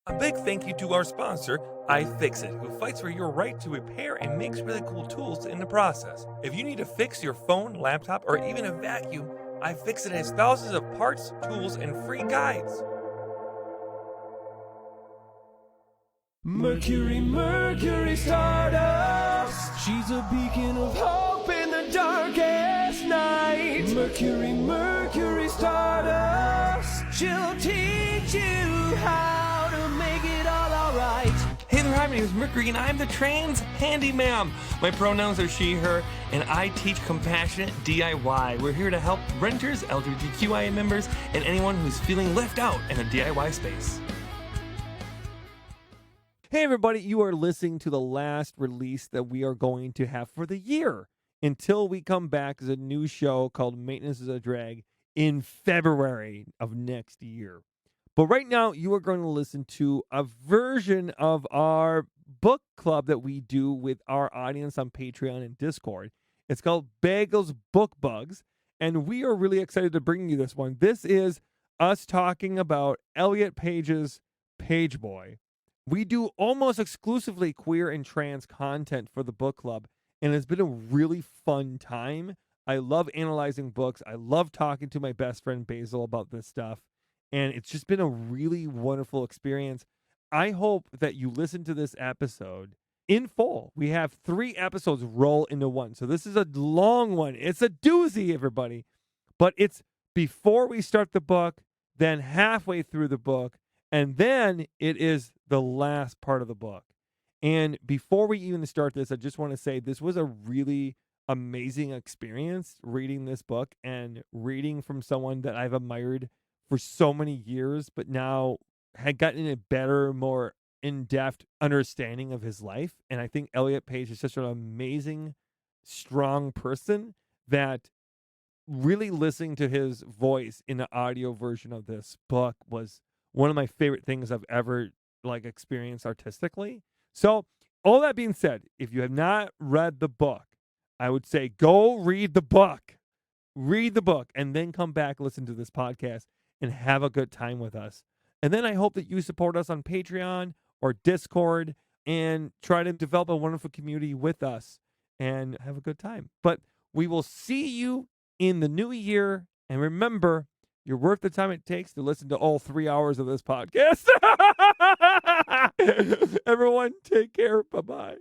A big thank you to our sponsor, iFixit, who fights for your right to repair and makes really cool tools in the process. If you need to fix your phone, laptop, or even a vacuum, iFixit has thousands of parts, tools, and free guides. Mercury, Mercury Stardust. She's a beacon of hope in the darkest night. Mercury, Mercury Stardust. She'll teach you how to make it all alright. Hey there, hi, my name is Mercury, and I'm the trans handyman. My pronouns are she, her, and I teach compassionate DIY. We're here to help renters, LGBTQIA members, and anyone who's feeling left out in a DIY space. Hey everybody, you are listening to the last release that we are going to have for the year until we come back as a new show called Maintenance is a Drag in February of next year. But right now, you are going to listen to a version of our book club that we do with our audience on Patreon and Discord. It's called Bagel's Book Bugs, and we are really excited to bring you this one. This is us talking about Elliot Page's Pageboy. We do almost exclusively queer and trans content for the book club, and it's been a really fun time. I love analyzing books. I love talking to my best friend Basil about this stuff, and it's just been a really wonderful experience. I hope that you listen to this episode in full. We have 3 episodes roll into one, so this is a long one. It's a doozy, everybody, but it's before we start the book, then halfway through the book, and then it is the last part of the book. And before we even start this, I just want to say this was a really amazing experience reading this book and reading from someone that I've admired for so many years, but now had gotten a better, more in-depth understanding of his life. And I think Elliot Page is such an amazing, strong person that really listening to his voice in the audio version of this book was one of my favorite things I've ever experienced artistically. So all that being said, if you have not read the book, I would say go read the book, and then come back, listen to this podcast and have a good time with us. And then I hope that you support us on Patreon or Discord and try to develop a wonderful community with us and have a good time. But we will see you in the new year. And remember, you're worth the time it takes to listen to all 3 hours of this podcast. Everyone, take care. Bye-bye.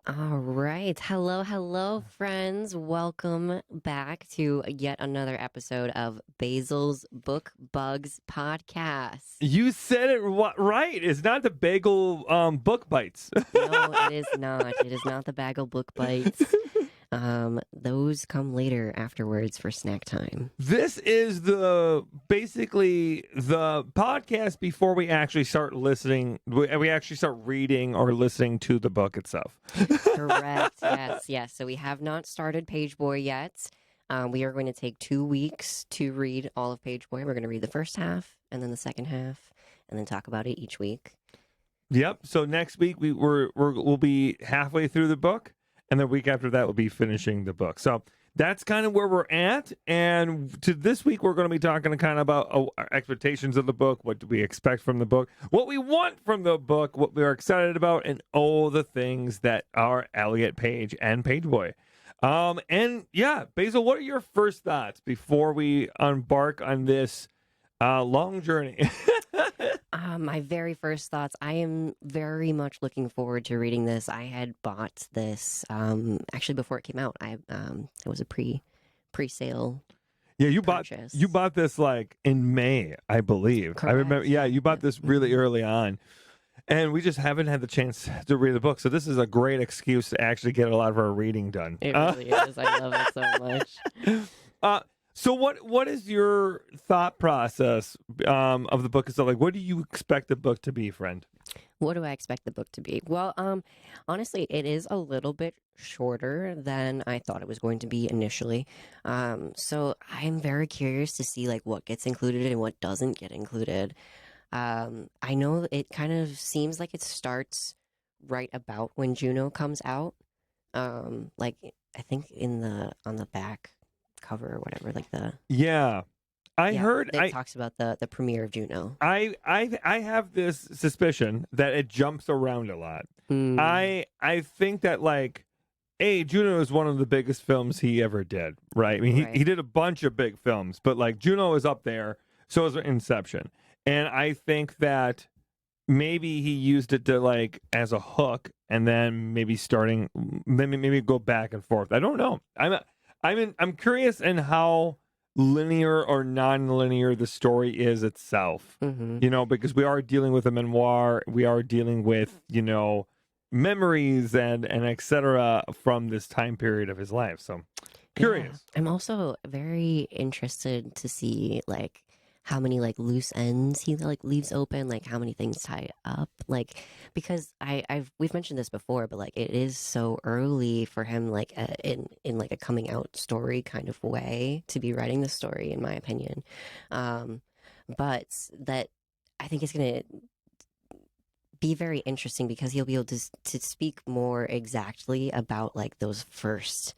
All right. Hello, friends. Welcome back to yet another episode of Basil's Book Bugs podcast. You said it right. It's not the bagel book bites. No, it is not. It is not the bagel book bites. Those come later afterwards for snack time. This is basically the podcast before we actually start listening. We actually start reading or listening to the book itself. Correct. Yes. So we have not started Pageboy yet. We are going to take 2 weeks to read all of Pageboy. We're going to read the first half and then the second half, and then talk about it each week. Yep. So next week we'll be halfway through the book. And the week after that, we'll be finishing the book. So that's kind of where we're at. And to this week, we're going to be talking kind of about our expectations of the book. What do we expect from the book? What we want from the book. What we are excited about. And all the things that are Elliot Page and Pageboy. And yeah, Basil, what are your first thoughts before we embark on this long journey? My very first thoughts, I am very much looking forward to reading this. I had bought this actually before it came out. It was a pre-sale. Yeah, you purchase. bought this in May, I believe. Correct. I remember. Yeah, you bought this really early on. And we just haven't had the chance to read the book. So this is a great excuse to actually get a lot of our reading done. It really is. I love it so much. So what is your thought process of the book itself? What do you expect the book to be, friend? What do I expect the book to be? Well, honestly, it is a little bit shorter than I thought it was going to be initially. So I'm very curious to see what gets included and what doesn't get included. I know it kind of seems like it starts right about when Juno comes out. I think on the back cover or whatever, Yeah. I Yeah, heard that talks about the premiere of Juno. I have this suspicion that it jumps around a lot. Mm, I think that like Juno is one of the biggest films he ever did, right? I mean, Right. he did a bunch of big films, but like Juno is up there, so is Inception. And I think that maybe he used it to like as a hook and then maybe maybe go back and forth. I don't know. I'm curious in how linear or non-linear the story is itself. mhm. You know, because we are dealing with a memoir, we are dealing with, memories and etc. from this time period of his life. So curious. Yeah. I'm also very interested to see like how many like loose ends he like leaves open, like how many things tie up, like because we've mentioned this before, but like it is so early for him, like in like a coming out story kind of way to be writing the story, in my opinion. But that I think it's gonna be very interesting because he'll be able to speak more exactly about like those first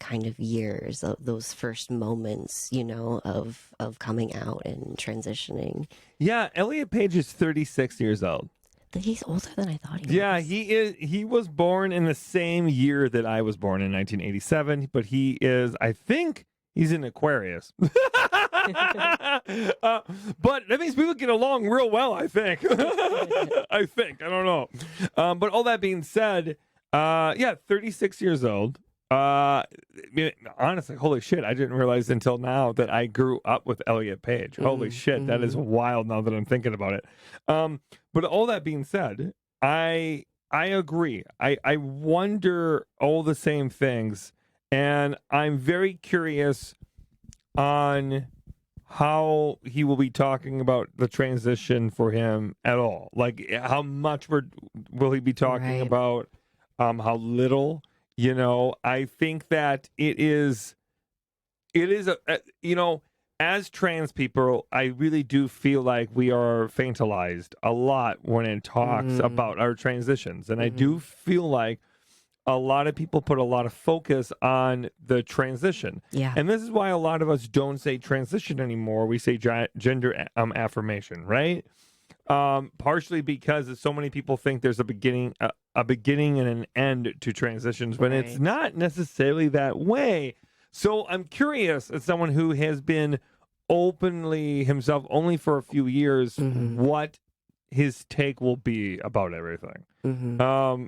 kind of years, those first moments, of coming out and transitioning. Yeah, Elliot Page is 36 years old. That he's older than I thought he was. Yeah, he is. He was born in the same year that I was born in 1987, but he is, I think, he's in Aquarius. But that means we would get along real well, I think. I don't know. But all that being said, 36 years old. Honestly, holy shit, I didn't realize until now that I grew up with Elliot Page. Holy shit, that is wild now that I'm thinking about it. But all that being said, I agree. I wonder all the same things, and I'm very curious on how he will be talking about the transition for him at all. Like, how much will he be talking Right. about? How little? I think that it is as trans people, I really do feel like we are fantilized a lot when it talks about our transitions. And I do feel like a lot of people put a lot of focus on the transition. Yeah. And this is why a lot of us don't say transition anymore. We say gender affirmation, right? Partially because so many people think there's a beginning and an end to transitions, but it's Right. not necessarily that way. So I'm curious, as someone who has been openly himself only for a few years, what his take will be about everything.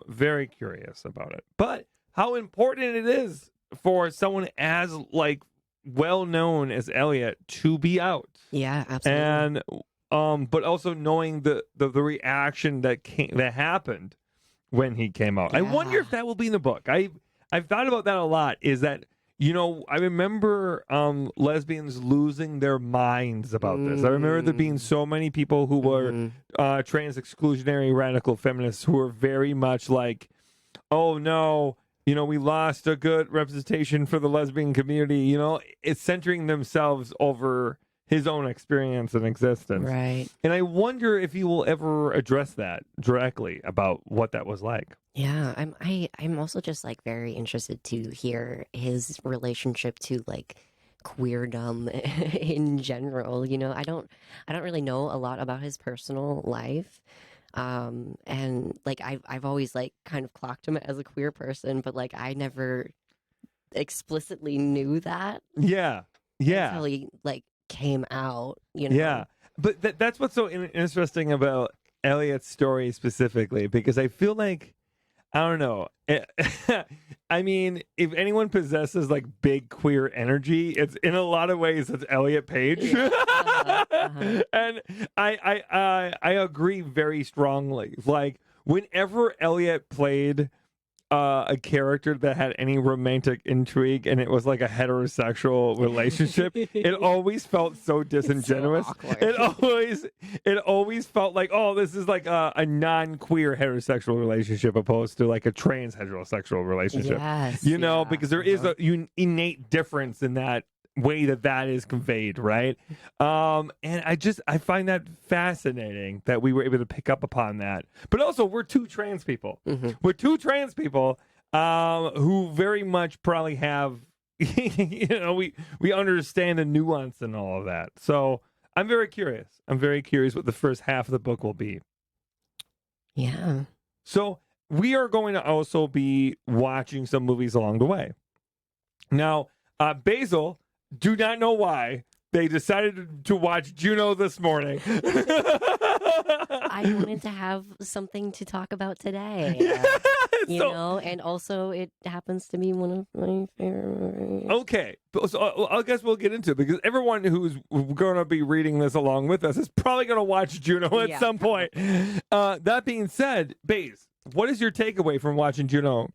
Very curious about it. But how important it is for someone as like well known as Elliot to be out. Yeah, absolutely. And but also knowing the reaction that happened when he came out. I wonder if that will be in the book. I've thought about that a lot. Is that I remember lesbians losing their minds about this. I remember there being so many people who were trans exclusionary radical feminists who were very much like, oh no, we lost a good representation for the lesbian community. It's centering themselves over his own experience and existence. Right. And I wonder if he will ever address that directly about what that was like. Yeah, I'm also just like very interested to hear his relationship to like queerdom in general. I don't really know a lot about his personal life. And like I've always like kind of clocked him as a queer person, but like I never explicitly knew that Yeah. until he like came out, Yeah. But that's what's so interesting about Elliot's story specifically, because I feel like, I don't know. I mean, if anyone possesses like big queer energy, it's in a lot of ways it's Elliot Page. And I agree very strongly. Like whenever Elliot played a character that had any romantic intrigue and it was like a heterosexual relationship, it always felt so disingenuous. awkward. It always felt like, oh, this is like a non-queer heterosexual relationship opposed to like a trans heterosexual relationship. Yes, Because there is a innate difference in that way that is conveyed, right? And I find that fascinating that we were able to pick up upon that. But also, we're two trans people. We're two trans people who very much probably have we understand the nuance and all of that. So I'm very curious. I'm very curious what the first half of the book will be. Yeah. So we are going to also be watching some movies along the way. Now, Basil, do not know why they decided to watch Juno this morning. I wanted to have something to talk about today. And also it happens to be one of my favorite movies. Okay, so I guess we'll get into it because everyone who's going to be reading this along with us is probably going to watch Juno at some point. That being said, Baze, what is your takeaway from watching Juno?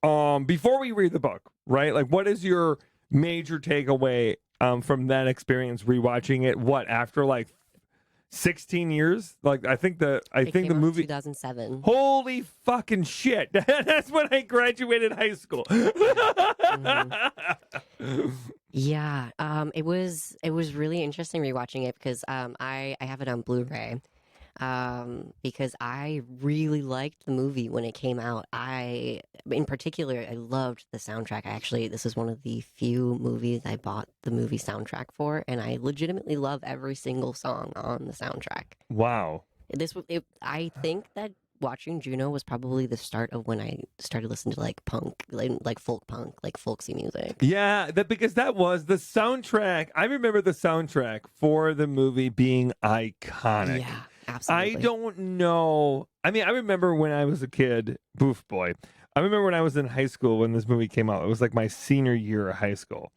Before we read the book, right? Like, what is your major takeaway from that experience rewatching it? What, after like 16 years? Like, I think the movie 2007. Holy fucking shit. That's when I graduated high school. Yeah. It was really interesting rewatching it because I have it on Blu-ray. Because I really liked the movie when it came out. In particular, I loved the soundtrack. This is one of the few movies I bought the movie soundtrack for, and I legitimately love every single song on the soundtrack. Wow. I think that watching Juno was probably the start of when I started listening to like punk, like folk punk, like folksy music. Yeah, because that was the soundtrack. I remember the soundtrack for the movie being iconic. Yeah. Absolutely. I don't know. I mean, I remember when I was a kid, Boof Boy. I remember when I was in high school when this movie came out. It was like my senior year of high school.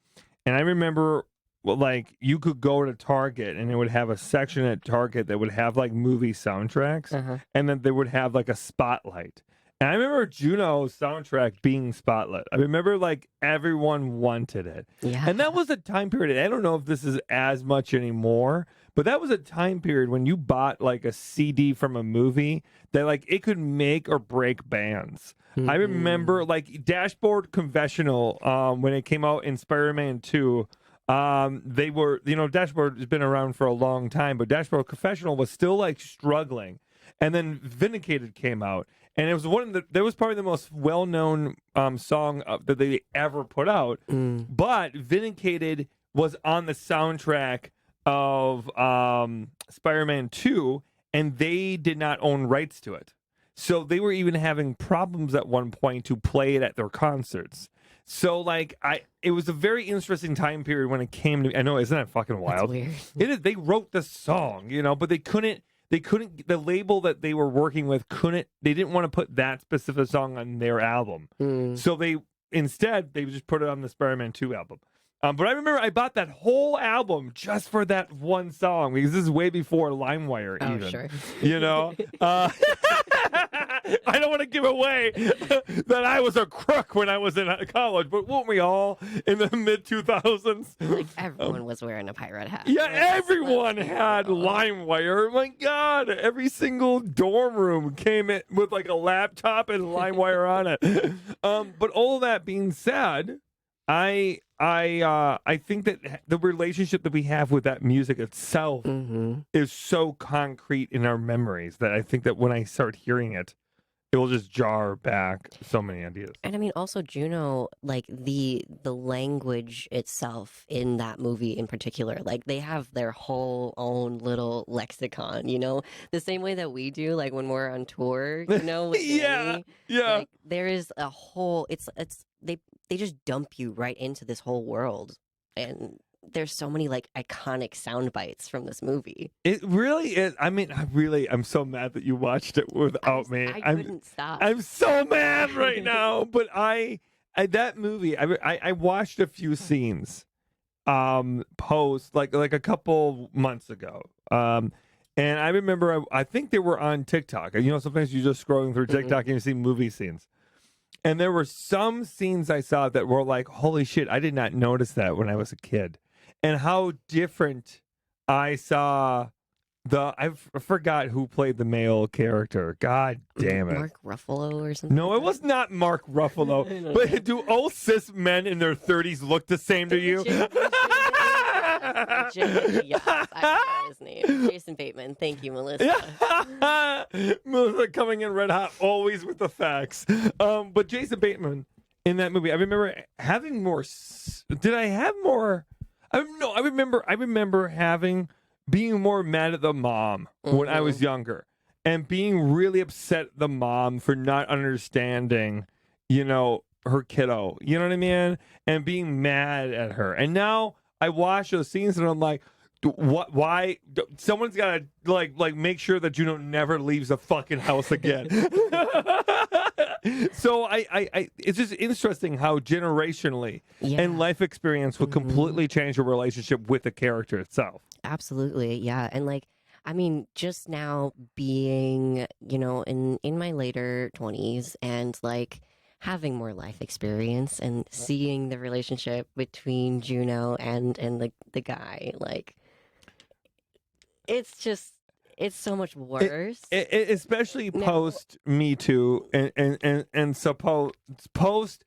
And I remember, like, you could go to Target and it would have a section at Target that would have like movie soundtracks. And then they would have like a spotlight. And I remember Juno's soundtrack being spotlit. I remember like everyone wanted it. Yeah. And that was a time period. I don't know if this is as much anymore, but that was a time period when you bought like a CD from a movie that like it could make or break bands. I remember like Dashboard Confessional when it came out in Spider-Man 2. They were, Dashboard has been around for a long time, but Dashboard Confessional was still like struggling. And then Vindicated came out. And it was that was probably the most well-known song that they ever put out. But Vindicated was on the soundtrack of Spider-Man 2, and they did not own rights to it. So they were even having problems at one point to play it at their concerts. So like it was a very interesting time period when it came to. I know, isn't that fucking wild? That's weird. It is. They wrote the song, but they couldn't. The label that they were working with they didn't want to put that specific song on their album. So they just put it on the Spider-Man 2 album. But I remember I bought that whole album just for that one song because this is way before LimeWire even. Sure. I don't want to give away that I was a crook when I was in college, but weren't we all in the mid-2000s? Like everyone was wearing a pirate hat. Yeah, everyone had LimeWire. Oh my God, every single dorm room came in with like a laptop and LimeWire on it. But all of that being said, I think that the relationship that we have with that music itself is so concrete in our memories that I think that when I start hearing it, it will just jar back so many ideas. And I mean, also Juno, like the language itself in that movie in particular, like they have their whole own little lexicon, the same way that we do, like when we're on tour, with Danny. Like there is a whole, they just dump you right into this whole world, and there's so many like iconic sound bites from this movie. It really is. I mean, I'm so mad that you watched it without me. I couldn't stop. I'm so mad right now. But that movie, I watched a few scenes, post like a couple months ago. And I remember, I think they were on TikTok. Sometimes you're just scrolling through TikTok and you see movie scenes. And there were some scenes I saw that were like, holy shit, I did not notice that when I was a kid. And how different I saw I forgot who played the male character. God damn it. Mark Ruffalo or something? No, it was not Mark Ruffalo. But do all cis men in their 30s look the same to you? Yes, I forgot his name. Jason Bateman. Thank you, Melissa. Melissa coming in red hot, always with the facts. But Jason Bateman in that movie. I remember having more. Did I have more? No, I remember being more mad at the mom when I was younger, and being really upset at the mom for not understanding, her kiddo. You know what I mean? And being mad at her. And now I watch those scenes and I'm like, what? Why? Someone's got to like make sure that Juno never leaves the fucking house again. So it's just interesting how generationally and life experience will completely change your relationship with the character itself. Absolutely, yeah. And like, I mean, just now being, in my later 20s and like having more life experience and seeing the relationship between Juno and the guy, like, it's so much worse. Especially post Me Too and post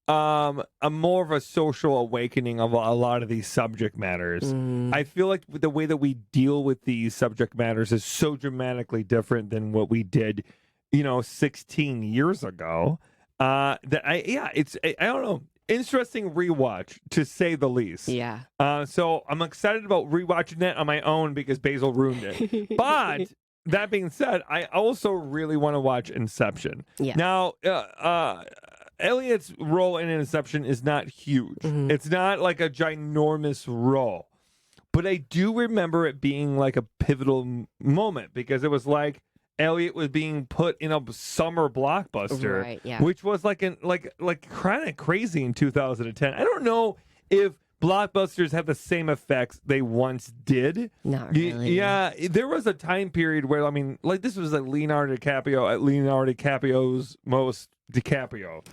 a more of a social awakening of a lot of these subject matters. I feel like the way that we deal with these subject matters is so dramatically different than what we did, 16 years ago. I don't know. Interesting rewatch, to say the least. Yeah. So I'm excited about rewatching that on my own because Basil ruined it. But that being said, I also really want to watch Inception. Yeah. Now, Elliot's role in Inception is not huge. It's not like a ginormous role. But I do remember it being like a pivotal moment because it was like Elliot was being put in a summer blockbuster, right, yeah. which was like kind of crazy in 2010. I don't know if blockbusters have the same effects they once did. Not really. Yeah, there was a time period where this was like Leonardo DiCaprio at Leonardo DiCaprio's most DiCaprio.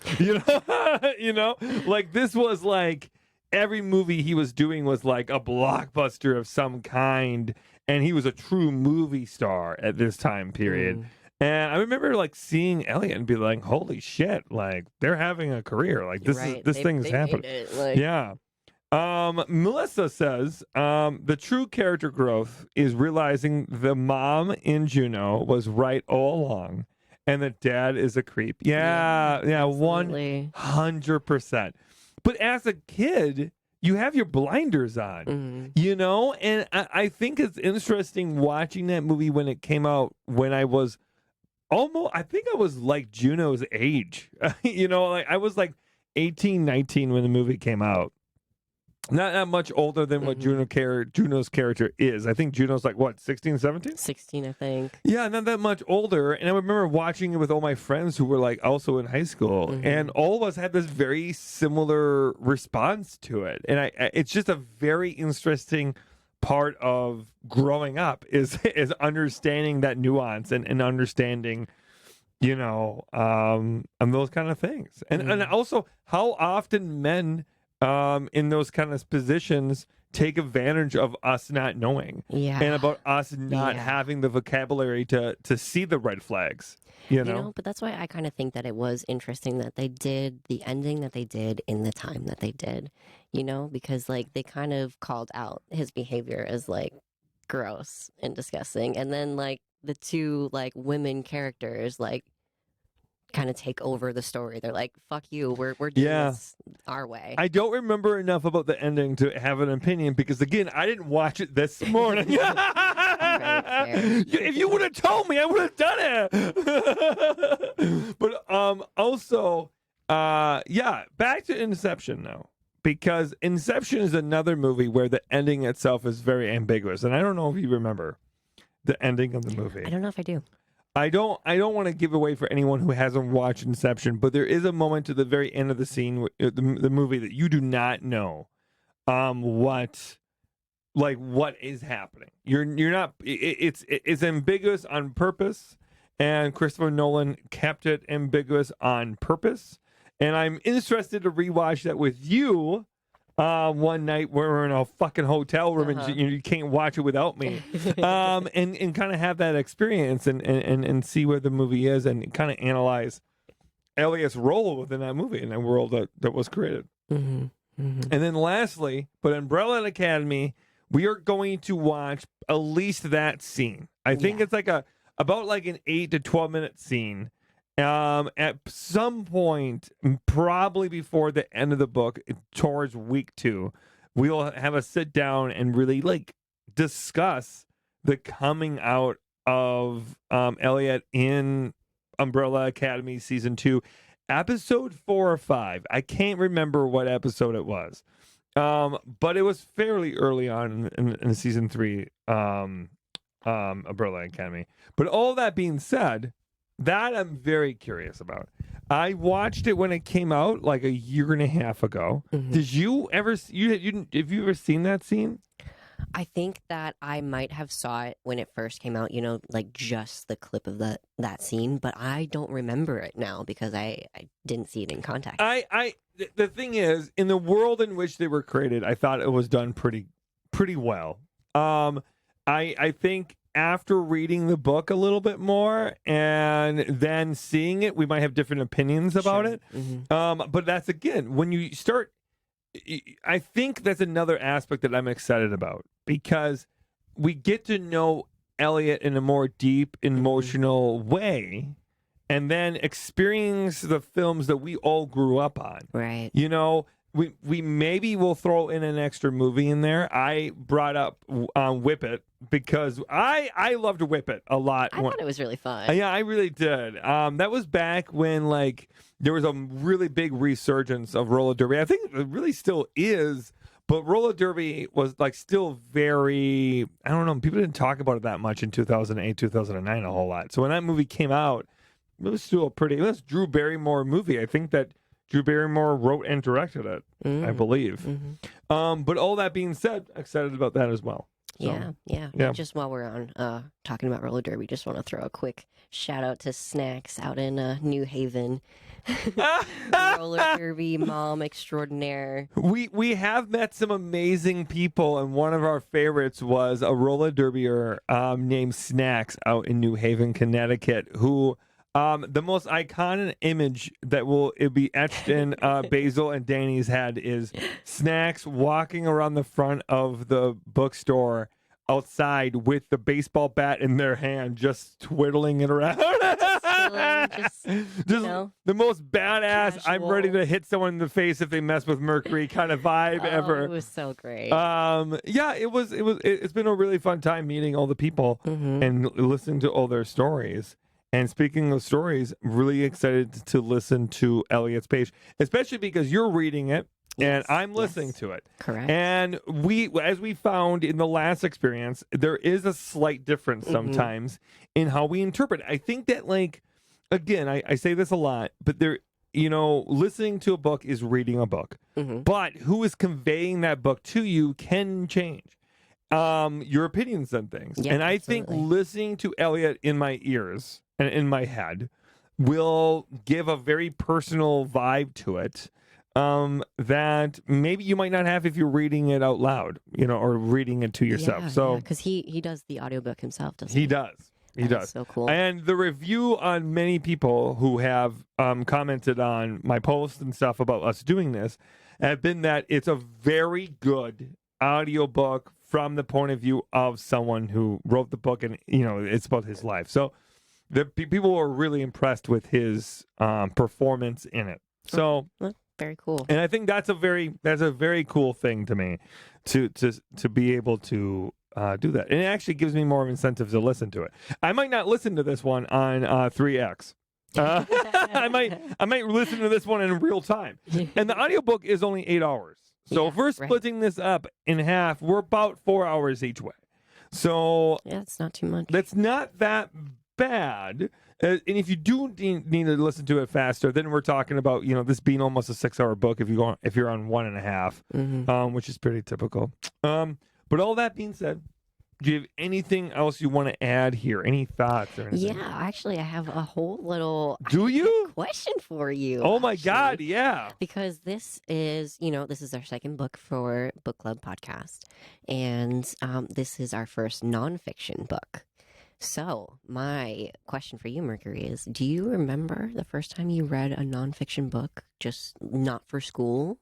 Like this was like every movie he was doing was like a blockbuster of some kind. And he was a true movie star at this time period. And I remember like seeing Elliot and be like, holy shit, like they're having a career. Like this thing's happening. Yeah. Melissa says, the true character growth is realizing the mom in Juno was right all along and the dad is a creep. Yeah, 100%. But as a kid, you have your blinders on, and I think it's interesting watching that movie when it came out when I was I think I was like Juno's age, like I was like 18, 19 when the movie came out. Not that much older than what Juno's character is. I think Juno's like, what, 16, 17? 16, I think. Yeah, not that much older. And I remember watching it with all my friends who were like also in high school. And all of us had this very similar response to it. And it's just a very interesting part of growing up is understanding that nuance and understanding, and those kind of things. And also how often men in those kind of positions take advantage of us not knowing and about us not having the vocabulary to see the red flags, but that's why I kind of think that it was interesting that they did the ending that they did in the time that they did, because like they kind of called out his behavior as like gross and disgusting, and then like the two like women characters like kind of take over the story. They're like, fuck you, we're doing this our way. I don't remember enough about the ending to have an opinion because again, I didn't watch it this morning. If you would have told me, I would have done it. But also back to Inception now, because Inception is another movie where the ending itself is very ambiguous, and I don't know if you remember the ending of the movie. I don't know if I do. I don't want to give away for anyone who hasn't watched Inception, but there is a moment to the very end of the scene, the movie, that you do not know what is happening. You're not. It's ambiguous on purpose, and Christopher Nolan kept it ambiguous on purpose. And I'm interested to rewatch that with you. One night we're in a fucking hotel room and you can't watch it without me. And kind of have that experience and see where the movie is and kind of analyze Elliot's role within that movie and that world that was created. And then lastly, but Umbrella Academy, we are going to watch at least that scene. I think it's like about like an 8 to 12 minute scene. At some point, probably before the end of the book, towards week 2, we'll have a sit down and really like discuss the coming out of Elliot in Umbrella Academy season 2, episode 4 or 5. I can't remember what episode it was, but it was fairly early on in season 3, Umbrella Academy. But all that being said, that I'm very curious about. I watched it when it came out like a year and a half ago. Mhm. Did you ever? Have you ever seen that scene? I think that I might have saw it when it first came out, like just the clip of that scene, but I don't remember it now because I didn't see it in context. The thing is, in the world in which they were created, I thought it was done pretty well. I think after reading the book a little bit more and then seeing it, we might have different opinions about Sure. it. Mhm. But that's, again, when you start, I think that's another aspect that I'm excited about, because we get to know Elliot in a more deep, emotional way, and then experience the films that we all grew up on. Right. We maybe will throw in an extra movie in there. I brought up Whip It because I loved Whip It a lot. I thought it was really fun. Yeah, I really did. That was back when like there was a really big resurgence of roller derby. I think it really still is, but roller derby was like still very, I don't know, people didn't talk about it that much in 2008, 2009 a whole lot. So when that movie came out, it was still it was Drew Barrymore movie. I think that Drew Barrymore wrote and directed it, I believe. Mhm. But all that being said, excited about that as well. So, Yeah. Just while we're on talking about roller derby, just want to throw a quick shout out to Snacks out in New Haven. Roller derby mom extraordinaire. We have met some amazing people, and one of our favorites was a roller derbyer named Snacks out in New Haven, Connecticut, who the most iconic image that will be etched in Basil and Danny's head is Snacks walking around the front of the bookstore outside with the baseball bat in their hand, just twiddling it around. Just the most badass, I'm ready casual. to hit someone in the face if they mess with Mercury kind of vibe ever. It was so great. It's been a really fun time meeting all the people and listening to all their stories. And speaking of stories, really excited to listen to Elliot's Page, especially because you're reading it and I'm listening to it. Correct. And as we found in the last experience, there is a slight difference sometimes in how we interpret it. I think that, like, again, I say this a lot, but listening to a book is reading a book. But who is conveying that book to you can change your opinions on things. Yeah, and I absolutely. think listening to Elliot in my ears and in my head will give a very personal vibe to it that maybe you might not have if you're reading it out loud, or reading it to yourself. So because he does the audiobook himself, doesn't he? he does. He That is does. so cool. And the review on many people who have commented on my post and stuff about us doing this have been that it's a very good audiobook from the point of view of someone who wrote the book, and it's about his life. So the people were really impressed with his performance in it. So Very cool. and I think that's a very cool thing to me, to be able to do that. And it actually gives me more of incentive to listen to it. I might not listen to this one on 3X. I might listen to this one in real time. And the audiobook is only 8 hours. So Yeah, if we're right. splitting this up in half, we're about 4 hours each way. So Yeah, it's not too much. that's not that bad. And if you do need to listen to it faster, then we're talking about this being almost a 6-hour book if you're on 1.5, which is pretty typical. But all that being said, do you have anything else you want to add here? Any thoughts or anything? Yeah, actually, I have a whole little Do you? question for you. Oh my actually. God! Yeah. Because this is our second book for Book Club podcast, and this is our first nonfiction book. So my question for you, Mercury, is: do you remember the first time you read a nonfiction book, just not for school?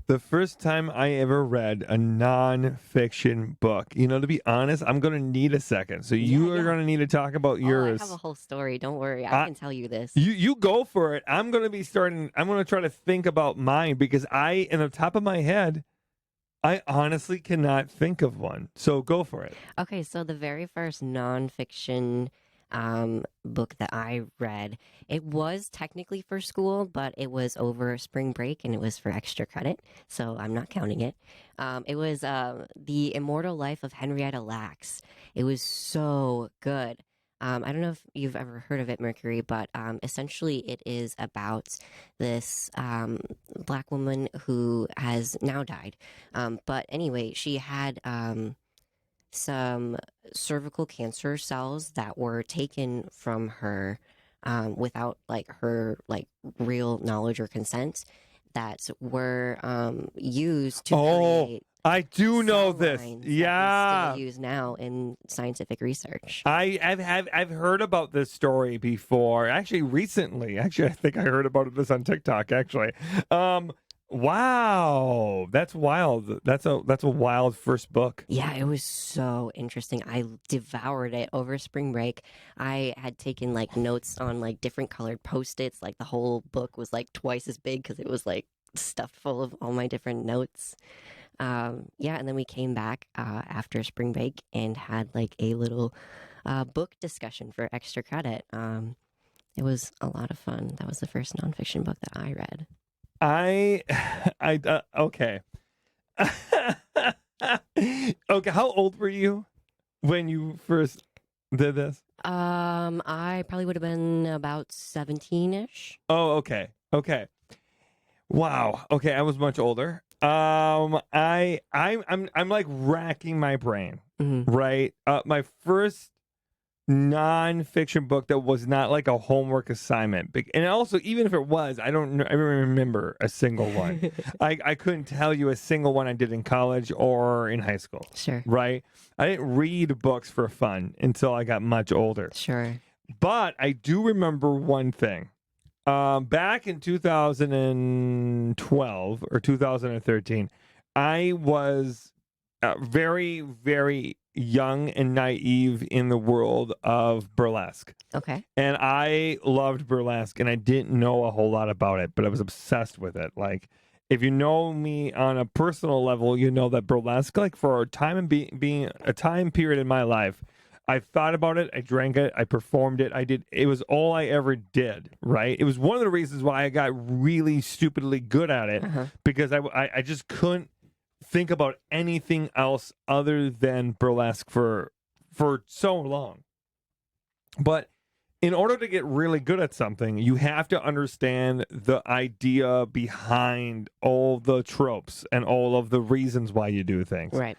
The first time I ever read a non-fiction book. You know, to be honest, I'm going to need a second. So you are yeah. going to need to talk about Oh, I yours. have a whole story. Don't worry. I can tell you this. You go for it. I'm going to try to think about mine because in the top of my head, I honestly cannot think of one. So go for it. Okay, so the very first nonfiction book that I read, it was technically for school, but it was over spring break and it was for extra credit, so I'm not counting it. It was The Immortal Life of Henrietta Lacks. It was so good. I don't know if you've ever heard of it, Mercury, but essentially it is about this black woman who has now died. But anyway, she had some cervical cancer cells that were taken from her without like her like real knowledge or consent that were used to create I do know cell this. lines Yeah. that we still use now in scientific research. I've heard about this story before. Actually, recently. Actually, I think I heard about this on TikTok. Actually, wow, that's wild. That's a wild first book. Yeah, it was so interesting. I devoured it over spring break. I had taken like notes on like different colored Post-its. Like the whole book was like twice as big because it was like stuffed full of all my different notes. Yeah, and then we came back after spring break and had like a little book discussion for extra credit. It was a lot of fun. That was the first nonfiction book that I read. Okay. Okay, how old were you when you first did this? I probably would have been about 17-ish. Oh, okay. Okay. Wow. Okay, I was much older. I'm like racking my brain, right? My first non-fiction book that was not like a homework assignment, and also even if it was, I don't remember a single one. I couldn't tell you a single one I did in college or in high school. Sure. Right? I didn't read books for fun until I got much older. Sure. But I do remember one thing. Back in 2012 or 2013, I was very, very young and naive in the world of burlesque. Okay. And I loved burlesque, and I didn't know a whole lot about it, but I was obsessed with it. Like, if you know me on a personal level, you know that burlesque, like for a time and being a time period in my life, I thought about it, I drank it, I performed it, it was all I ever did, right? It was one of the reasons why I got really stupidly good at it, because I just couldn't think about anything else other than burlesque for so long. But in order to get really good at something, you have to understand the idea behind all the tropes and all of the reasons why you do things. Right.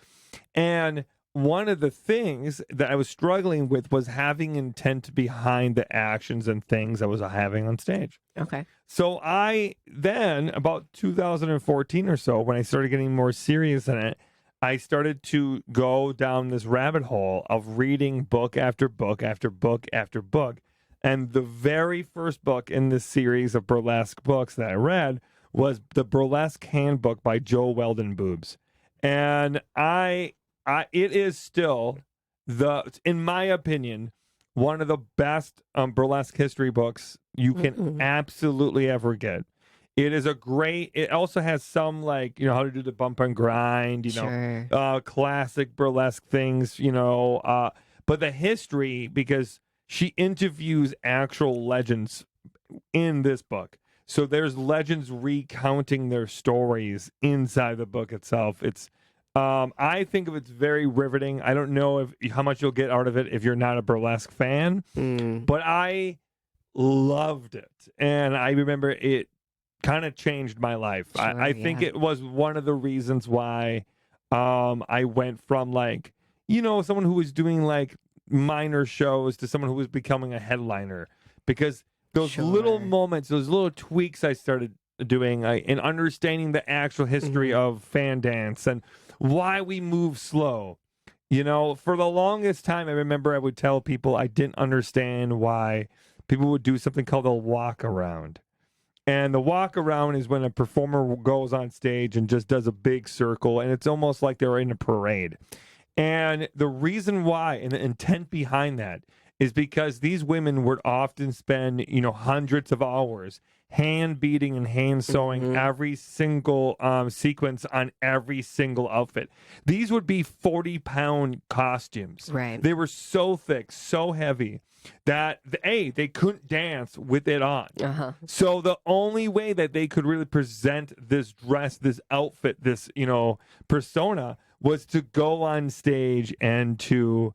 And one of the things that I was struggling with was having intent behind the actions and things I was having on stage. Okay. So I then, about 2014 or so, when I started getting more serious in it, I started to go down this rabbit hole of reading book after book after book after book. And the very first book in this series of burlesque books that I read was the Burlesque Handbook by Joe Weldon Boobs. And it is still in my opinion, one of the best burlesque history books you can absolutely ever get. It is it also has some, like, how to do the bump and grind, Sure. Classic burlesque things, but the history, because she interviews actual legends in this book. So there's legends recounting their stories inside the book itself. I think it's very riveting. I don't know how much you'll get out of it if you're not a burlesque fan, but I loved it. And I remember it kind of changed my life. Sure, I think it was one of the reasons why I went from, like, someone who was doing like minor shows to someone who was becoming a headliner, because those little moments, those little tweaks I started doing in understanding the actual history of fan dance and why we move slow. For the longest time, I remember I would tell people I didn't understand why people would do something called a walk around. And the walk around is when a performer goes on stage and just does a big circle, and it's almost like they're in a parade. And the reason why and the intent behind that is because these women would often spend, hundreds of hours hand beating and hand sewing every single sequence on every single outfit. These would be 40-pound costumes. Right. They were so thick, so heavy that they couldn't dance with it on. So the only way that they could really present this dress, this outfit, this persona was to go on stage and to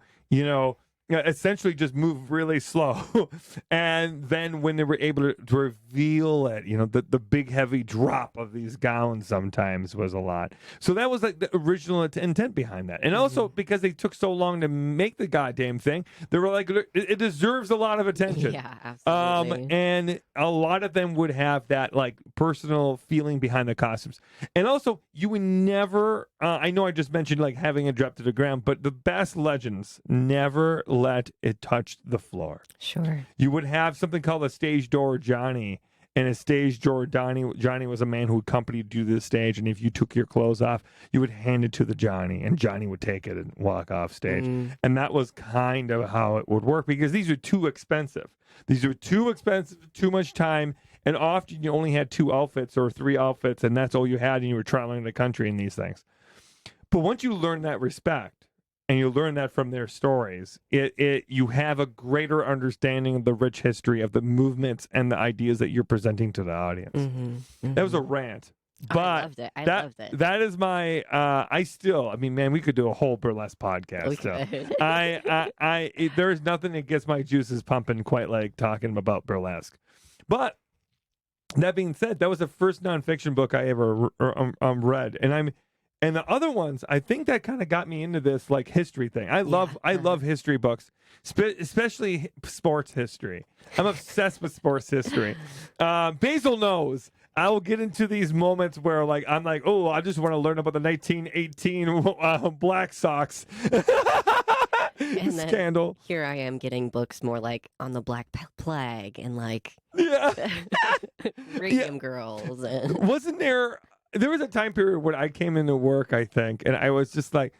essentially just move really slow. And then when they were able to reveal it, the big heavy drop of these gowns sometimes was a lot. So that was like the original intent behind that. And also because they took so long to make the goddamn thing, they were like, it deserves a lot of attention. Yeah, absolutely. And a lot of them would have that like personal feeling behind the costumes. And also you would never, I know I just mentioned like having it drop to the ground, but the best legends never let it touch the floor. Sure. You would have something called a stage door Johnny, and a stage door Johnny was a man who accompanied you to the stage, and if you took your clothes off, you would hand it to the Johnny, and Johnny would take it and walk off stage. And that was kind of how it would work, because these are too expensive. These are too expensive, too much time, and often you only had 2 outfits or 3 outfits, and that's all you had, and you were traveling the country in these things. But once you learn that respect, and you learn that from their stories, you have a greater understanding of the rich history of the movements and the ideas that you're presenting to the audience. That was a rant. But I loved it. I loved it. That is my we could do a whole burlesque podcast. So there's nothing that gets my juices pumping quite like talking about burlesque. But that being said, that was the first nonfiction book I ever read, and the other ones, I think that kind of got me into this like history thing. I love history books, especially sports history. I'm obsessed with sports history. Basil knows. I will get into these moments where like I'm like, oh, I just want to learn about the 1918 Black Sox And scandal. Here I am getting books more like on the Black Plague and like Radium Girls. And... Wasn't there? There was a time period when I came into work, I think, and I was just like,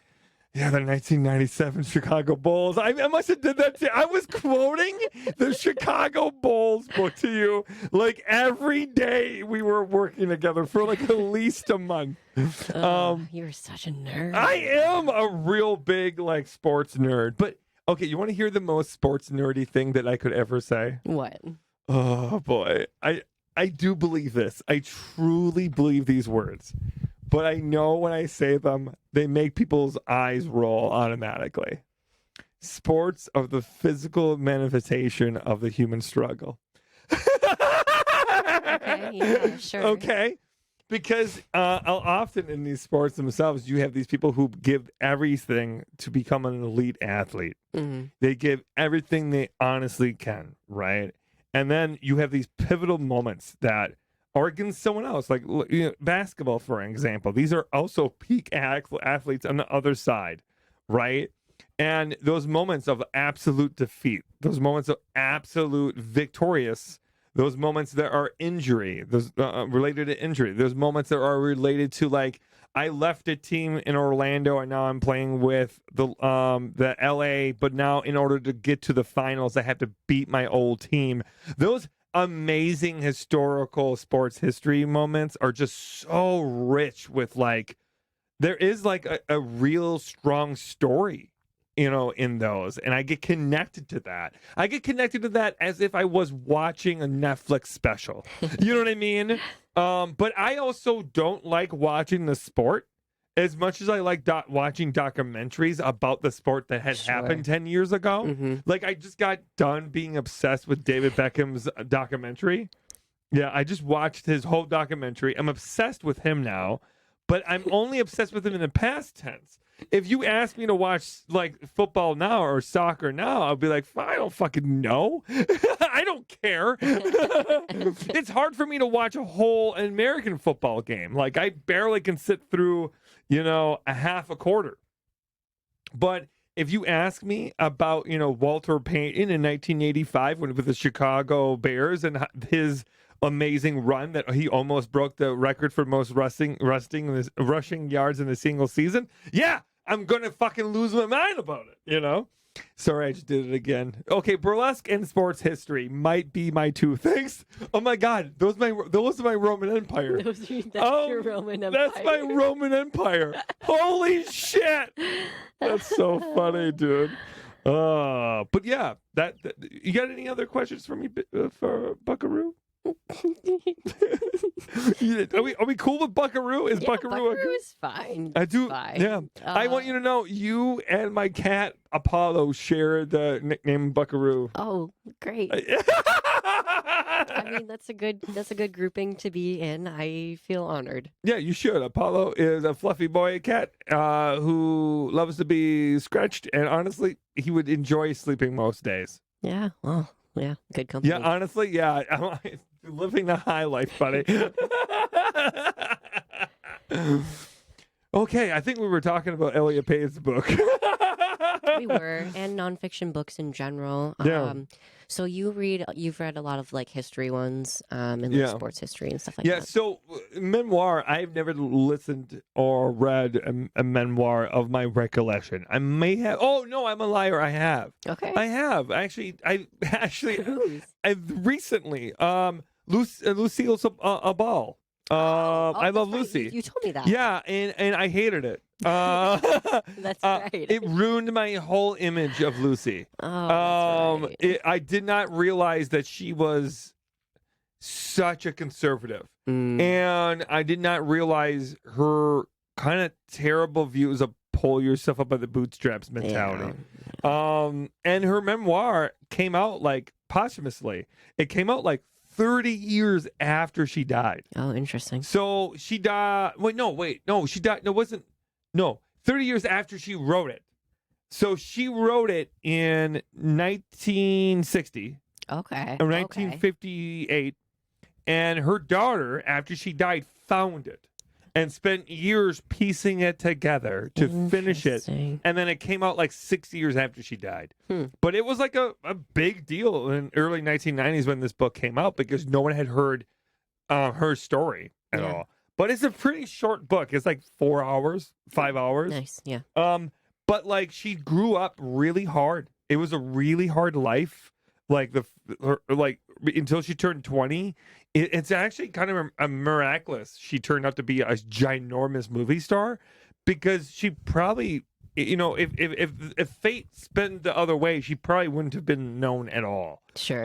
the 1997 Chicago Bulls. I must have did that too. I was quoting the Chicago Bulls book to you like every day we were working together for like at least a month. You're such a nerd. I am a real big like sports nerd. But okay, you want to hear the most sports nerdy thing that I could ever say? What? Oh boy. I do believe this. I truly believe these words. But I know when I say them, they make people's eyes roll automatically. Sports are the physical manifestation of the human struggle. Okay, yeah, sure. Okay? Because often in these sports themselves, you have these people who give everything to become an elite athlete. They give everything they honestly can, right? And then you have these pivotal moments that are against someone else, like basketball, for example. These are also peak athletes on the other side, right? And those moments of absolute defeat, those moments of absolute victorious, those moments that are injury, those related to injury, those moments that are related to like, I left a team in Orlando and now I'm playing with the LA, but now in order to get to the finals, I have to beat my old team. Those amazing historical sports history moments are just so rich with like, there is like a real strong story, in those. And I get connected to that. I get connected to that as if I was watching a Netflix special. You know what I mean? But I also don't like watching the sport as much as I like watching documentaries about the sport that had happened 10 years ago. Like I just got done being obsessed with David Beckham's documentary. Yeah, I just watched his whole documentary. I'm obsessed with him now, but I'm only obsessed with him in the past tense. If you ask me to watch like football now or soccer now, I'll be like, I don't fucking know. I don't care. It's hard for me to watch a whole American football game. Like I barely can sit through, a half a quarter. But if you ask me about, Walter Payton in 1985 with the Chicago Bears and his amazing run that he almost broke the record for most rushing yards in a single season. Yeah, I'm going to fucking lose my mind about it, you know? Sorry, I just did it again. Okay, burlesque and sports history might be my two things. Oh my God, those are my Roman Empire. That's your Roman Empire. That's my Roman Empire. Holy shit, that's so funny, dude. But yeah, that you got any other questions for me for Buckaroo? Are we cool with Buckaroo? Is Buckaroo is fine. I do. Fine. Yeah. I want you to know you and my cat Apollo share the nickname Buckaroo. Oh, great. I mean, that's a good grouping to be in. I feel honored. Yeah, you should. Apollo is a fluffy boy cat who loves to be scratched, and honestly, he would enjoy sleeping most days. Yeah. Well, yeah. Good company. Yeah, honestly, yeah. I'm living the high life, buddy. Okay, I think we were talking about Elliot Page's book. We were, and nonfiction books in general. Yeah. So you've read a lot of like history ones, and like sports history and stuff like that. Yeah. So memoir, I've never listened or read a memoir of my recollection. I may have. Oh no, I'm a liar. I have. Okay. I have actually. I've recently. Lucille Ball. I love right. Lucy. You told me that. Yeah, and I hated it. That's right. It ruined my whole image of Lucy. Oh, that's right. I did not realize that she was such a conservative, and I did not realize her kind of terrible views of pull yourself up by the bootstraps mentality. Yeah. And her memoir came out like posthumously. It came out like 30 years after she died. Oh, interesting. So she died. No, she died. No, it wasn't. No, 30 years after she wrote it. So she wrote it in 1960. Okay. Or 1958. And her daughter, after she died, found it and spent years piecing it together to finish it. And then it came out like 6 years after she died. But it was like a big deal in early 1990s when this book came out because no one had heard her story at all. But it's a pretty short book. It's like 4 hours, 5 hours. Nice, yeah. But like she grew up really hard. It was a really hard life. Like until she turned 20. It's actually kind of a miraculous. She turned out to be a ginormous movie star because she probably, if fate spun the other way, she probably wouldn't have been known at all. Sure.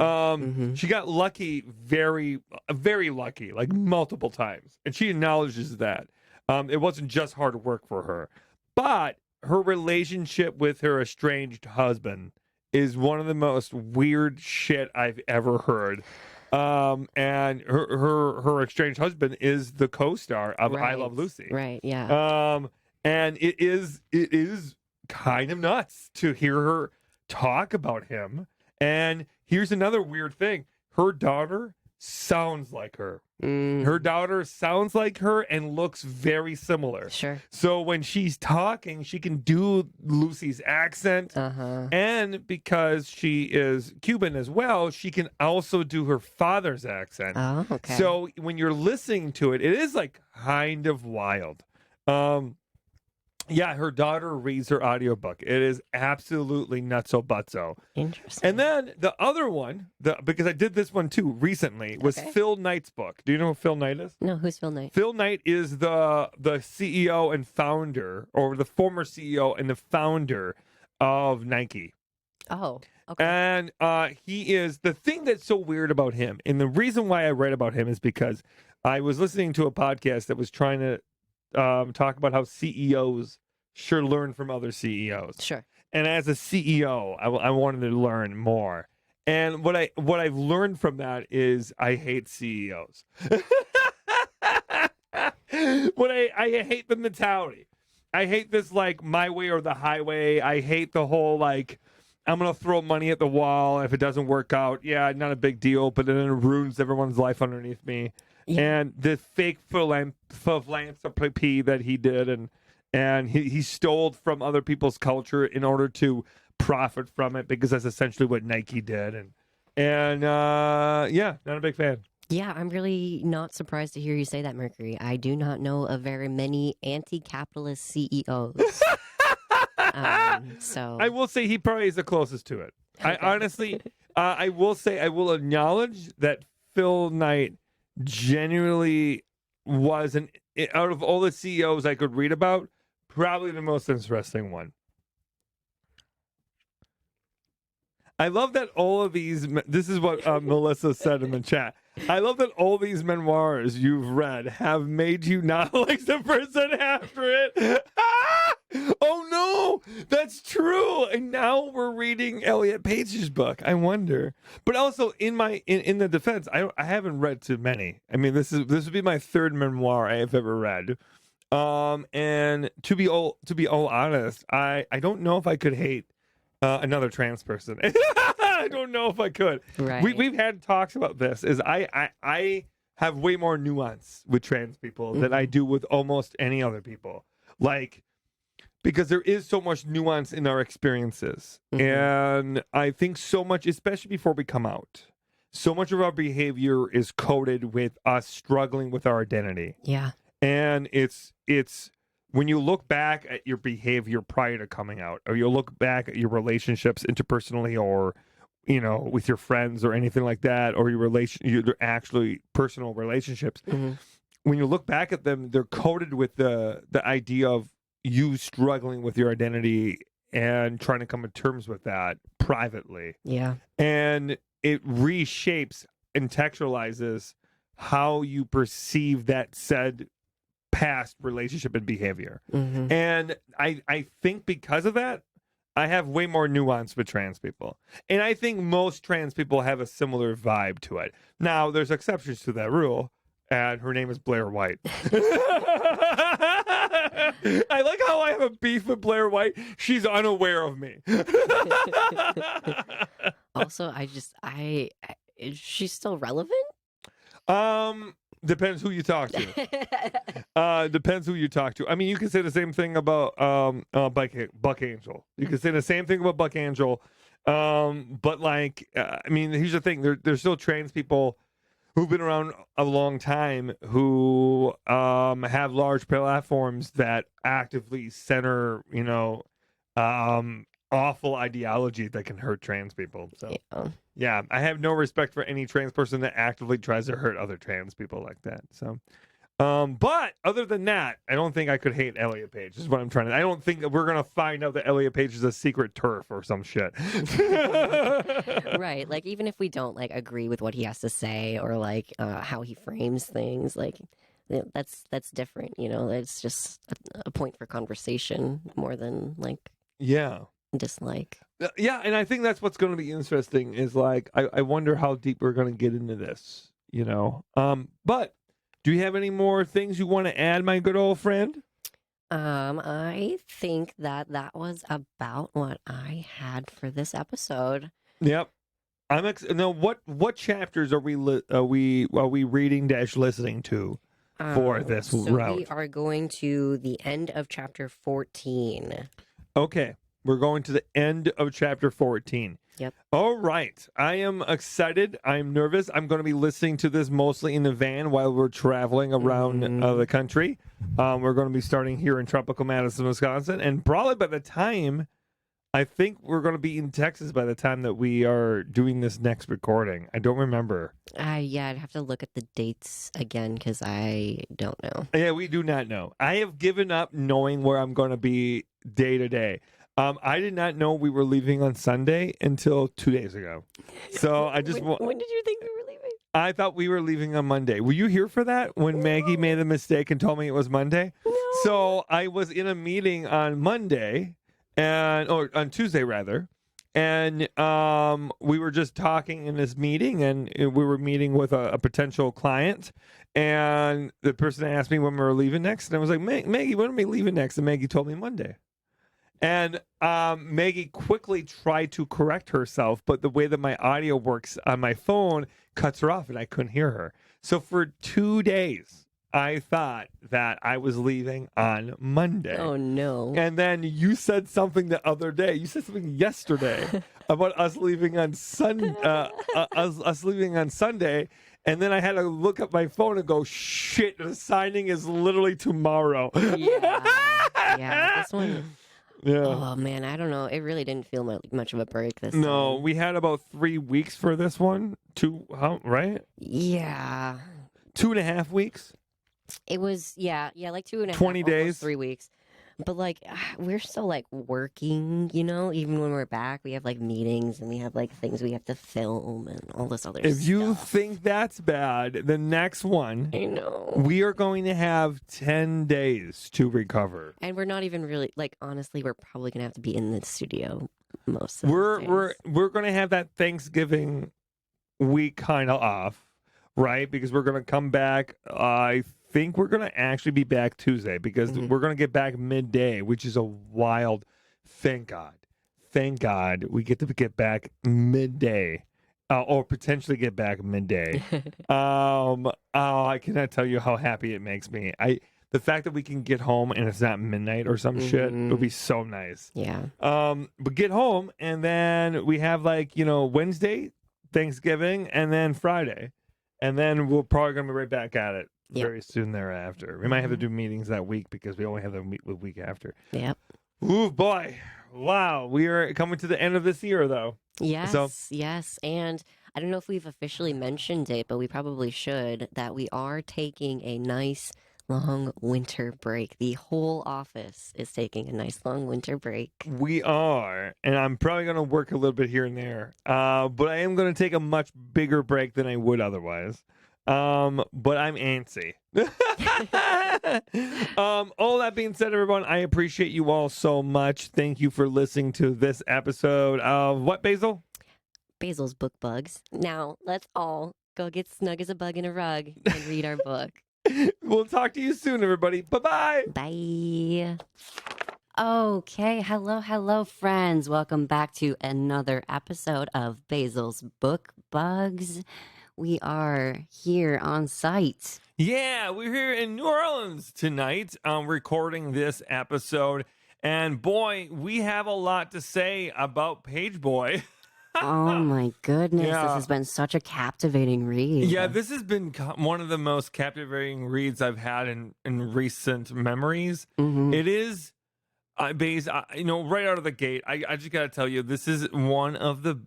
She got lucky, very, very lucky, like multiple times. And she acknowledges that. It wasn't just hard work for her. But her relationship with her estranged husband is one of the most weird shit I've ever heard. And her estranged husband is the co-star of I Love Lucy. Right, yeah. And it is kind of nuts to hear her talk about him. And here's another weird thing. Her daughter sounds like her. Her daughter sounds like her and looks very similar. Sure. So when she's talking, she can do Lucy's accent. And because she is Cuban as well, she can also do her father's accent. Oh, okay. So when you're listening to it, it is like kind of wild. Yeah, her daughter reads her audiobook. It is absolutely nutso-butso. Interesting. And then the other one, because I did this one too recently, was Phil Knight's book. Do you know who Phil Knight is? No, who's Phil Knight? Phil Knight is the CEO and founder, or the former CEO and the founder of Nike. Oh, okay. And he is, the thing that's so weird about him, and the reason why I read about him is because I was listening to a podcast that was trying to talk about how CEOs should learn from other CEOs. Sure. And as a CEO, I wanted to learn more. And what I've learned from that is I hate CEOs. I hate the mentality. I hate this like my way or the highway. I hate the whole like I'm gonna throw money at the wall. If it doesn't work out, yeah, not a big deal. But then it ruins everyone's life underneath me. Yeah. And the fake philanthropy that he did, and he stole from other people's culture in order to profit from it, because that's essentially what Nike did. And yeah, not a big fan. Yeah, I'm really not surprised to hear you say that, Mercury. I do not know of very many anti-capitalist CEOs. So I will say he probably is the closest to it. I Okay. honestly, I will say, I will acknowledge that Phil Knight genuinely was out of all the CEOs I could read about, probably the most interesting one. I love that all of these, this is what Melissa said in the chat. I love that all these memoirs you've read have made you not like the person after it. Oh no, that's true. And now we're reading Elliot Page's book. I wonder. But also in the defense, I haven't read too many. I mean, this would be my third memoir I have ever read. And to be all honest, I don't know if I could hate another trans person. I don't know if I could. Right. We've had talks about this. Is I have way more nuance with trans people than I do with almost any other people. Like, because there is so much nuance in our experiences, and I think so much, especially before we come out, so much of our behavior is coded with us struggling with our identity. Yeah. And it's when you look back at your behavior prior to coming out, or you look back at your relationships interpersonally, or with your friends or anything like that, or your actually personal relationships. When you look back at them, they're coded with the idea of you struggling with your identity and trying to come to terms with that privately. Yeah. And it reshapes and textualizes how you perceive that said past relationship and behavior. And I think because of that, I have way more nuance with trans people. And I think most trans people have a similar vibe to it. Now, there's exceptions to that rule, and her name is Blair White. I like how I have a beef with Blair White. She's unaware of me. Also, is she still relevant? Depends who you talk to. Depends who you talk to. I mean, you can say the same thing about Buck Angel. You can say the same thing about Buck Angel. But like, I mean, here's the thing: there's still trans people who've been around a long time who have large platforms that actively center, awful ideology that can hurt trans people. So. Yeah, I have no respect for any trans person that actively tries to hurt other trans people like that. So, but other than that, I don't think I could hate Elliot Page. Is what I'm trying to. I don't think we're gonna find out that Elliot Page is a secret turf or some shit. Right. Like, even if we don't agree with what he has to say, or how he frames things, that's different. It's just a point for conversation more than Yeah. dislike. Yeah, and I think that's what's going to be interesting is I wonder how deep we're going to get into this, But do you have any more things you want to add, my good old friend? I think that was about what I had for this episode. Yep. Now, what chapters are we reading / listening to for this route? We are going to the end of chapter 14. Okay. We're going to the end of chapter 14. Yep. All right. I am excited. I'm nervous. I'm going to be listening to this mostly in the van while we're traveling around the country. We're going to be starting here in tropical Madison, Wisconsin. And probably by the time, I think we're going to be in Texas by the time that we are doing this next recording. I don't remember. Yeah, I'd have to look at the dates again because I don't know. Yeah, we do not know. I have given up knowing where I'm going to be day to day. I did not know we were leaving on Sunday until 2 days ago. So I just when did you think we were leaving? I thought we were leaving on Monday. Were you here for that when Maggie made the mistake and told me it was Monday? No. So I was in a meeting on Monday or on Tuesday rather. And we were just talking in this meeting, and we were meeting with a potential client. And the person asked me when we were leaving next. And I was like, Maggie, when are we leaving next? And Maggie told me Monday. And Maggie quickly tried to correct herself, but the way that my audio works on my phone cuts her off, and I couldn't hear her. So for 2 days, I thought that I was leaving on Monday. Oh, no. And then you said something the other day. You said something yesterday about us leaving on us leaving on Sunday, and then I had to look at my phone and go, "Shit, the signing is literally tomorrow." Yeah, this one. Yeah. Oh man, I don't know. It really didn't feel much of a break this No, time. we had about 3 weeks for this one. Right? Yeah, 2.5 weeks. it was. Yeah, like 2.5, 20 almost days. 3 weeks. But like, we're still like working, you know. Even when we're back, we have like meetings and we have like things we have to film and all this other stuff. If you think that's bad, the next one, I know. we are going to have 10 days to recover. And we're not even really like. Honestly, we're probably gonna have to be in the studio most of We're the days. we're going to have that Thanksgiving week kind of off, right? Because we're going to come back. I think we're going to actually be back Tuesday because we're going to get back midday, which is a wild. Thank God we get to get back midday, or potentially get back midday. Oh, I cannot tell you how happy it makes me. The fact that we can get home and it's not midnight or some shit would be so nice. Yeah. But get home and then we have Wednesday, Thanksgiving, and then Friday, and then we're probably gonna be right back at it very soon thereafter. We might have to do meetings that week because we only have the week after. Yep. Ooh boy, wow, we are coming to the end of this year though. Yes, yes. And I don't know if we've officially mentioned it, but we probably should, that we are taking a nice long winter break. The whole office is taking a nice long winter break. We are, and I'm probably going to work a little bit here and there, but I am going to take a much bigger break than I would otherwise. But I'm antsy. All that being said, everyone, I appreciate you all so much. Thank you for listening to this episode of what, Basil? Basil's Book Bugs. Now, let's all go get snug as a bug in a rug and read our book. We'll talk to you soon, everybody. Bye-bye. Bye. Okay, hello, friends. Welcome back to another episode of Basil's Book Bugs. We are here on site. Yeah, we're here in New Orleans tonight, recording this episode. And boy, we have a lot to say about Pageboy. Oh my goodness, Yeah. this has been such a captivating read. Yeah, this has been one of the most captivating reads I've had in recent memories. Mhm. It is, right out of the gate, I just got to tell you, this is one of the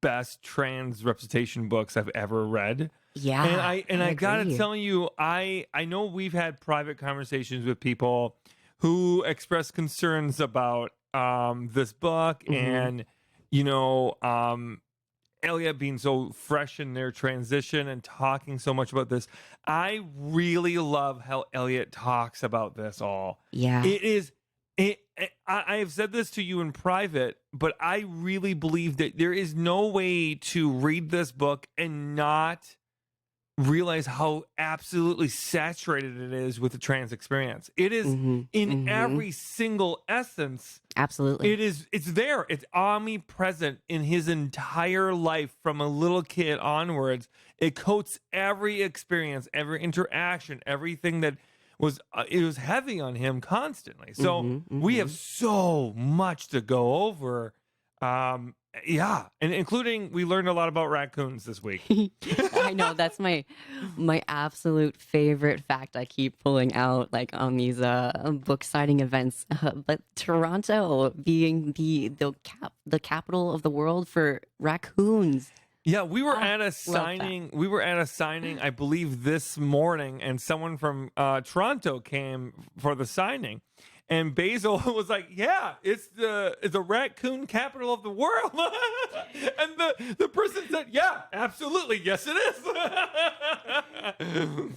best trans representation books I've ever read. Yeah, And I gotta agree. tell you, I know we've had private conversations with people who express concerns about this book and Elliot being so fresh in their transition and talking so much about this. I really love how Elliot talks about this all. Yeah. I've said this to you in private, but I really believe that there is no way to read this book and not realize how absolutely saturated it is with the trans experience. It is in every single essence. Absolutely. It's there. It's omnipresent in his entire life from a little kid onwards. It coats every experience, every interaction, everything that it was heavy on him constantly. So we have so much to go over. And including we learned a lot about raccoons this week. I know, that's my absolute favorite fact I keep pulling out, like on these book signing events. But Toronto being the capital of the world for raccoons. Yeah, we were at a that. signing. We were at a signing, I believe, this morning, and someone from Toronto came for the signing. And Basil was like, "Yeah, it's the raccoon capital of the world." And the person said, "Yeah, absolutely, yes, it is."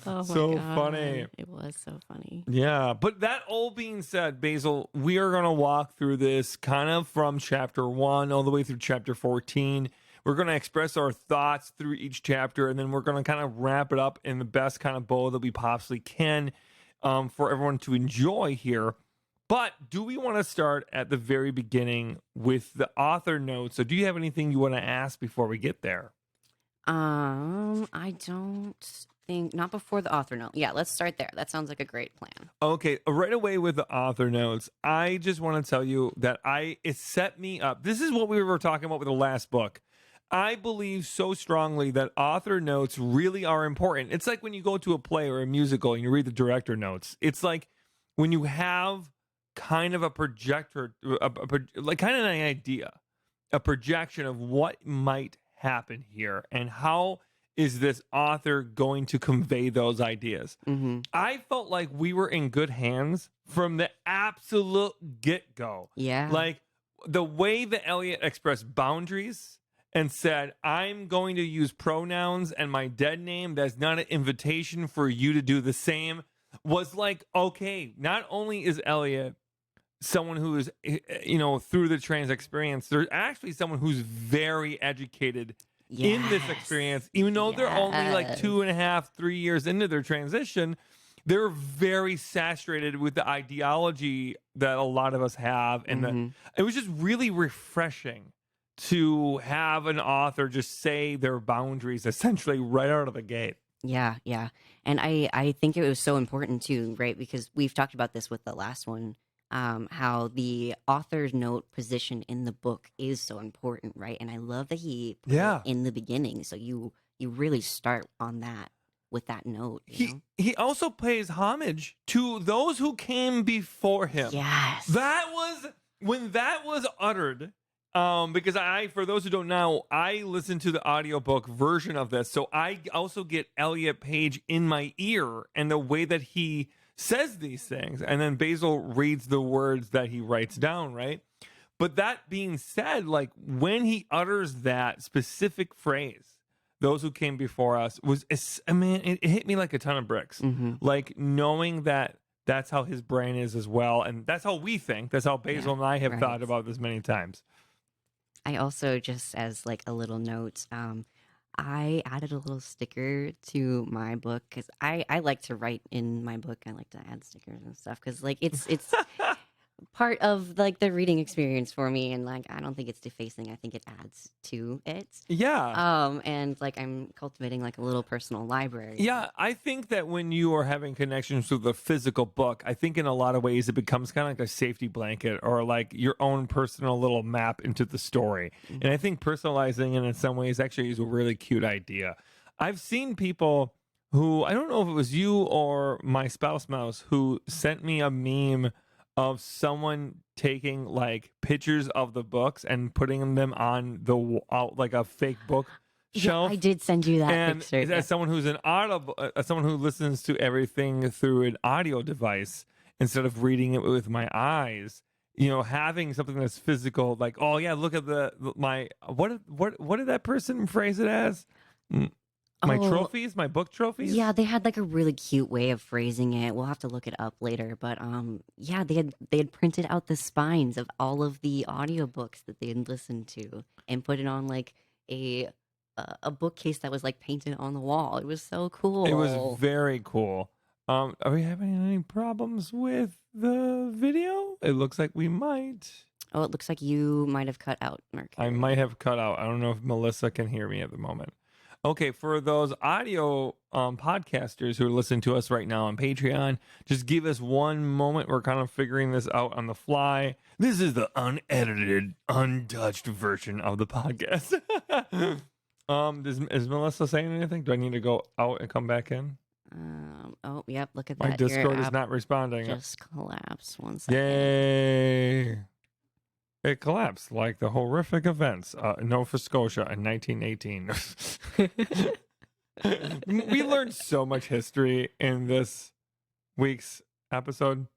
Oh my So God. funny. It was so funny. Yeah, but that all being said, Basil, we are going to walk through this kind of from chapter 1 all the way through chapter 14. We're going to express our thoughts through each chapter, and then we're going to kind of wrap it up in the best kind of bow that we possibly can for everyone to enjoy here. But do we want to start at the very beginning with the author notes? So do you have anything you want to ask before we get there? I don't think not before the author note. Yeah, let's start there. That sounds like a great plan. Okay, right away with the author notes, I just want to tell you that it set me up. This is what we were talking about with the last book. I believe so strongly that author notes really are important. It's like when you go to a play or a musical and you read the director notes. It's like when you have kind of a projector, like kind of an idea, a projection of what might happen here and how is this author going to convey those ideas. Mm-hmm. I felt like we were in good hands from the absolute get-go. Yeah. Like the way that Elliot expressed boundaries and said, I'm going to use pronouns and my dead name. That's not an invitation for you to do the same. Was like, okay, not only is Elliot someone who is, through the trans experience, there's actually someone who's very educated in this experience, even though they're only like 2.5, 3 years into their transition. They're very saturated with the ideology that a lot of us have. And it was just really refreshing to have an author just say their boundaries essentially right out of the gate. Yeah. And I think it was so important too, right? Because we've talked about this with the last one, how the author's note position in the book is so important, right? And I love that he put it in the beginning. So you really start on that with that note. He also pays homage to those who came before him. Yes. That was when that was uttered. Because for those who don't know, I listen to the audiobook version of this. So I also get Elliot Page in my ear and the way that he says these things. And then Basil reads the words that he writes down, right? But that being said, like when he utters that specific phrase, those who came before us, it hit me like a ton of bricks. Like knowing that that's how his brain is as well. And that's how we think. That's how Basil and I have thought about this many times. I also, just as like a little note, I added a little sticker to my book because I like to write in my book. I like to add stickers and stuff because like it's part of like the reading experience for me, and like I don't think it's defacing. I think it adds to it. Yeah. And like I'm cultivating like a little personal library. Yeah, I think that when you are having connections with a physical book, I think in a lot of ways it becomes kind of like a safety blanket or like your own personal little map into the story. And I think personalizing it in some ways actually is a really cute idea. I've seen people who, I don't know if it was you or my spouse mouse, who sent me a meme of someone taking like pictures of the books and putting them on the like a fake book shelf. I did send you that picture. As someone who's someone who listens to everything through an audio device instead of reading it with my eyes, having something that's physical, like, oh yeah, look at what did that person phrase it as? My trophies, my book trophies. Yeah, they had like a really cute way of phrasing it. We'll have to look it up later. But yeah, they had printed out the spines of all of the audiobooks that they had listened to and put it on like a bookcase that was like painted on the wall. It was so cool. It was very cool. Are we having any problems with the video? It looks like we might. Oh, it looks like you might have cut out, Mercury. I might have cut out. I don't know if Melissa can hear me at the moment. Okay, for those audio podcasters who are listening to us right now on Patreon, just give us one moment. We're kind of figuring this out on the fly. This is the unedited, untouched version of the podcast. Is Melissa saying anything? Do I need to go out and come back in? Oh, yep, look at that. My Discord is not responding. Just collapsed 1 second. Yay! It collapsed like the horrific events in Nova Scotia in 1918. We learned so much history in this week's episode.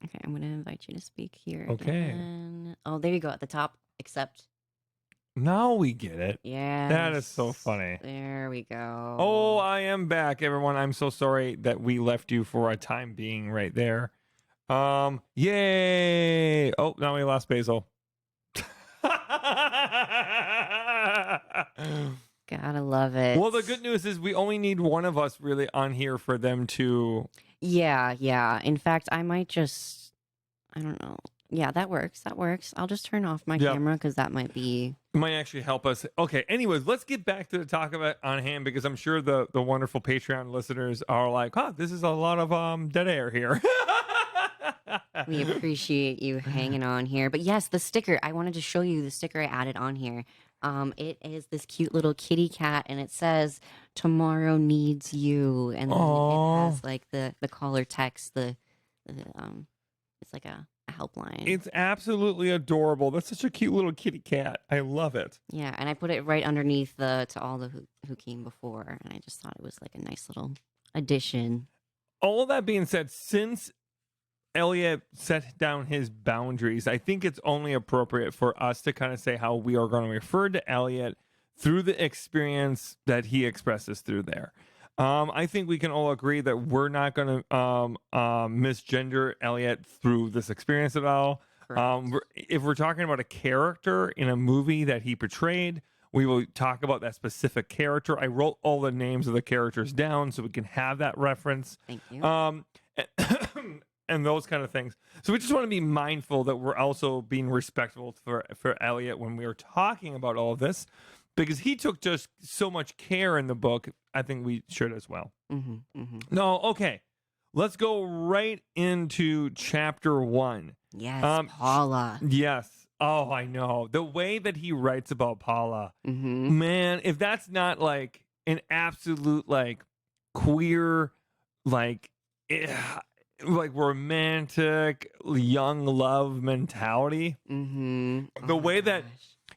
Okay, I'm going to invite you to speak here. Okay. Again. Oh, there you go at the top, accept. Now we get it. Yeah. That is so funny. There we go. Oh, I am back, everyone. I'm so sorry that we left you for a time being right there. Yay! Oh, now we lost Basil. Gotta love it. Well, the good news is we only need one of us really on here for them to... Yeah. In fact, I might just... I don't know. Yeah, that works. That works. I'll just turn off my Yep. camera because that might be. Might actually help us. Okay, anyways, let's get back to the talk of it on hand, because I'm sure the wonderful Patreon listeners are like, "Huh, this is a lot of dead air here." We appreciate you hanging on here. But yes, the sticker. I wanted to show you the sticker I added on here. It is this cute little kitty cat, and it says "Tomorrow needs you," and then Aw. it has like the caller text. It's like a helpline. It's absolutely adorable. That's such a cute little kitty cat. I love it. Yeah, and I put it right underneath to all the who came before, and I just thought it was like a nice little addition. All of that being said, since Elliot set down his boundaries, I think it's only appropriate for us to kind of say how we are going to refer to Elliot through the experience that he expresses through there. I think we can all agree that we're not going to misgender Elliot through this experience at all. If we're talking about a character in a movie that he portrayed, we will talk about that specific character. I wrote all the names of the characters down so we can have that reference. Thank you. And those kind of things. So we just want to be mindful that we're also being respectful for Elliot when we are talking about all of this, because he took just so much care in the book. I think we should as well. No, okay. Let's go right into chapter 1. Yes, Paula. Yes. Oh, I know. The way that he writes about Paula, man, if that's not like an absolute like queer, like romantic young love mentality. The way that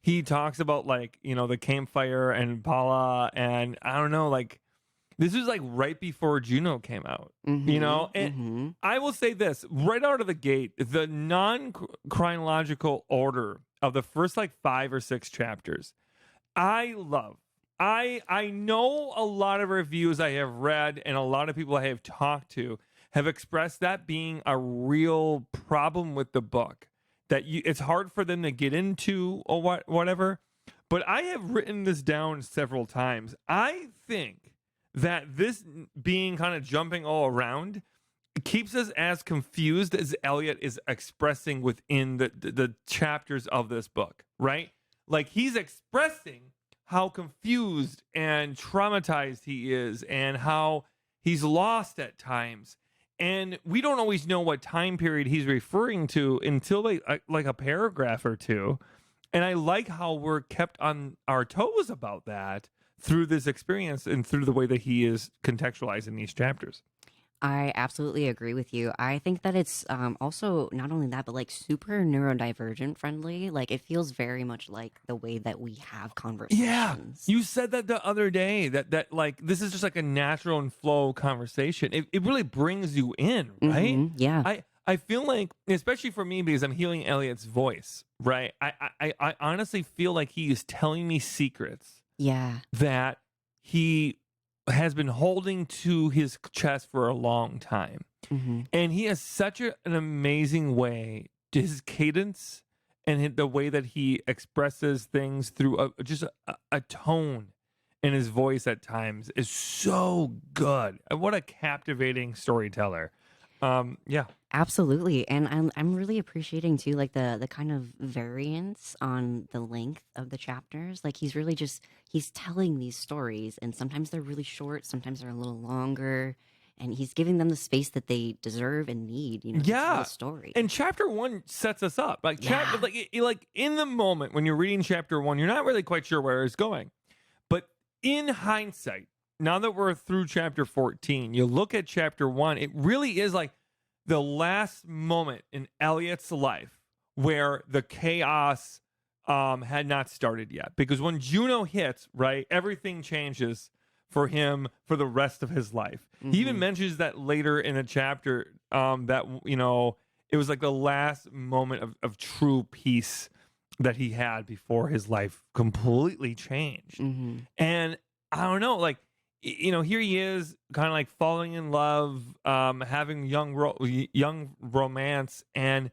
he talks about like, you know, the campfire and Paula, and I don't know, like this is like right before Juno came out, you know? And I will say this right out of the gate, the non-chronological order of the first like 5 or 6 chapters, I love. I know a lot of reviews I have read and a lot of people I have talked to have expressed that being a real problem with the book, that it's hard for them to get into or whatever. But I have written this down several times. I think that this being kind of jumping all around keeps us as confused as Elliot is expressing within the chapters of this book, right? Like he's expressing how confused and traumatized he is and how he's lost at times. And we don't always know what time period he's referring to until like a paragraph or two. And I like how we're kept on our toes about that through this experience and through the way that he is contextualizing these chapters. I absolutely agree with you. I think that it's also not only that, but like super neurodivergent friendly. Like it feels very much like the way that we have conversations. Yeah, you said that the other day that like this is just like a natural and flow conversation. It really brings you in, right? Yeah. I feel like, especially for me, because I'm hearing Elliot's voice, right? I honestly feel like he is telling me secrets. Yeah. That he has been holding to his chest for a long time. And he has such an amazing way, his cadence and the way that he expresses things through just a tone in his voice at times is so good. And what a captivating storyteller. Yeah. Absolutely. And I'm really appreciating too, like the kind of variance on the length of the chapters. Like he's really he's telling these stories, and sometimes they're really short, sometimes they're a little longer, and he's giving them the space that they deserve and need, you know, to tell a story. And chapter 1 sets us up. Like like in the moment when you're reading chapter 1, you're not really quite sure where it's going. But in hindsight, now that we're through chapter 14, you look at chapter 1, it really is like the last moment in Elliot's life where the chaos had not started yet. Because when Juno hits, right, everything changes for him for the rest of his life. He even mentions that later in the chapter, that, you know, it was like the last moment of true peace that he had before his life completely changed. And I don't know, like, you know, here he is kind of like falling in love, having young romance. And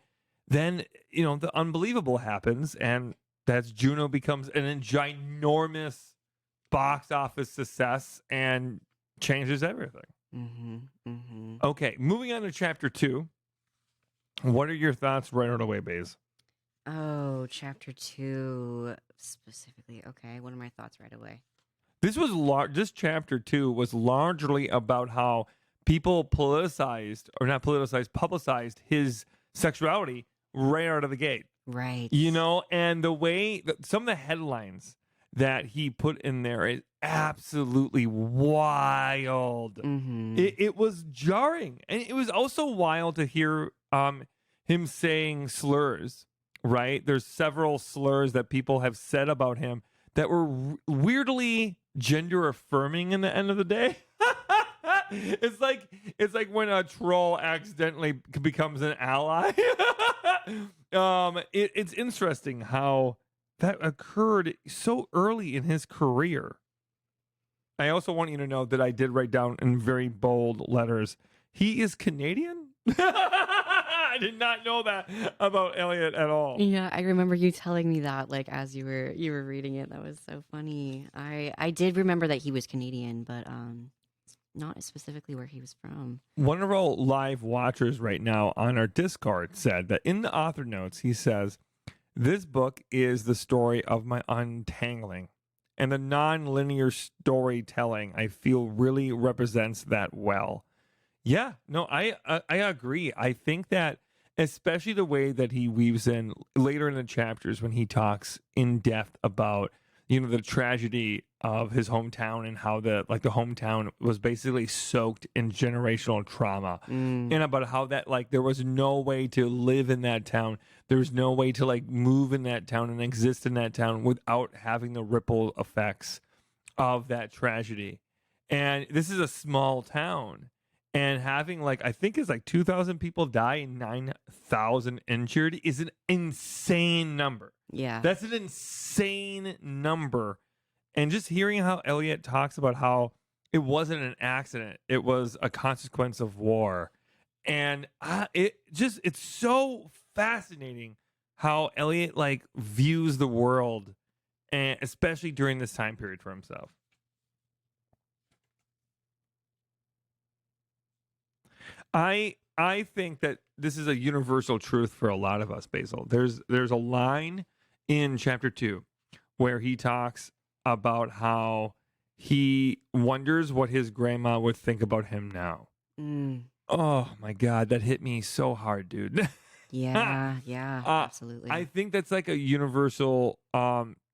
then, you know, the unbelievable happens. And that's Juno becomes an ginormous box office success and changes everything. Okay, moving on to chapter 2. What are your thoughts right out away, Baze? Oh, chapter 2 specifically. Okay, what are my thoughts right away? This chapter 2 was largely about how people publicized his sexuality right out of the gate. Right. You know, and the way some of the headlines that he put in there is absolutely wild. Mm-hmm. It was jarring, and it was also wild to hear him saying slurs. Right? There's several slurs that people have said about him that were weirdly gender affirming in the end of the day. It's like when a troll accidentally becomes an ally. It's interesting how that occurred so early in his career. I also want you to know that I did write down in very bold letters, he is Canadian. I did not know that about Elliot at all. Yeah, I remember you telling me that, like, as you were reading it. That was so funny. I did remember that he was Canadian, but not specifically where he was from. One of our live watchers right now on our Discord said that in the author notes, he says, this book is the story of my untangling. And the non-linear storytelling, I feel, really represents that well. Yeah, no, I agree. I think that especially the way that he weaves in later in the chapters when he talks in depth about, you know, the tragedy of his hometown and how the hometown was basically soaked in generational trauma, and about how that, like, there was no way to live in that town. There was no way to, like, move in that town and exist in that town without having the ripple effects of that tragedy. And this is a small town. And having, like, I think it's like 2,000 people die and 9,000 injured is an insane number. Yeah. That's an insane number. And just hearing how Elliot talks about how it wasn't an accident, it was a consequence of war. And it's so fascinating how Elliot, like, views the world, and especially during this time period for himself. I think that this is a universal truth for a lot of us, Basil. There's a line in chapter 2 where he talks about how he wonders what his grandma would think about him now. Oh my God, that hit me so hard, dude. Yeah, absolutely. I think that's like a universal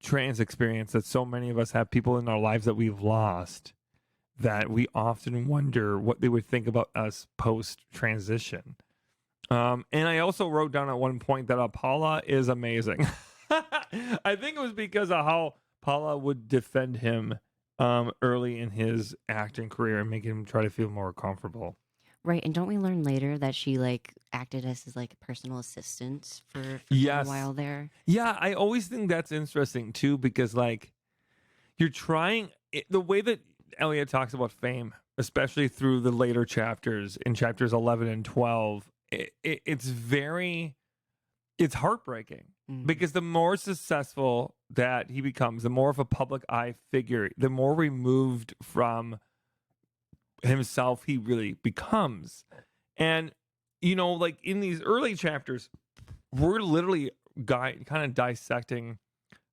trans experience that so many of us have, people in our lives that we've lost, that we often wonder what they would think about us post-transition. And I also wrote down at one point that Paula is amazing. I think it was because of how Paula would defend him early in his acting career and make him try to feel more comfortable. Right, and don't we learn later that she, like, acted as his, like, personal assistant for Yes. a while there? Yeah, I always think that's interesting too, because, like, you're trying the way that Elliot talks about fame, especially through the later chapters, in chapters 11 and 12, it's heartbreaking, because the more successful that he becomes, the more of a public eye figure, the more removed from himself he really becomes. And, you know, like, in these early chapters, we're literally kind of dissecting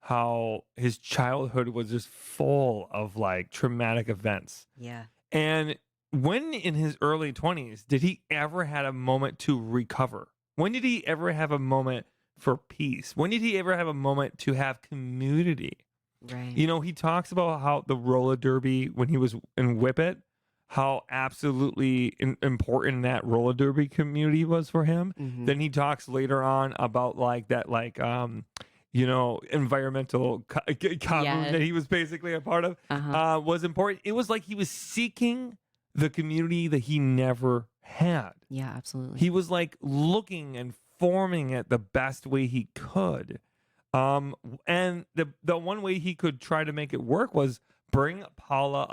how his childhood was just full of, like, traumatic events. Yeah. And when in his early 20s did he ever had a moment to recover? When did he ever have a moment for peace? When did he ever have a moment to have community? Right. You know, he talks about how the roller derby, when he was in Whippet, how absolutely important that roller derby community was for him. Then he talks later on about, like, that, like, you know, environmental commune that he was basically a part of was important. It was like he was seeking the community that he never had. Yeah, absolutely. He was, like, looking and forming it the best way he could. And the one way he could try to make it work was bring Paula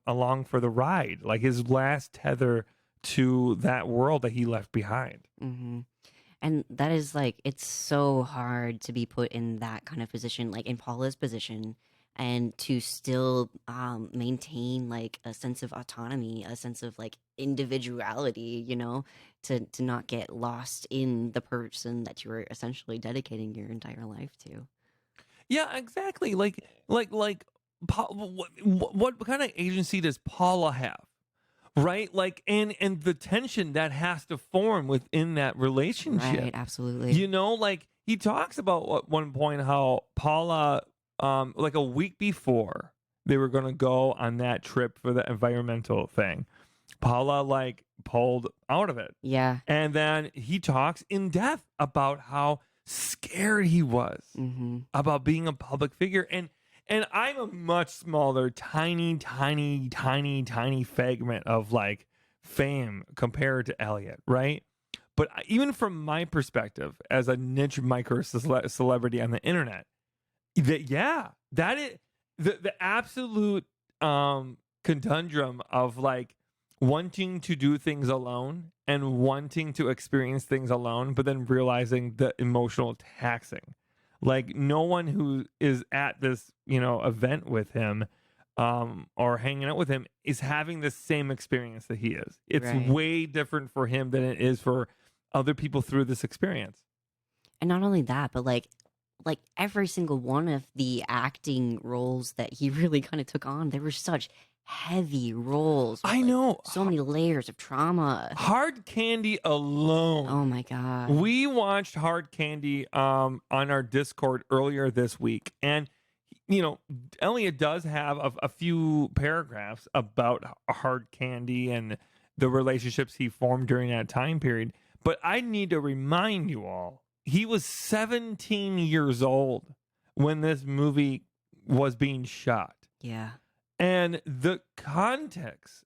along for the ride, like his last tether to that world that he left behind. And that is, like, it's so hard to be put in that kind of position, like in Paula's position, and to still maintain like a sense of autonomy, a sense of like individuality, you know, to not get lost in the person that you were essentially dedicating your entire life to. Yeah, exactly. What kind of agency does Paula have? Right? Like, and the tension that has to form within that relationship. Right, absolutely. You know, like he talks about at one point how Paula, like a week before they were going to go on that trip for the environmental thing, Paula like pulled out of it. Yeah. And then he talks in depth about how scared he was about being a public figure. And I'm a much smaller, tiny fragment of like fame compared to Elliot, right? But even from my perspective as a niche micro celebrity on the internet, that is the absolute conundrum of like wanting to do things alone and wanting to experience things alone, but then realizing the emotional taxing. Like no one who is at this, you know, event with him or hanging out with him is having the same experience that he is. It's Right. way different for him than it is for other people through this experience. And not only that, but like every single one of the acting roles that he really kind of took on, they were such heavy roles. with, I like, know. so many layers of trauma. Hard Candy alone. Oh my god. We watched Hard Candy on our Discord earlier this week. And, you know, Elliot does have a few paragraphs about Hard Candy and the relationships he formed during that time period. But I need to remind you all, he was 17 years old when this movie was being shot. Yeah. And the context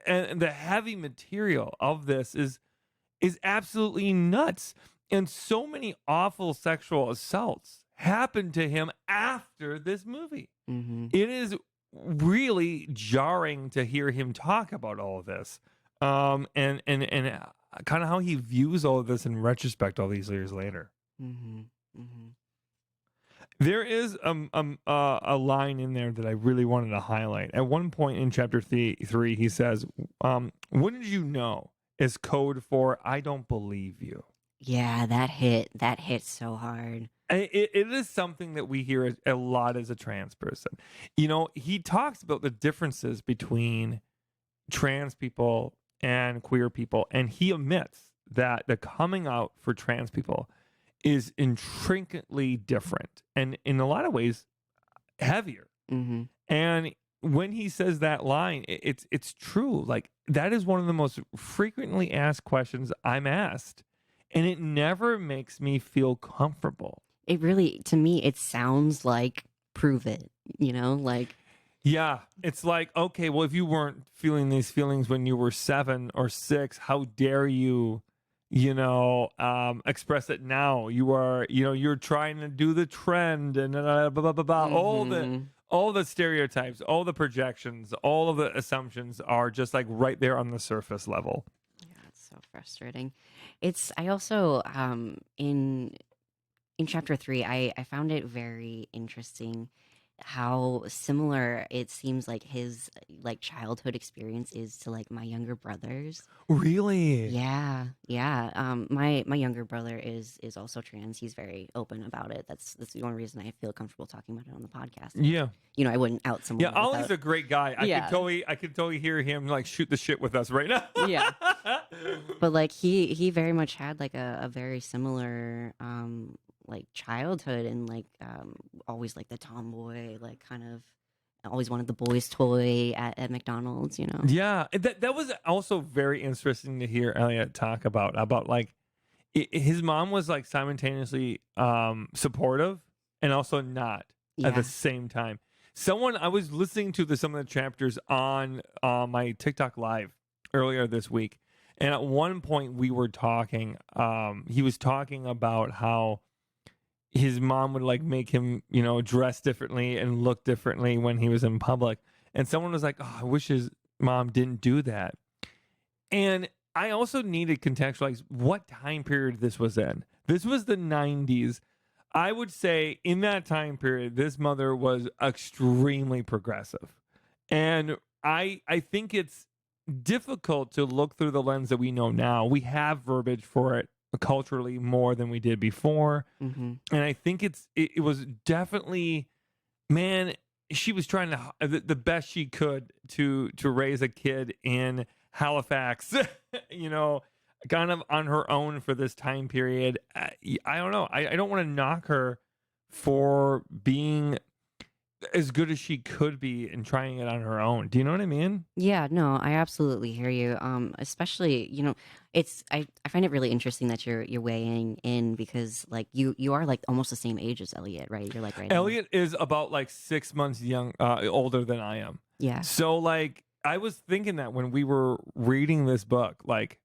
and the heavy material of this is absolutely nuts. And so many awful sexual assaults happened to him after this movie. It is really jarring to hear him talk about all of this. And kind of how he views all of this in retrospect all these years later. There is a line in there that I really wanted to highlight. At one point in chapter 3, he says, "Wouldn't you know?" is code for "I don't believe you." Yeah, that hit so hard. And it is something that we hear a lot as a trans person. You know, he talks about the differences between trans people and queer people, and he admits that the coming out for trans people is intricately different and in a lot of ways heavier. And when he says that line, it's true. Like that is one of the most frequently asked questions I'm asked, and it never makes me feel comfortable. It really, to me, it sounds like prove it, you know, like. Yeah, it's like, okay, well, if you weren't feeling these feelings when you were 7 or 6, how dare you, express it now? You are, you're trying to do the trend and blah, blah, blah, blah. All the stereotypes, all the projections, all of the assumptions are just like right there on the surface level. Yeah, it's so frustrating. I also, in chapter 3, I found it very interesting how similar it seems like his like childhood experience is to like my younger brother's. Really? Yeah. My younger brother is also trans. He's very open about it. That's the only reason I feel comfortable talking about it on the podcast. Yeah. I wouldn't out someone. Yeah, Ollie's a great guy. I could totally hear him like shoot the shit with us right now. Yeah. But like he very much had like a very similar like childhood and like always like the tomboy, like kind of always wanted the boys' toy at McDonald's, Yeah, that was also very interesting to hear Elliot talk about like his mom was like simultaneously supportive and also not at the same time. I was listening to some of the chapters on my TikTok live earlier this week, and at one point we were talking. He was talking about how his mom would like make him, dress differently and look differently when he was in public. And someone was like, "Oh, I wish his mom didn't do that." And I also need to contextualize what time period this was in. This was the 90s. I would say in that time period, this mother was extremely progressive. And I think it's difficult to look through the lens that we know now. We have verbiage for it culturally more than we did before. Mm-hmm. And I think it was definitely, man, she was trying the best she could to raise a kid in Halifax, you know, kind of on her own for this time period. I don't know. I don't want to knock her for being as good as she could be and trying it on her own. Do you know what I mean? Yeah, no, I absolutely hear you. Especially, I find it really interesting that you're weighing in because like you are like almost the same age as Elliot, right? You're like right. Elliot is about like 6 months older than I am. Yeah. So like I was thinking that when we were reading this book, like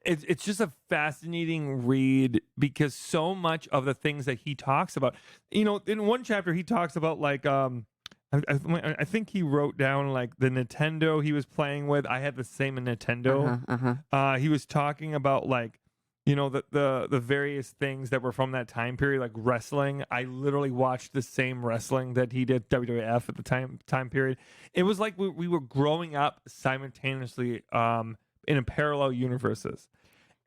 it's just a fascinating read because so much of the things that he talks about, you know, in one chapter he talks about like I think he wrote down like the Nintendo he was playing with. I had the same Nintendo. He was talking about like, you know, the various things that were from that time period, like wrestling. I literally watched the same wrestling that he did, WWF at the time period. It was like we were growing up simultaneously in a parallel universes.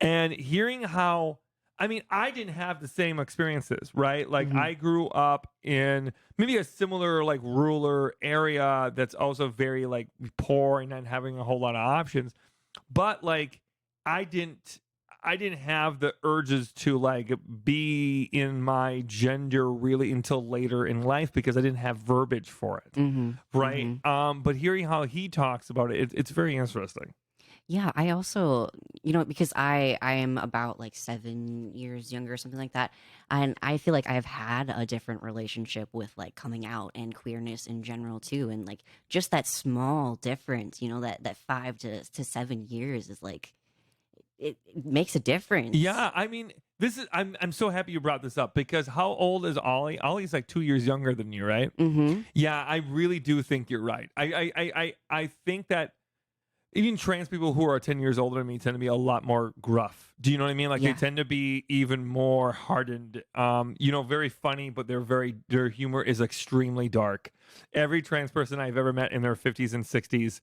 And hearing how, I mean, I didn't have the same experiences, right? Like I grew up in maybe a similar like rural area that's also very like poor and not having a whole lot of options. But like I didn't have the urges to like be in my gender really until later in life because I didn't have verbiage for it. Right. But hearing how he talks about it, it's very interesting. Yeah, I also, because I am about like 7 years younger or something like that, and I feel like I've had a different relationship with like coming out and queerness in general too, and like just that small difference, that 5 to 7 years is like it makes a difference. Yeah, I mean, I'm so happy you brought this up because how old is Ollie? Ollie's like 2 years younger than you, right? Yeah, I really do think you're right. I think that even trans people who are 10 years older than me tend to be a lot more gruff. Do you know what I mean? Like they tend to be even more hardened. Very funny, but their humor is extremely dark. Every trans person I've ever met in their 50s and 60s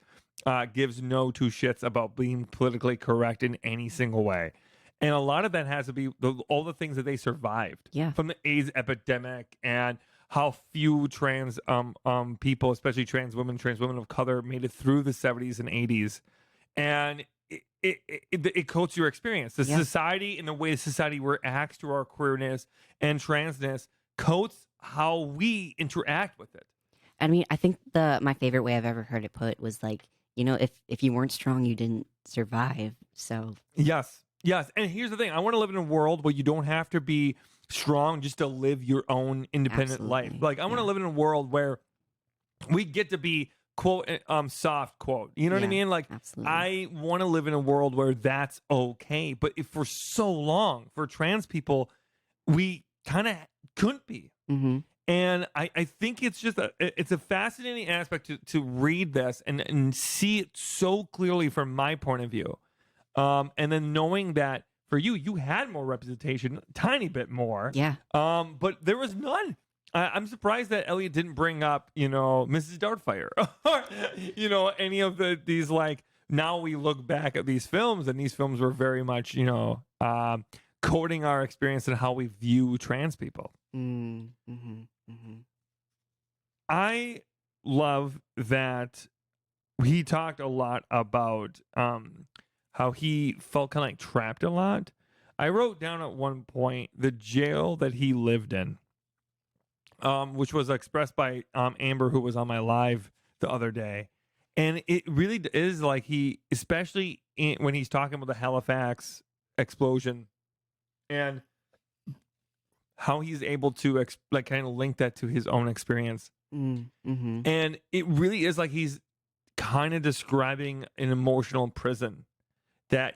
gives no two shits about being politically correct in any single way. And a lot of that has to be all the things that they survived from the AIDS epidemic and how few trans people, especially trans women of color, made it through the 70s and 80s. And it coats your experience. The society and the way society reacts to our queerness and transness coats how we interact with it. I mean, I think my favorite way I've ever heard it put was like, if you weren't strong, you didn't survive. So Yes. And here's the thing. I want to live in a world where you don't have to be strong just to live your own independent life. Like I want to live in a world where we get to be quote soft quote. You know what I mean? Like I want to live in a world where that's okay. But if for so long for trans people, we kind of couldn't be. And I think it's just it's a fascinating aspect to read this and see it so clearly from my point of view. And then knowing that for you had more representation, a tiny bit more. Yeah. But there was none. I'm surprised that Elliot didn't bring up, Mrs. Doubtfire or, any of these like, now we look back at these films and these films were very much, coding our experience and how we view trans people. I love that he talked a lot about, how he felt kind of like trapped a lot. I wrote down at one point the jail that he lived in, which was expressed by Amber, who was on my live the other day. And it really is like especially when he's talking about the Halifax explosion and how he's able to kind of link that to his own experience. And it really is like he's kind of describing an emotional prison. That,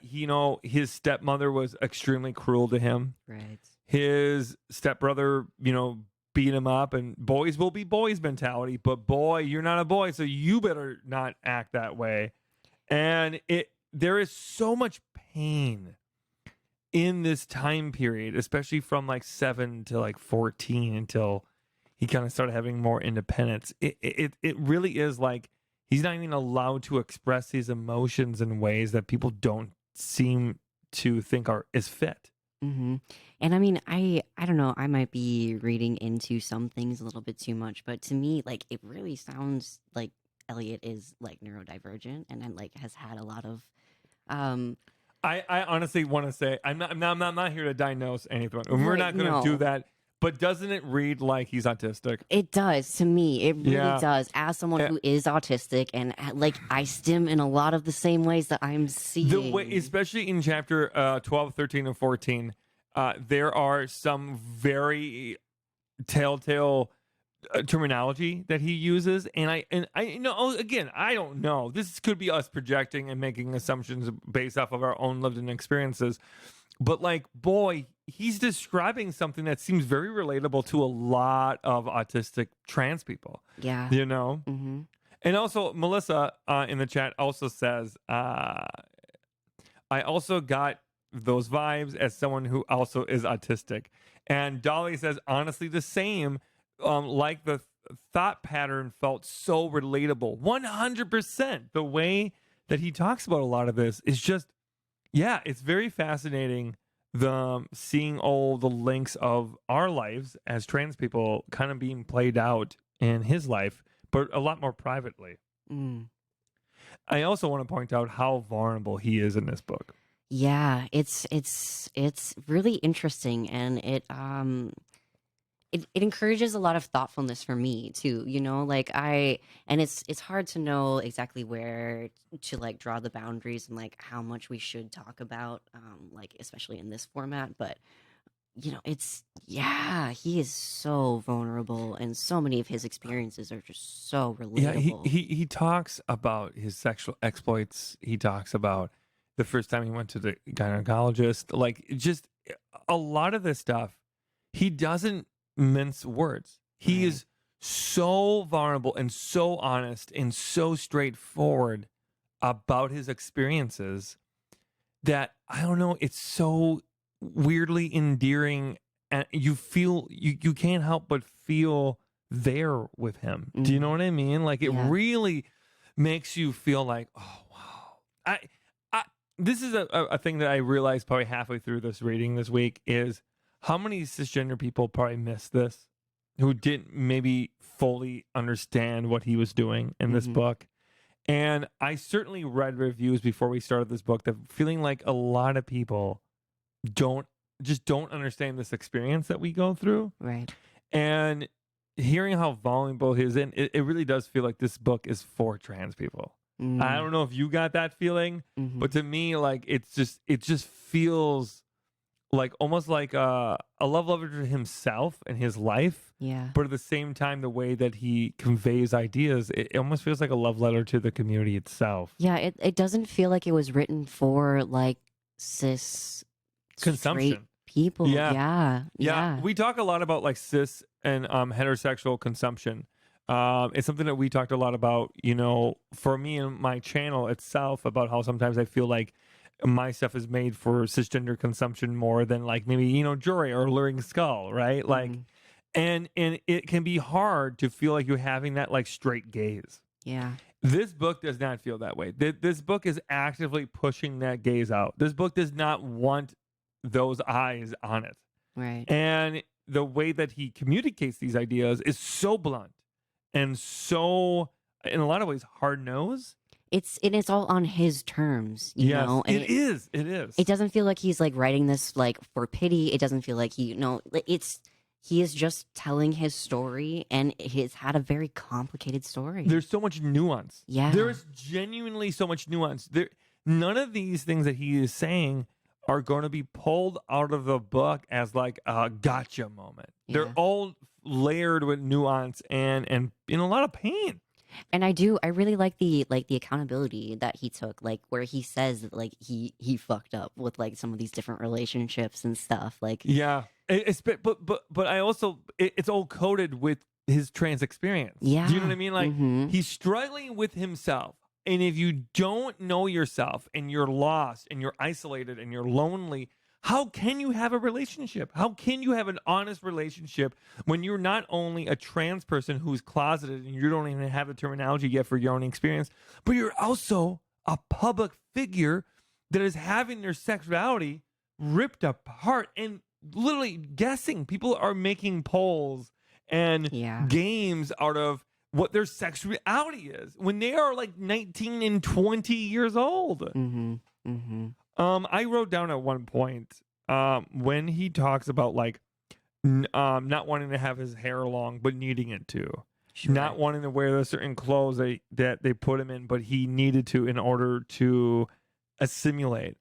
his stepmother was extremely cruel to him. Right. His stepbrother, beat him up and boys will be boys mentality. But boy, you're not a boy, so you better not act that way. And there is so much pain in this time period, especially from like 7 to like 14 until he kind of started having more independence. It really is like he's not even allowed to express his emotions in ways that people don't seem to think is fit. Mm-hmm. And I mean, I don't know. I might be reading into some things a little bit too much, but to me, like it really sounds like Elliot is like neurodivergent and then like has had a lot of. I honestly want to say I'm not here to diagnose anything. We're Right, not going to no. do that. But doesn't it read like he's autistic? It does to me. It really Yeah. does. As someone who is autistic and like I stim in a lot of the same ways that I'm seeing. The way, especially in chapter 12, 13, and 14, there are some very telltale terminology that he uses, and I know, again, I don't know. This could be us projecting and making assumptions based off of our own lived experiences. But like, boy, he's describing something that seems very relatable to a lot of autistic trans people. Yeah. You know? Mm-hmm. And also, Melissa in the chat also says, I also got those vibes as someone who also is autistic. And Dolly says, honestly, the same. Like the thought pattern felt so relatable. 100%. The way that he talks about a lot of this is just, yeah, it's very fascinating. Seeing all the links of our lives as trans people kind of being played out in his life, but a lot more privately. Mm. I also want to point out how vulnerable he is in this book. Yeah, it's really interesting, and it encourages a lot of thoughtfulness for me too, you know, like it's hard to know exactly where to like draw the boundaries and like how much we should talk about, like especially in this format, but you know, he is so vulnerable and so many of his experiences are just so relatable. Yeah, he talks about his sexual exploits. He talks about the first time he went to the gynecologist, like just a lot of this stuff. He doesn't mince words. He is so vulnerable and so honest and so straightforward about his experiences that I don't know, it's so weirdly endearing, and you feel you can't help but feel there with him. Do you know what I mean? Like it really makes you feel like, oh wow. This is a thing that I realized probably halfway through this reading this week is how many cisgender people probably missed this, who didn't maybe fully understand what he was doing in this book. And I certainly read reviews before we started this book that feeling like a lot of people don't understand this experience that we go through. Right. And hearing how vulnerable he is in, it really does feel like this book is for trans people. I don't know if you got that feeling, but to me, like it just feels like almost like a love letter to himself and his life. Yeah. But at the same time, the way that he conveys ideas, it almost feels like a love letter to the community itself. Yeah, it doesn't feel like it was written for like cis Consumption. straight people. Yeah. We talk a lot about like cis and heterosexual consumption. It's something that we talked a lot about, you know, for me and my channel itself, about how sometimes I feel like my stuff is made for cisgender consumption more than like maybe, you know, Jory or Luring Skull, right? Like, and it can be hard to feel like you're having that like straight gaze. Yeah. This book does not feel that way. This book is actively pushing that gaze out. This book does not want those eyes on it. Right. And the way that he communicates these ideas is so blunt and so, in a lot of ways, hard-nosed. It's all on his terms, you know? And it is. It doesn't feel like he's like writing this like for pity. It doesn't feel like he is just telling his story, and he's had a very complicated story. There's so much nuance. Yeah. There is genuinely so much nuance. None of these things that he is saying are going to be pulled out of the book as like a gotcha moment. Yeah. They're all layered with nuance and in a lot of pain. And I really like the accountability that he took, like where he says that like he fucked up with like some of these different relationships and stuff. Like but I also it's all coded with his trans experience. Yeah. Do you know what I mean? Like he's struggling with himself. And if you don't know yourself and you're lost and you're isolated and you're lonely, How can you have a relationship? How can you have an honest relationship when you're not only a trans person who's closeted and you don't even have the terminology yet for your own experience, but you're also a public figure that is having their sexuality ripped apart and literally guessing? People are making polls and games out of what their sexuality is when they are like 19 and 20 years old. I wrote down at one point when he talks about like not wanting to have his hair long but needing it to, not wanting to wear the certain clothes that they put him in, but he needed to in order to assimilate.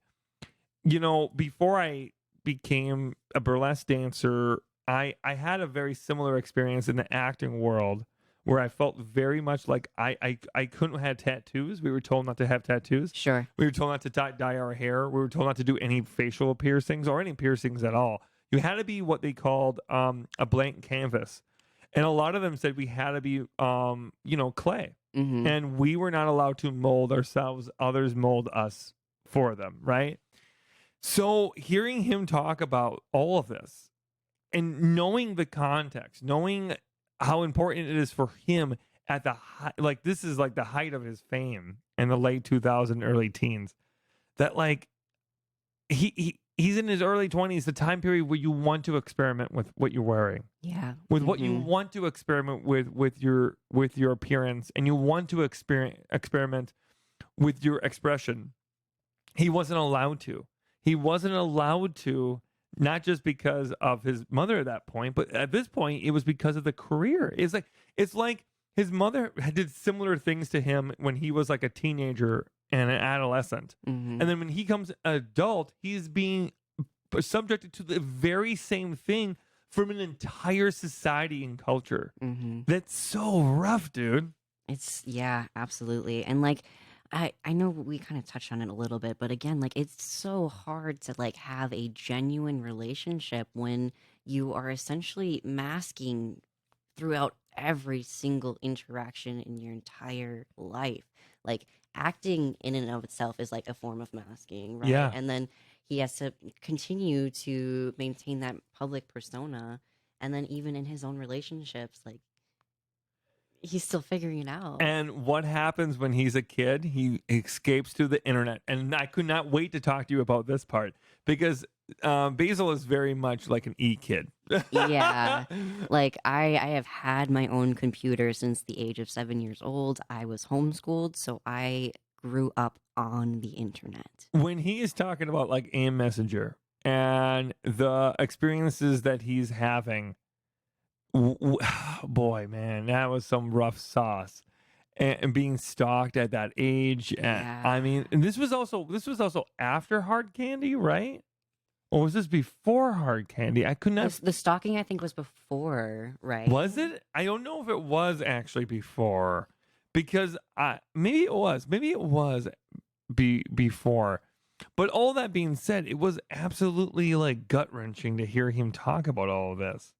You know, before I became a burlesque dancer, I had a very similar experience in the acting world where I felt very much like I couldn't have tattoos. We were told not to have tattoos. Sure. We were told not to dye our hair. We were told not to do any facial piercings or any piercings at all. You had to be what they called a blank canvas. And a lot of them said we had to be, clay. And we were not allowed to mold ourselves. Others mold us for them, right? So hearing him talk about all of this and knowing the context, knowing how important it is for him at the this is like the height of his fame in the late 2000s, early teens, that like he's in his early 20s, the time period where you want to experiment with what you're wearing, with what you want to experiment with your appearance, and you want to experiment with your expression. He wasn't allowed to. Not just because of his mother at that point, but at this point, it was because of the career. It's like his mother did similar things to him when he was like a teenager and an adolescent. And then when he comes an adult, he's being subjected to the very same thing from an entire society and culture. That's so rough, dude. Absolutely. And like, I know we kind of touched on it a little bit, but again, like it's so hard to like have a genuine relationship when you are essentially masking throughout every single interaction in your entire life. Like acting in and of itself is like a form of masking, right? Yeah. And then he has to continue to maintain that public persona. And then even in his own relationships, like he's still figuring it out. And what happens when he's a kid? He escapes to the internet. And I could not wait to talk to you about this part because Basil is very much like an e-kid. Yeah. Like I have had my own computer since the age of 7 years old. I was homeschooled, so I grew up on the internet. When he is talking about like AIM Messenger and the experiences that he's having, boy, man, that was some rough sauce. And being stalked at that age, I mean, and this was also after Hard Candy, right? Or was this before Hard Candy? I could not. The stalking, I think, was before, right? Was it? I don't know if it was actually before, because maybe it was before. But all that being said, it was absolutely like gut wrenching to hear him talk about all of this.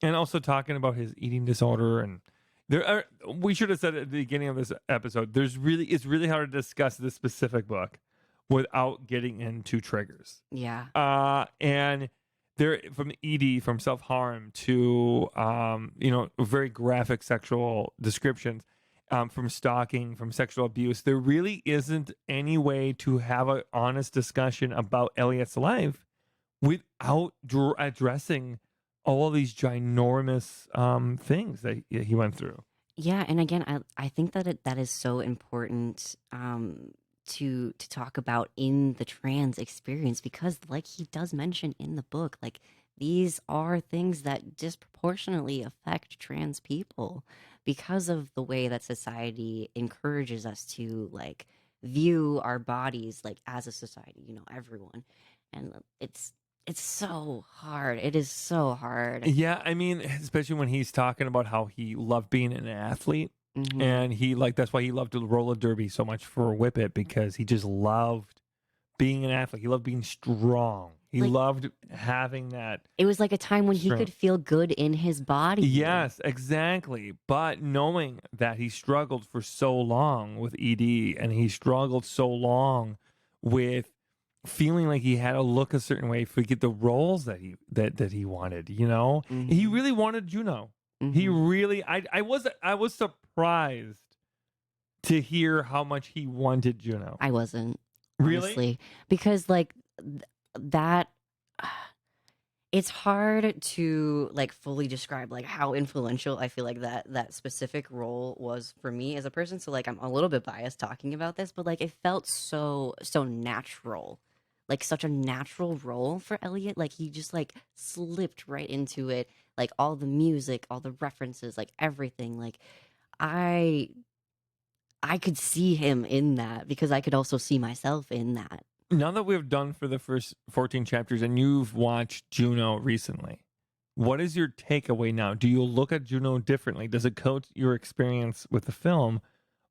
And also talking about his eating disorder, and we should have said at the beginning of this episode, it's really hard to discuss this specific book without getting into triggers. Yeah. And there, from ED, from self-harm to very graphic sexual descriptions, from stalking, from sexual abuse, there really isn't any way to have an honest discussion about Elliot's life without addressing all of these ginormous things that he went through. Yeah, and again, I think that that is so important to talk about in the trans experience, because like he does mention in the book, like these are things that disproportionately affect trans people because of the way that society encourages us to like view our bodies like as a society, everyone. And it's so hard. It is so hard. Yeah, I mean, especially when he's talking about how he loved being an athlete. Mhm. And that's why he loved the roller derby so much for Whip It, because he just loved being an athlete. He loved being strong. He loved having that. It was like a time when he strength. could feel good in his body. Yes, exactly. But knowing that he struggled for so long with ED, and he struggled so long with feeling like he had to look a certain way to get the roles that he wanted. You know, he Mhm. really wanted Juno. He Mhm. really, I was surprised to hear how much he wanted Juno. I wasn't, Really? honestly, because like that. It's hard to like fully describe like how influential I feel like that specific role was for me as a person. So like I'm a little bit biased talking about this, but like it felt so natural. Like such a natural role for Elliot. Like he just like slipped right into it. Like all the music, all the references, like everything. Like I I could see him in that because I could also see myself in that. Now that we've done for the first 14 chapters and you've watched Juno recently, what is your takeaway now? Do you look at Juno differently? Does it coat your experience with the film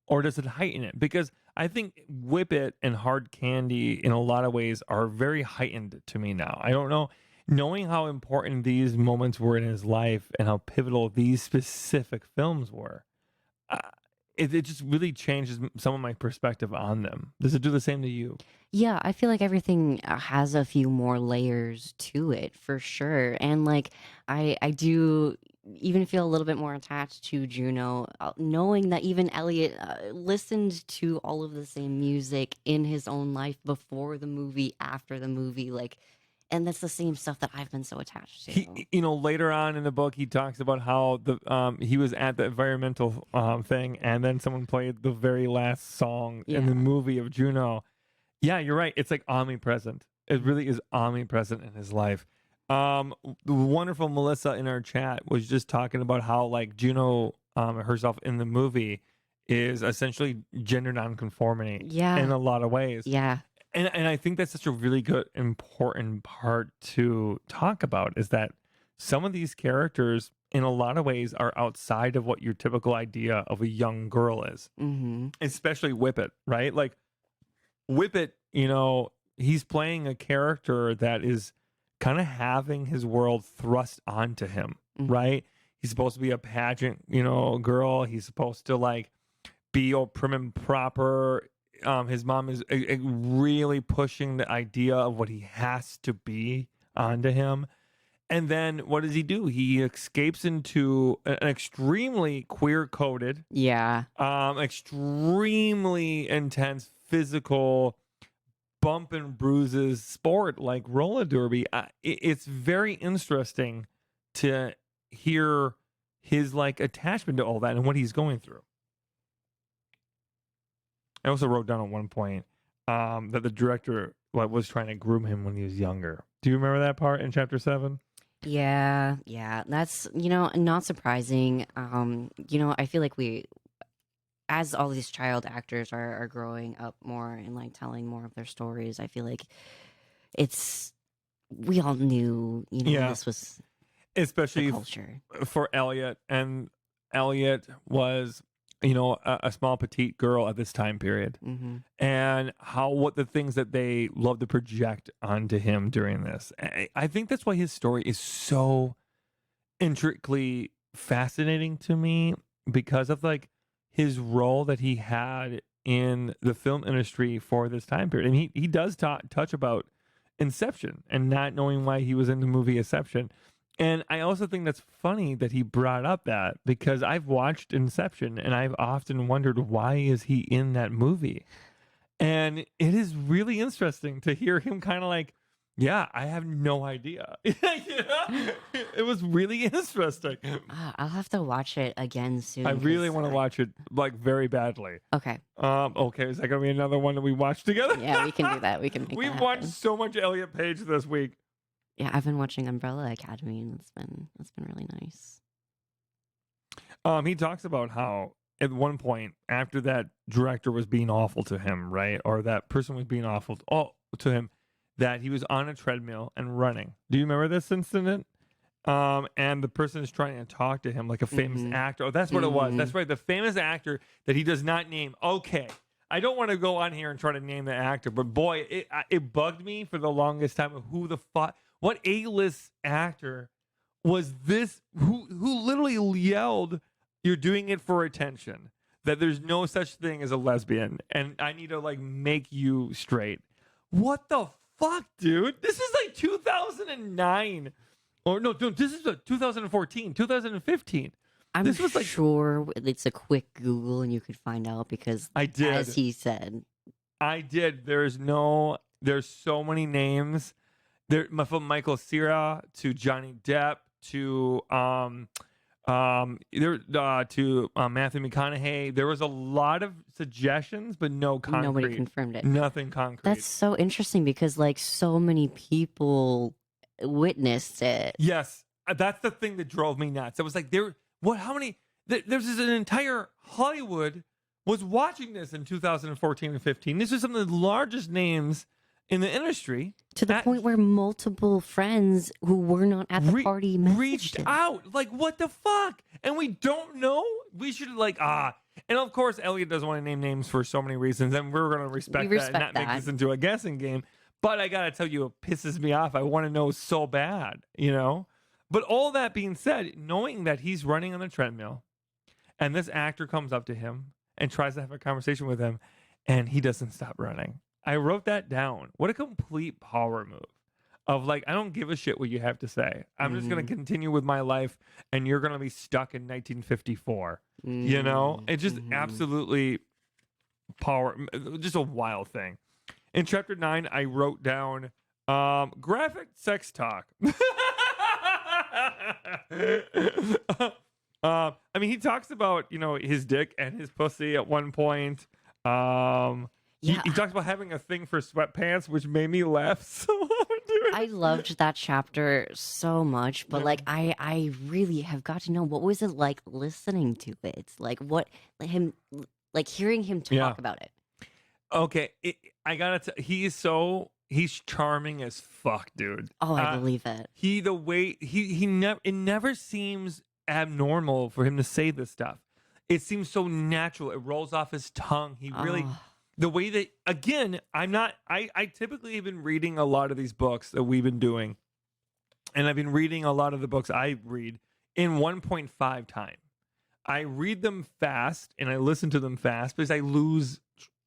or does it heighten it? Because I think Whip It and Hard Candy in a lot of ways are very heightened to me now. I don't know. Knowing how important these moments were in his life and how pivotal these specific films were, uh, it just really changes some of my perspective on them. Does it do the same to you? Yeah, I feel like everything has a few more layers to it for sure. And like I do even feel a little bit more attached to Juno, knowing that even Elliot listened to all of the same music in his own life before the movie, after the movie, like, and that's the same stuff that I've been so attached to. He, later on in the book, he talks about how he was at the environmental thing, and then someone played the very last song in the Yeah. movie of Juno. Yeah, you're right. It's like omnipresent. It really is omnipresent in his life. The wonderful Melissa in our chat was just talking about how like Juno herself in the movie is essentially gender nonconformity Yeah. in a lot of ways. Yeah. And I think that's such a really good, important part to talk about is that some of these characters, in a lot of ways, are outside of what your typical idea of a young girl is, especially Whip It, right? Like, Whip It, he's playing a character that is kind of having his world thrust onto him, right? He's supposed to be a pageant, girl. He's supposed to, like, be all prim and proper. His mom is really pushing the idea of what he has to be onto him. And then what does he do? He escapes into an extremely queer-coded, Yeah. extremely intense physical bump and bruises sport like roller derby. It's very interesting to hear his like attachment to all that and what he's going through. I also wrote down at one point that the director was trying to groom him when he was younger. Do you remember that part in chapter 7? Yeah. That's, not surprising. I feel like as all these child actors are growing up more and like telling more of their stories, I feel like we all knew, this was especially the culture. For Elliot. And Elliot was, a small petite girl at this time period. And what the things that they love to project onto him during this. I think that's why his story is so intricately fascinating to me because of like his role that he had in the film industry for this time period. And he does touch about Inception and not knowing why he was in the movie Inception. And I also think that's funny that he brought up that because I've watched Inception and I've often wondered why is he in that movie? And it is really interesting to hear him kind of like, yeah, I have no idea. It was really interesting. I'll have to watch it again soon. I really 'cause want to watch it like very badly. Okay. Okay, is that gonna be another one that we watch together? Yeah, we can do that. We can make We've that watched happen. so much Elliot Page this week. Yeah, I've been watching Umbrella Academy and it's been really nice. He talks about how at one point after that director was being awful to him, right? Or that person was being awful to him, that he was on a treadmill and running. Do you remember this incident? And the person is trying to talk to him like a famous actor. Oh, that's what it was. That's right. The famous actor that he does not name. Okay. I don't want to go on here and try to name the actor, but boy, it bugged me for the longest time of who the fuck, what A-list actor was this who literally yelled, "You're doing it for attention, that there's no such thing as a lesbian, and I need to like make you straight." What the fuck, dude? This is like 2009. Or no, this is 2014, 2015. I'm This was like sure it's a quick Google and you could find out because, I did. as he said, I did. There's so many names. There, from Michael Cera to Johnny Depp to Matthew McConaughey. There was a lot of suggestions, but no concrete. nobody confirmed it. Nothing concrete. That's so interesting because like so many people witnessed it. Yes, that's the thing that drove me nuts. I was like, how many? There's an entire Hollywood was watching this in 2014 and 15. This is some of the largest names in the industry. To the point where multiple friends who were not at the party reached messaged him. out. Like, what the fuck? And we don't know? We should And of course, Elliot doesn't want to name names for so many reasons, and we're going to respect that and not make this into a guessing game. But I got to tell you, it pisses me off. I want to know so bad, you know? But all that being said, knowing that he's running on the treadmill and this actor comes up to him and tries to have a conversation with him and he doesn't stop running. I wrote that down. What a complete power move of like, I don't give a shit what you have to say. I'm just going to continue with my life and you're going to be stuck in 1954. You know, it's just absolutely just a wild thing. In chapter 9, I wrote down graphic sex talk. I mean, he talks about, you know, his dick and his pussy at one point. He talks about having a thing for sweatpants, which made me laugh so hard, dude. I loved that chapter so much, but like I really have got to know what was it like listening to it? Like hearing him talk about it. Okay, I gotta he's charming as fuck, dude. Oh, I believe it. It never seems abnormal for him to say this stuff. It seems so natural. It rolls off his tongue. He really, the way that, again, I typically have been reading a lot of these books that we've been doing. And I've been reading a lot of the books I read in 1.5 time. I read them fast and I listen to them fast because I lose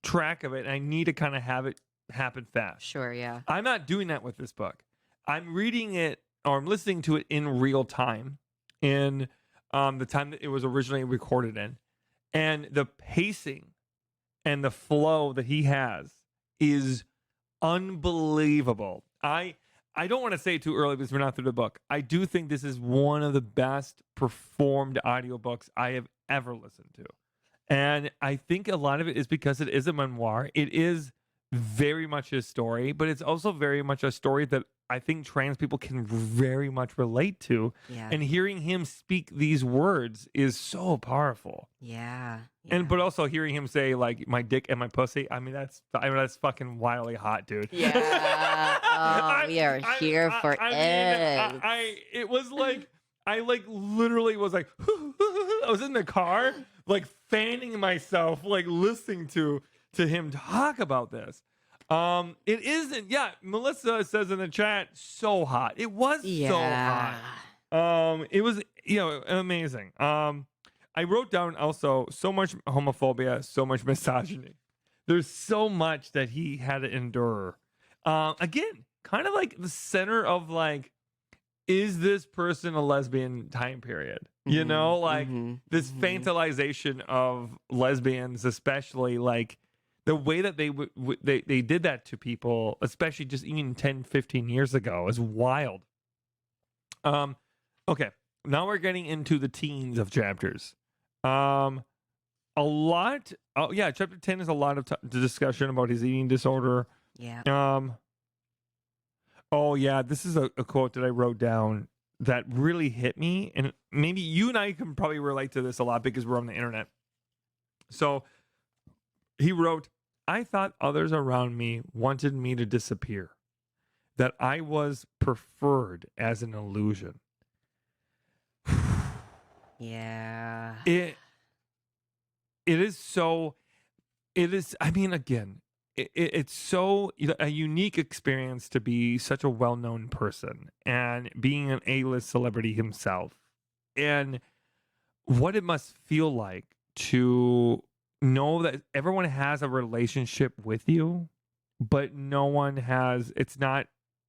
track of it. And I need to kind of have it happen fast. Sure, yeah. I'm not doing that with this book. I'm reading it or I'm listening to it in real time in the time that it was originally recorded in. And the pacing and the flow that he has is unbelievable. I don't want to say it too early because we're not through the book. I do think this is one of the best performed audiobooks I have ever listened to. And I think a lot of it is because it is a memoir. It is very much his story, but it's also very much a story that I think trans people can very much relate to. Yeah. And hearing him speak these words is so powerful. Yeah. But also hearing him say like my dick and my pussy, I mean that's fucking wildly hot, dude. Yeah. We are here for it. It was like I like literally was like I was in the car like fanning myself like listening to him talk about this. It isn't. Yeah, Melissa says in the chat, so hot. It was so hot. It was amazing. I wrote down also so much homophobia, so much misogyny. There's so much that he had to endure. Again, kind of like the center of like, is this person a lesbian time period? You know, like this fantasization of lesbians, especially like. The way that they did that to people, especially just even 10, 15 years ago, is wild. Okay, now we're getting into the teens of chapters. Chapter 10 is a lot of the discussion about his eating disorder. Yeah. This is a quote that I wrote down that really hit me, and maybe you and I can probably relate to this a lot because we're on the internet. So he wrote, I thought others around me wanted me to disappear, that I was preferred as an illusion. Yeah. It is, I mean, again, it's so a unique experience to be such a well-known person and being an A-list celebrity himself, and what it must feel like to know that everyone has a relationship with you, but no one has. It's not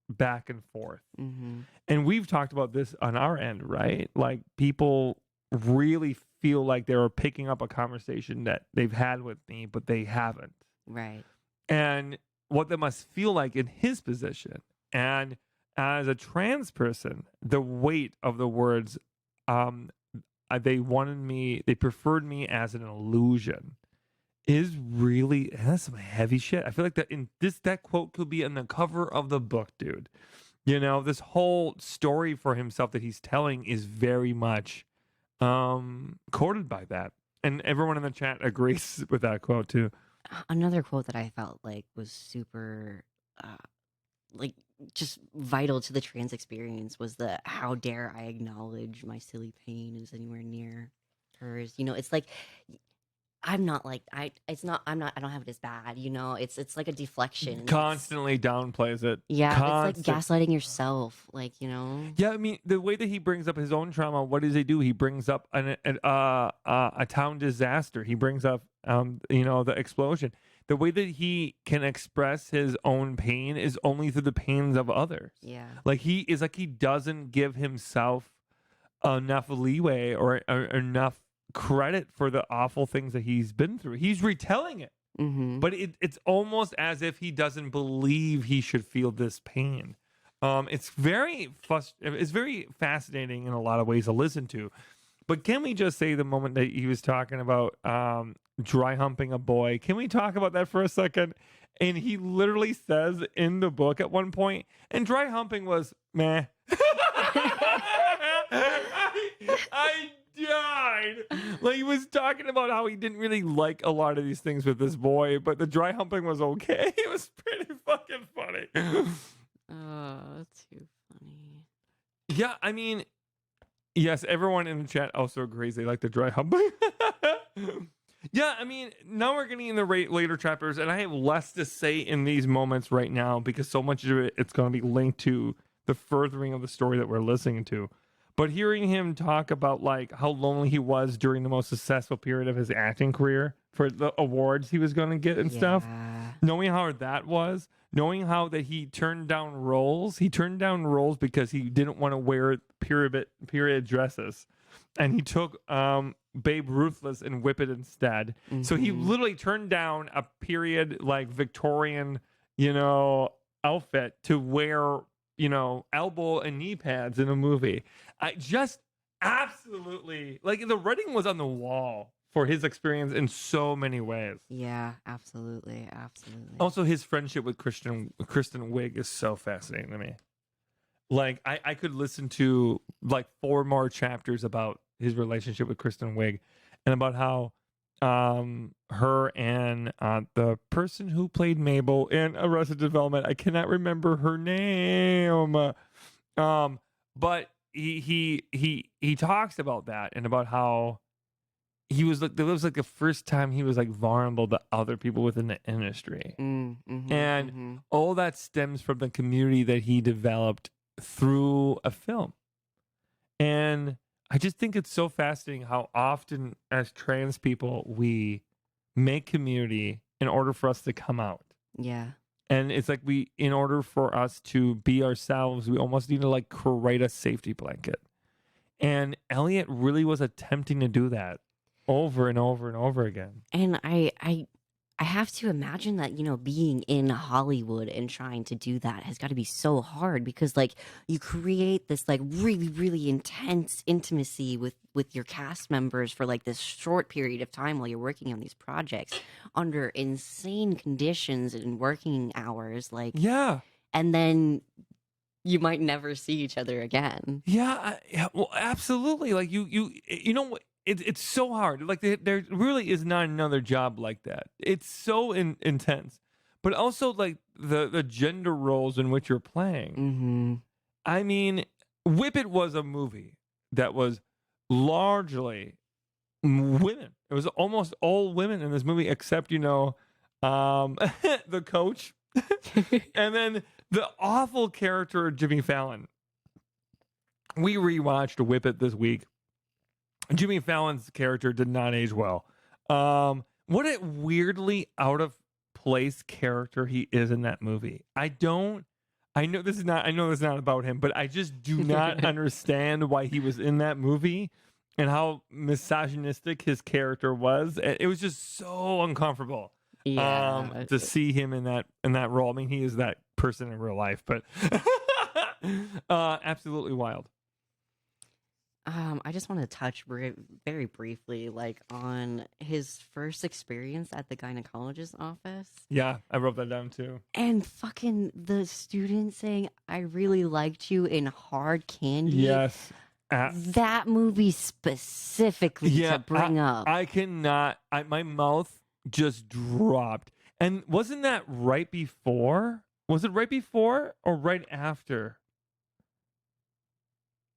back and forth. Mm-hmm. And we've talked about this on our end, right? Like people really feel like they were picking up a conversation that they've had with me, but they haven't. Right. And what that must feel like in his position. And as a trans person, the weight of the words, they preferred me as an illusion, is really, that's some heavy shit. I feel like that quote could be on the cover of the book, dude. You know, this whole story for himself that he's telling is very much quoted by that. And everyone in the chat agrees with that quote too. Another quote that I felt like was super, like, just vital to the trans experience was the "How dare I acknowledge my silly pain is anywhere near hers." You know, it's like I'm not like I don't have it as bad. You know, it's like a deflection. Constantly downplays it. Yeah, it's like gaslighting yourself. Like, you know. Yeah, I mean the way that he brings up his own trauma. What does he do? He brings up a town disaster. He brings up the explosion. The way that he can express his own pain is only through the pains of others. Yeah. Like he doesn't give himself enough leeway or enough credit for the awful things that he's been through. He's retelling it, but it's almost as if he doesn't believe he should feel this pain. It's very fascinating in a lot of ways to listen to. But can we just say the moment that he was talking about dry humping a boy? Can we talk about that for a second? And he literally says in the book at one point, and dry humping was meh. I died. Like he was talking about how he didn't really like a lot of these things with this boy, but the dry humping was okay. It was pretty fucking funny. Oh, that's too funny. Yeah, I mean, yes, everyone in the chat also agrees they like the dry humping. Yeah, I mean, now we're getting in the later chapters, and I have less to say in these moments right now because so much of it's going to be linked to the furthering of the story that we're listening to. But hearing him talk about like how lonely he was during the most successful period of his acting career for the awards he was going to get and stuff, knowing how hard that was, knowing how that he turned down roles because he didn't want to wear period dresses, and he took Babe Ruthless and Whip It instead. So he literally turned down a period like Victorian, outfit to wear, elbow and knee pads in a movie. I just absolutely like the writing was on the wall for his experience in so many ways. Yeah, absolutely. Also, his friendship with Kristen Wiig is so fascinating to me. Like, I could listen to like 4 more chapters about his relationship with Kristen Wiig and about how her and the person who played Mabel in Arrested Development, I cannot remember her name, but he talks about that and about how he was like, that was like the first time he was like vulnerable to other people within the industry. All that stems from the community that he developed through a film. And I just think it's so fascinating how often as trans people we make community in order for us to come out. Yeah. And it's like in order for us to be ourselves, we almost need to like create a safety blanket. And Elliot really was attempting to do that over and over and over again. And I have to imagine that, being in Hollywood and trying to do that has got to be so hard because like you create this like really, really intense intimacy with your cast members for like this short period of time while you're working on these projects under insane conditions and working hours. Like, yeah. And then you might never see each other again. Yeah. Well, absolutely. Like it's so hard. Like there really is not another job like that. It's so intense, but also like the gender roles in which you're playing. I mean, Whip It was a movie that was largely women. It was almost all women in this movie, except the coach, and then the awful character of Jimmy Fallon. We rewatched Whip It this week. Jimmy Fallon's character did not age well. What a weirdly out of misplaced character he is in that movie. I know this is not about him, but I just do not understand why he was in that movie and how misogynistic his character was. It was just so uncomfortable. Yeah. To see him in that role. I mean, he is that person in real life, but absolutely wild. I just want to touch very briefly, like, on his first experience at the gynecologist's office. Yeah, I wrote that down too. And fucking the student saying, "I really liked you" in Hard Candy. Yes. That movie specifically to bring up. I cannot. My mouth just dropped. And wasn't that right before? Was it right before or right after?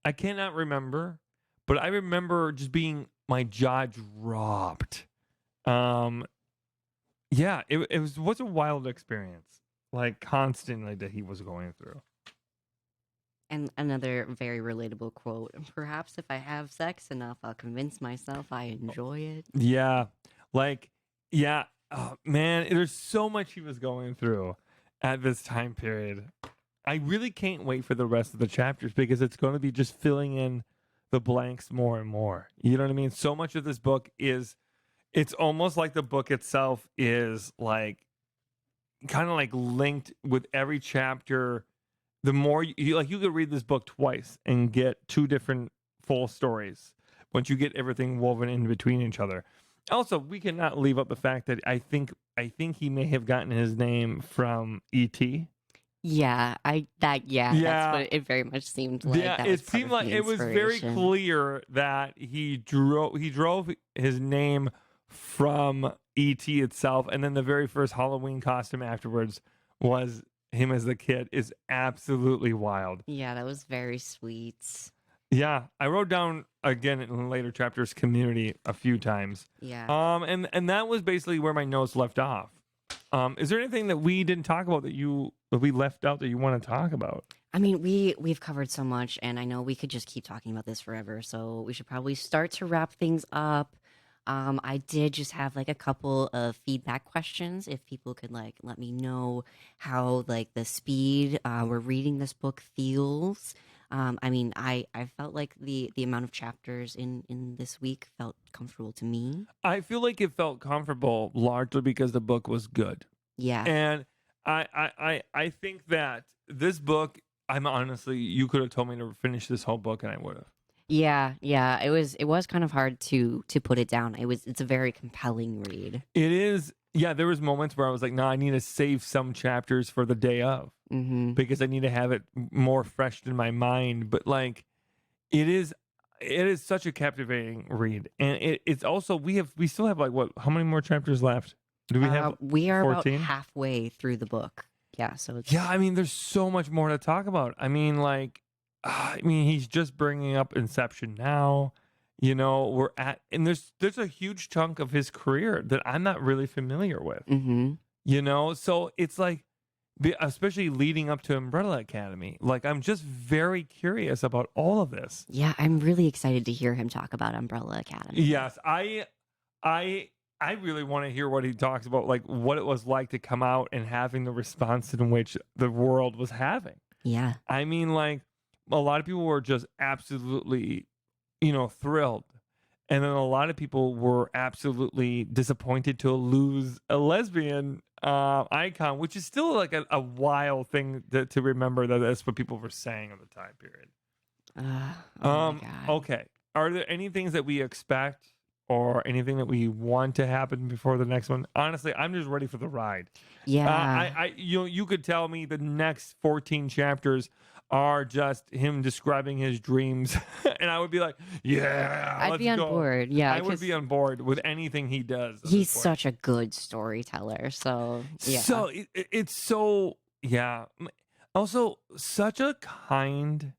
I cannot remember, but I remember just being, my jaw dropped. Yeah, it was a wild experience, like constantly that he was going through. And another very relatable quote: "Perhaps if I have sex enough, I'll convince myself I enjoy it." Yeah, like, yeah, oh, man, there's so much he was going through at this time period. I really can't wait for the rest of the chapters because it's going to be just filling in the blanks more and more. You know what I mean? So much of this book it's almost like the book itself is like kind of like linked with every chapter. The more you could read this book twice and get two different full stories once you get everything woven in between each other. Also, we cannot leave out the fact that I think he may have gotten his name from E.T. That's what it very much seemed like. Yeah, that it seemed like it was very inspiration. clear that he drove his name from E.T. itself, and then the very first Halloween costume afterwards was him as the kid. Is absolutely wild. Yeah, that was very sweet. Yeah, I wrote down again in later chapters community a few times. Yeah. And that was basically where my notes left off. Is there anything that we didn't talk about that we left out that you want to talk about? I mean, we've covered so much, and I know we could just keep talking about this forever, so we should probably start to wrap things up. I did just have like a couple of feedback questions. If people could like let me know how like the speed we're reading this book feels. I mean, I felt like the amount of chapters in this week felt comfortable to me. I feel like it felt comfortable largely because the book was good. Yeah. And I think that this book, you could have told me to finish this whole book and I would have. Yeah. It was kind of hard to put it down. It's a very compelling read. It is. Yeah, there was moments where I was like, I need to save some chapters for the day of because I need to have it more fresh in my mind. But like, it is such a captivating read, and it's also we still have like how many more chapters left? Do we have? We are 14? about halfway through the book. Yeah, so it's I mean, there's so much more to talk about. I mean, he's just bringing up Inception now. You know, and there's a huge chunk of his career that I'm not really familiar with. You know, so it's like, especially leading up to Umbrella Academy, like I'm just very curious about all of this. Yeah, I'm really excited to hear him talk about Umbrella Academy. Yes, I really want to hear what he talks about, like what it was like to come out and having the response in which the world was having. Yeah. I mean, like a lot of people were just absolutely, thrilled. And then a lot of people were absolutely disappointed to lose a lesbian icon, which is still like a wild thing to remember that that's what people were saying at the time period. Oh my God. Okay. Are there any things that we expect or anything that we want to happen before the next one? Honestly, I'm just ready for the ride. Yeah. You could tell me the next 14 chapters are just him describing his dreams, and I would be like, yeah, I'd be on board. Yeah, I would be on board with anything he does. He's such a good storyteller. So yeah. So it's so Also, such a kind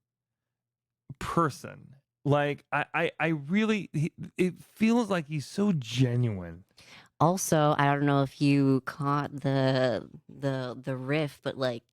person. Like I really, it feels like he's so genuine. Also, I don't know if you caught the riff, but like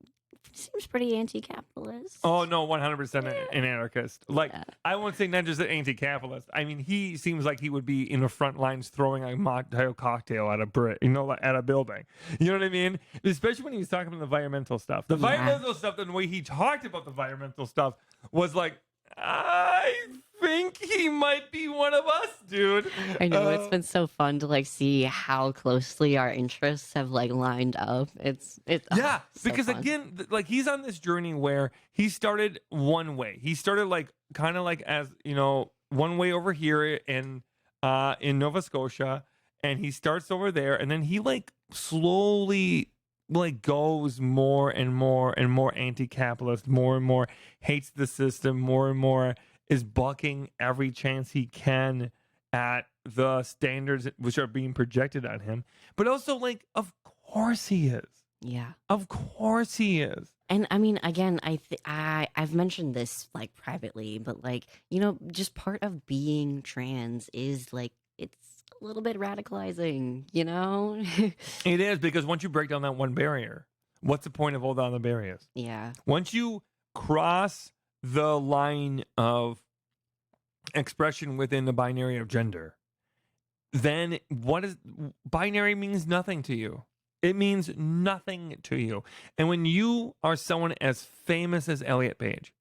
Seems pretty anti-capitalist. Oh no, 100% an anarchist. Like Yeah. I won't say not just an anti-capitalist. I mean, he seems like he would be in the front lines throwing a mocktail cocktail at a at a building. You know what I mean? Especially when he was talking about the environmental stuff. The environmental stuff, and the way he talked about the environmental stuff was like, I think he might be one of us, dude. I know it's been so fun to like see how closely our interests have like lined up. It's Yeah, so because fun. again, like he's on this journey where he started one way. He started like kind of like as one way over here in Nova Scotia, and he starts over there, and then he like slowly like goes more and more and more anti-capitalist, more and more hates the system, more and more is bucking every chance he can at the standards which are being projected on him. But also, like, of course he is. Yeah. Of course he is. And I mean, again, I've mentioned this like privately, but like, just part of being trans is like it's a little bit radicalizing, It is, because once you break down that one barrier, what's the point of all the other barriers? Yeah. Once you cross the line of expression within the binary of gender, then binary means nothing to you. It means nothing to you. And when you are someone as famous as Elliot Page,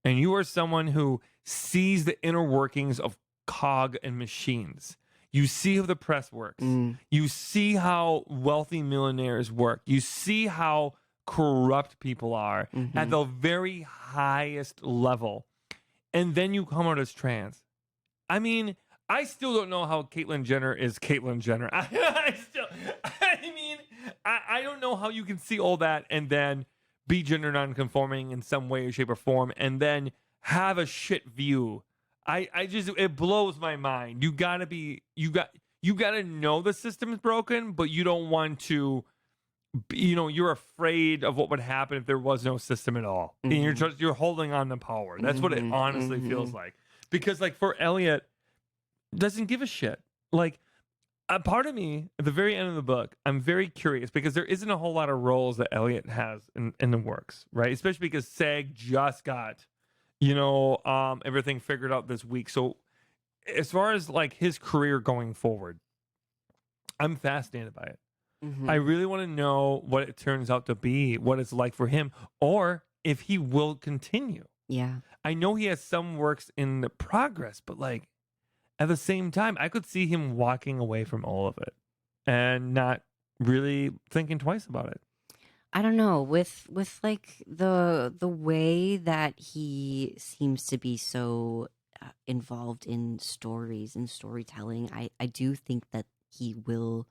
and you are someone who sees the inner workings of cog and machines, you see how the press works. You see how wealthy millionaires work. You see how corrupt people are at the very highest level. And then you come out as trans. I mean, I still don't know how Caitlyn Jenner is Caitlyn Jenner. I don't know how you can see all that and then be gender nonconforming in some way, shape, or form, and then have a shit view. It blows my mind. You gotta know the system is broken, but you don't want to. You're afraid of what would happen if there was no system at all, and you're holding on to power. That's what it honestly feels like. Because like for Elliot, doesn't give a shit. Like a part of me at the very end of the book, I'm very curious because there isn't a whole lot of roles that Elliot has in the works, right? Especially because SAG just got everything figured out this week. So as far as like his career going forward, I'm fascinated by it. I really want to know what it turns out to be, what it's like for him, or if he will continue. Yeah. I know he has some works in the progress, but like at the same time, I could see him walking away from all of it and not really thinking twice about it. I don't know, with like the way that he seems to be so involved in stories and storytelling, I do think that he will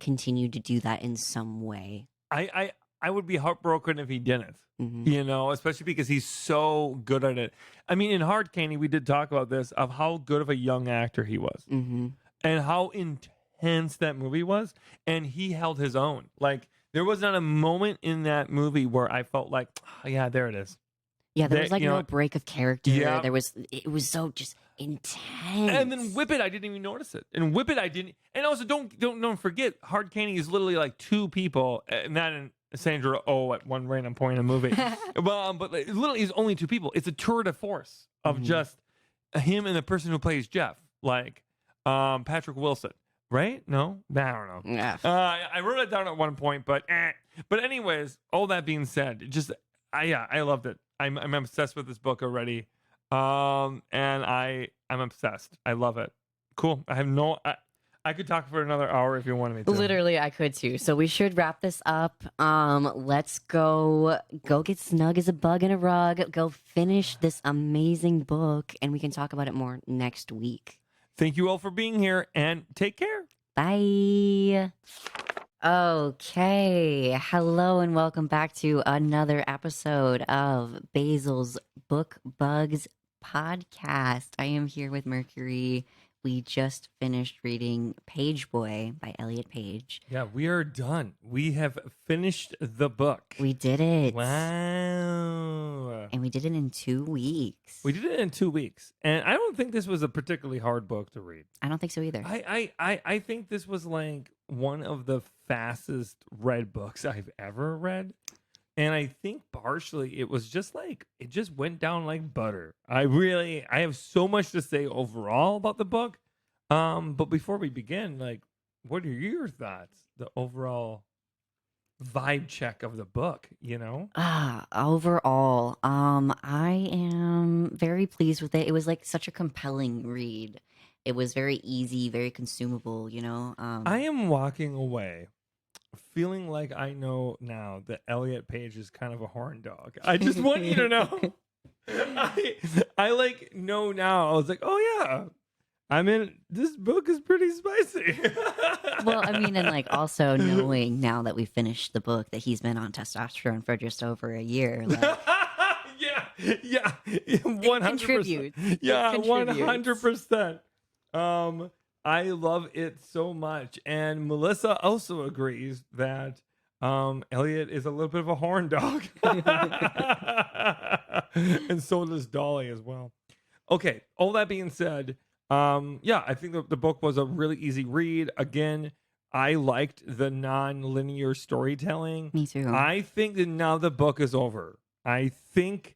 continue to do that in some way. I would be heartbroken if he didn't, especially because he's so good at it. I mean, in Hard Candy, we did talk about this, of how good of a young actor he was and how intense that movie was. And he held his own. Like, there was not a moment in that movie where I felt like, oh, yeah, there it is. Yeah, there was like no break of character. Yeah. It was so just intense. And then Whip It, I didn't even notice it. And Whip It, I didn't. And also, don't forget, Hard Candy is literally like two people, not in Sandra Oh at one random point in the movie. But like, literally, it's only two people. It's a tour de force of just him and the person who plays Jeff, like Patrick Wilson. Right? No? I don't know. Yeah. I wrote it down at one point, but anyways, all that being said, I loved it. I'm obsessed with this book already. And I'm obsessed. I love it. Cool. I could talk for another hour if you wanted me to. Literally, I could too. So we should wrap this up. Let's go get snug as a bug in a rug. Go finish this amazing book, and we can talk about it more next week. Thank you all for being here, and take care. Bye. Okay. Hello and welcome back to another episode of Basil's Book Bugs podcast. I am here with Mercury. We just finished reading Pageboy by Elliot Page. Yeah, we are done. We have finished the book. We did it. Wow. And we did it in 2 weeks. We did it in 2 weeks. And I don't think this was a particularly hard book to read. I don't think so either. I think this was like one of the fastest read books I've ever read. And I think partially it was just like it just went down like butter. I have so much to say overall about the book. But before we begin, like, what are your thoughts? The overall vibe check of the book, you know? Overall, I am very pleased with it. It was like such a compelling read. It was very easy, very consumable, you know? I am walking away feeling like I know now that Elliot Page is kind of a horn dog. I just want you to know. I like know now. I was like, oh yeah. I mean, this book is pretty spicy. Well, I mean, and like also knowing now that we finished the book that he's been on testosterone for just over a year. Like, yeah, it 100%. contributes. Yeah, It contributes. 100%. I love it so much, and Melissa also agrees that Elliot is a little bit of a horn dog, and so does Dolly as well. Okay, all that being said, yeah, I think the book was a really easy read. Again, I liked the non-linear storytelling. Me too. I think that now the book is over. I think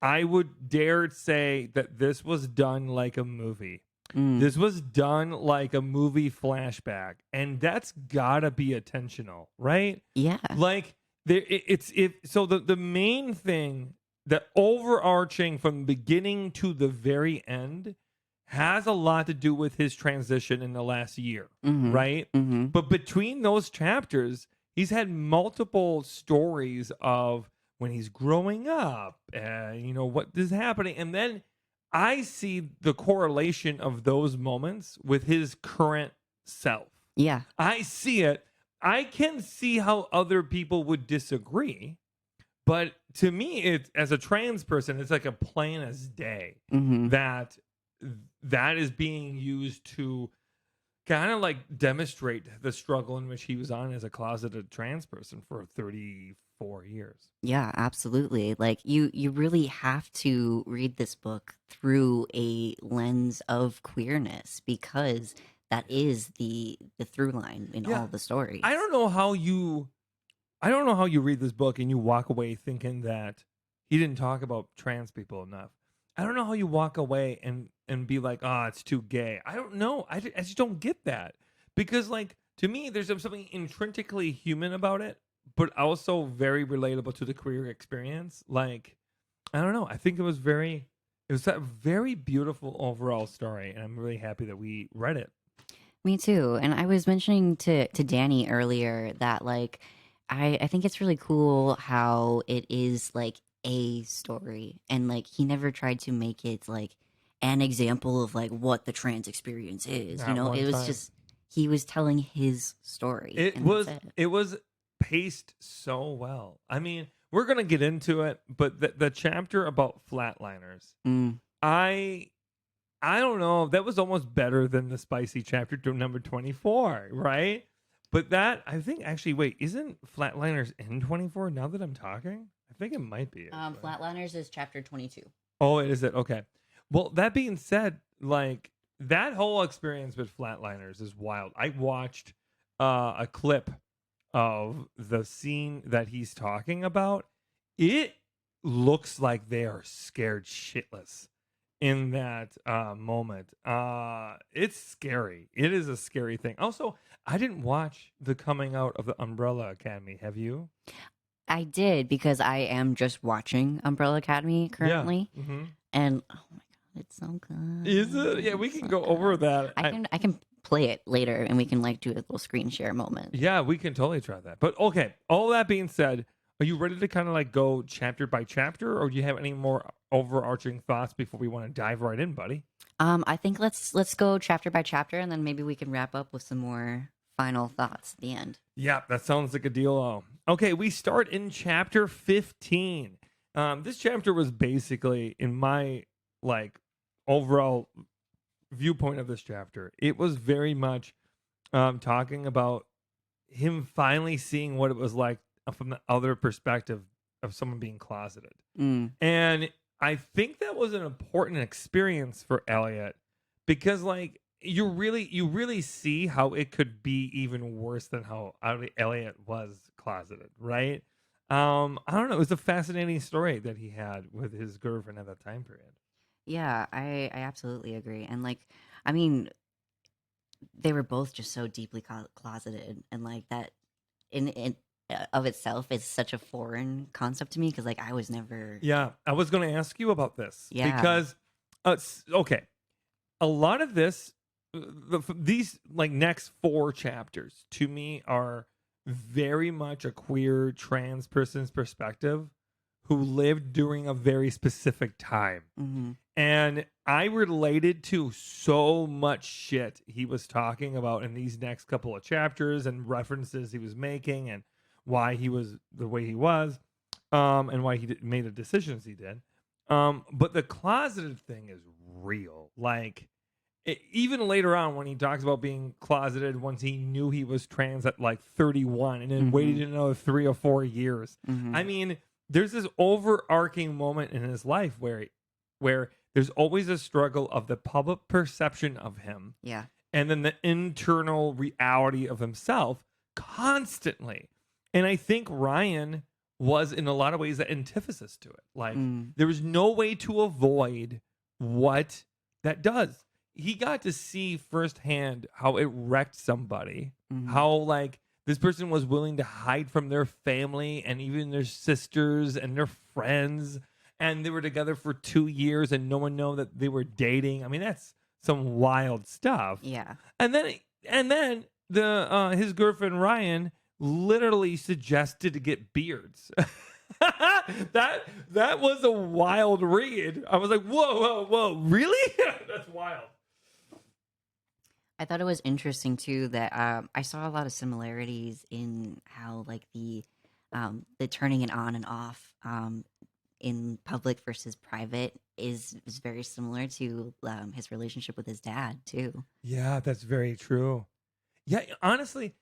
I would dare say that this was done like a movie. This was done like a movie flashback, and that's gotta be intentional, right? Yeah. Like so the main thing, the overarching from beginning to the very end, has a lot to do with his transition in the last year, right? But between those chapters, he's had multiple stories of when he's growing up, you know, what is happening, and then I see the correlation of those moments with his current self. Yeah. I see it. I can see how other people would disagree, but to me, it's, as a trans person, it's like a plain as day that is being used to kind of like demonstrate the struggle in which he was on as a closeted trans person for 34 years. Yeah, absolutely. Like you really have to read this book through a lens of queerness because that is the through line in all the stories. I don't know how you read this book and you walk away thinking that he didn't talk about trans people enough. I don't know how you walk away and be like, oh, it's too gay. I don't know. I just don't get that. Because, like, to me, there's something intrinsically human about it, but also very relatable to the queer experience. Like, I don't know. I think it was a very beautiful overall story, and I'm really happy that we read it. Me too. And I was mentioning to Danny earlier that, like, I think it's really cool how it is, like, a story. And, like, he never tried to make it, like, an example of, like, what the trans experience is. Not You know, one it was time. just, he was telling his story. It and was that's it. it was paced so well. I mean, we're gonna get into it, but the chapter about flatliners, Mm. I don't know. That was almost better than the spicy chapter to number 24, right? But that, I think, actually, wait, isn't flatliners in 24? Now that I'm talking, I think it might be. actually. Flatliners is chapter 22. Oh, is it? Okay. Well, that being said, like, that whole experience with flatliners is wild. I watched a clip of the scene that he's talking about. It looks like they are scared shitless in that moment. It's scary. It is a scary thing. Also, I didn't watch the coming out of the Umbrella Academy. Have you? I did because I am just watching Umbrella Academy currently. Yeah. Mm-hmm. And oh my god, it's so good. Is it? Yeah, we It's can so go over good. that. I can play it later and we can like do a little screen share moment. Yeah, we can totally try that. But okay, all that being said, are you ready to kind of like go chapter by chapter, or do you have any more overarching thoughts before we want to dive right in, buddy? I think let's go chapter by chapter and then maybe we can wrap up with some more final thoughts at the end. Yeah, that sounds like a deal. Okay, we start in chapter 15. This chapter was basically, in my like overall viewpoint of this chapter, it was very much talking about him finally seeing what it was like from the other perspective of someone being closeted. And I think that was an important experience for Elliot because, like, you really see how it could be even worse than how Elliot was closeted, right? I don't know. It was a fascinating story that he had with his girlfriend at that time period. Yeah, I absolutely agree. And like, I mean, they were both just so deeply closeted, and like that in of itself is such a foreign concept to me because like I was never. Yeah, I was going to ask you about this Yeah. because, okay, a lot of this, these like next 4 chapters to me are very much a queer trans person's perspective who lived during a very specific time. Mm-hmm. And I related to so much shit he was talking about in these next couple of chapters and references he was making and why he was the way he was, and why he made the decisions he did. But the closeted thing is real. Like, even later on when he talks about being closeted once he knew he was trans at like 31 and then waited another 3 or 4 years. Mm-hmm. I mean, there's this overarching moment in his life where there's always a struggle of the public perception of him Yeah. and then the internal reality of himself constantly. And I think Ryan was in a lot of ways the antithesis to it. Like, there was no way to avoid what that does. He got to see firsthand how it wrecked somebody, how like this person was willing to hide from their family and even their sisters and their friends, and they were together for 2 years and no one knew that they were dating. I mean, that's some wild stuff. Yeah. And then the his girlfriend Ryan literally suggested to get beards. that was a wild read. I was like, whoa, really? That's wild. I thought it was interesting too that I saw a lot of similarities in how like the turning it on and off in public versus private is very similar to his relationship with his dad too. Yeah, that's very true. Yeah, honestly,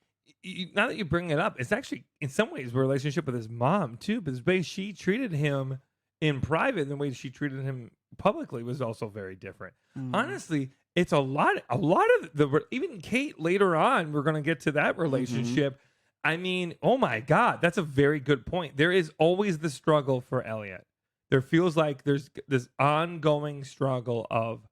now that you bring it up, it's actually in some ways a relationship with his mom too, because the way she treated him in private and the way she treated him publicly was also very different. Honestly, it's a lot of the, even Kate later on, we're going to get to that relationship. I mean, oh my God, that's a very good point. There is always the struggle for Elliot. There feels like there's this ongoing struggle of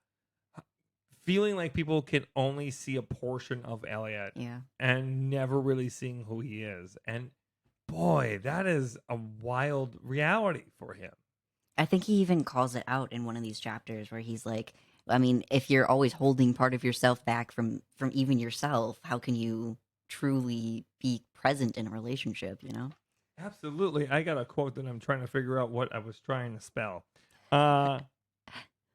feeling like people can only see a portion of Elliot and never really seeing who he is. And boy, that is a wild reality for him. I think he even calls it out in one of these chapters where he's like, I mean, if you're always holding part of yourself back from even yourself, how can you truly be present in a relationship, you know? Absolutely. I got a quote that I'm trying to figure out what I was trying to spell.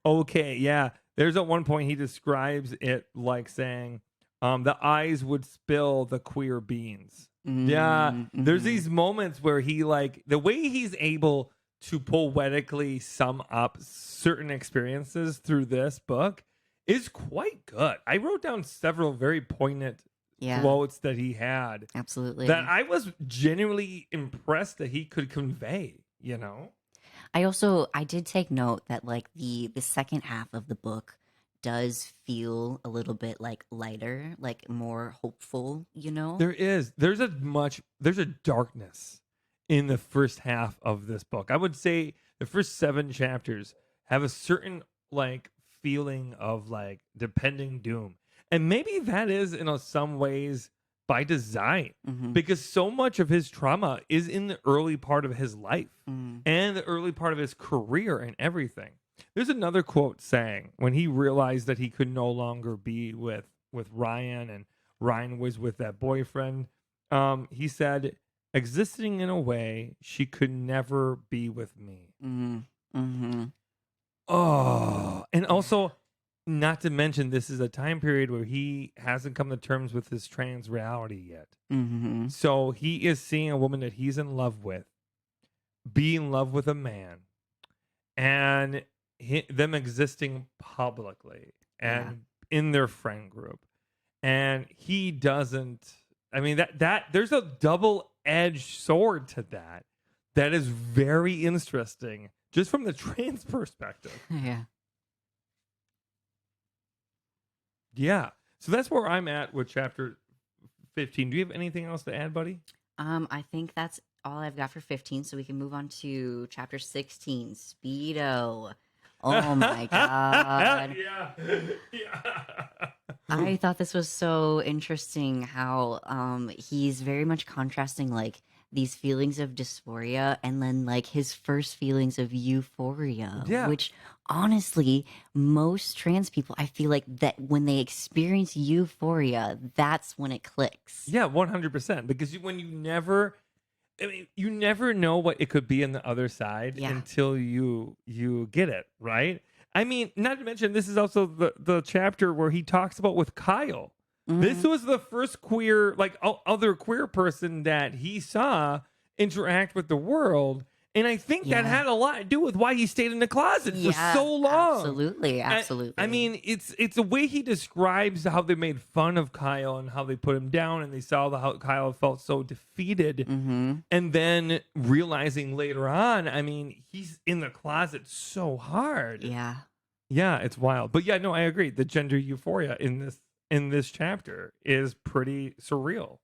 Okay, yeah. There's at one point he describes it like saying, the eyes would spill the queer beans. Yeah. There's these moments where he like, the way he's able to poetically sum up certain experiences through this book is quite good. I wrote down several very poignant quotes that he had. Absolutely. That I was genuinely impressed that he could convey, you know? I did take note that like the second half of the book does feel a little bit like lighter, like more hopeful, you know? There's a darkness in the first half of this book. I would say the first 7 chapters have a certain like feeling of like depending doom. And maybe that is in some ways by design, because so much of his trauma is in the early part of his life and the early part of his career and everything. There's another quote saying when he realized that he could no longer be with Ryan and Ryan was with that boyfriend. He said, existing in a way she could never be with me. Oh, and also, not to mention, this is a time period where he hasn't come to terms with his trans reality yet. So he is seeing a woman that he's in love with, be in love with a man, and them existing publicly and in their friend group. And he doesn't, I mean, that there's a double-edged sword to that is very interesting just from the trans perspective. Yeah. So that's where I'm at with chapter 15. Do you have anything else to add, buddy? I think that's all I've got for 15, so we can move on to chapter 16, Speedo. Oh my god. Yeah. Yeah. I thought this was so interesting how he's very much contrasting like these feelings of dysphoria and then like his first feelings of euphoria, Yeah. which honestly most trans people I feel like that when they experience euphoria, that's when it clicks. Yeah, 100%. Because when you never, I mean, you never know what it could be on the other side Yeah. until you get it, right? I mean, not to mention, this is also the chapter where he talks about with Kyle. This was the first queer, like other queer person that he saw interact with the world. And I think that Yeah. had a lot to do with why he stayed in the closet for so long. Absolutely, absolutely. I mean, it's the way he describes how they made fun of Kyle and how they put him down, and they saw how Kyle felt so defeated, and then realizing later on, I mean, he's in the closet so hard. yeah. Yeah, it's wild. But yeah, no, I agree. The gender euphoria in this chapter is pretty surreal.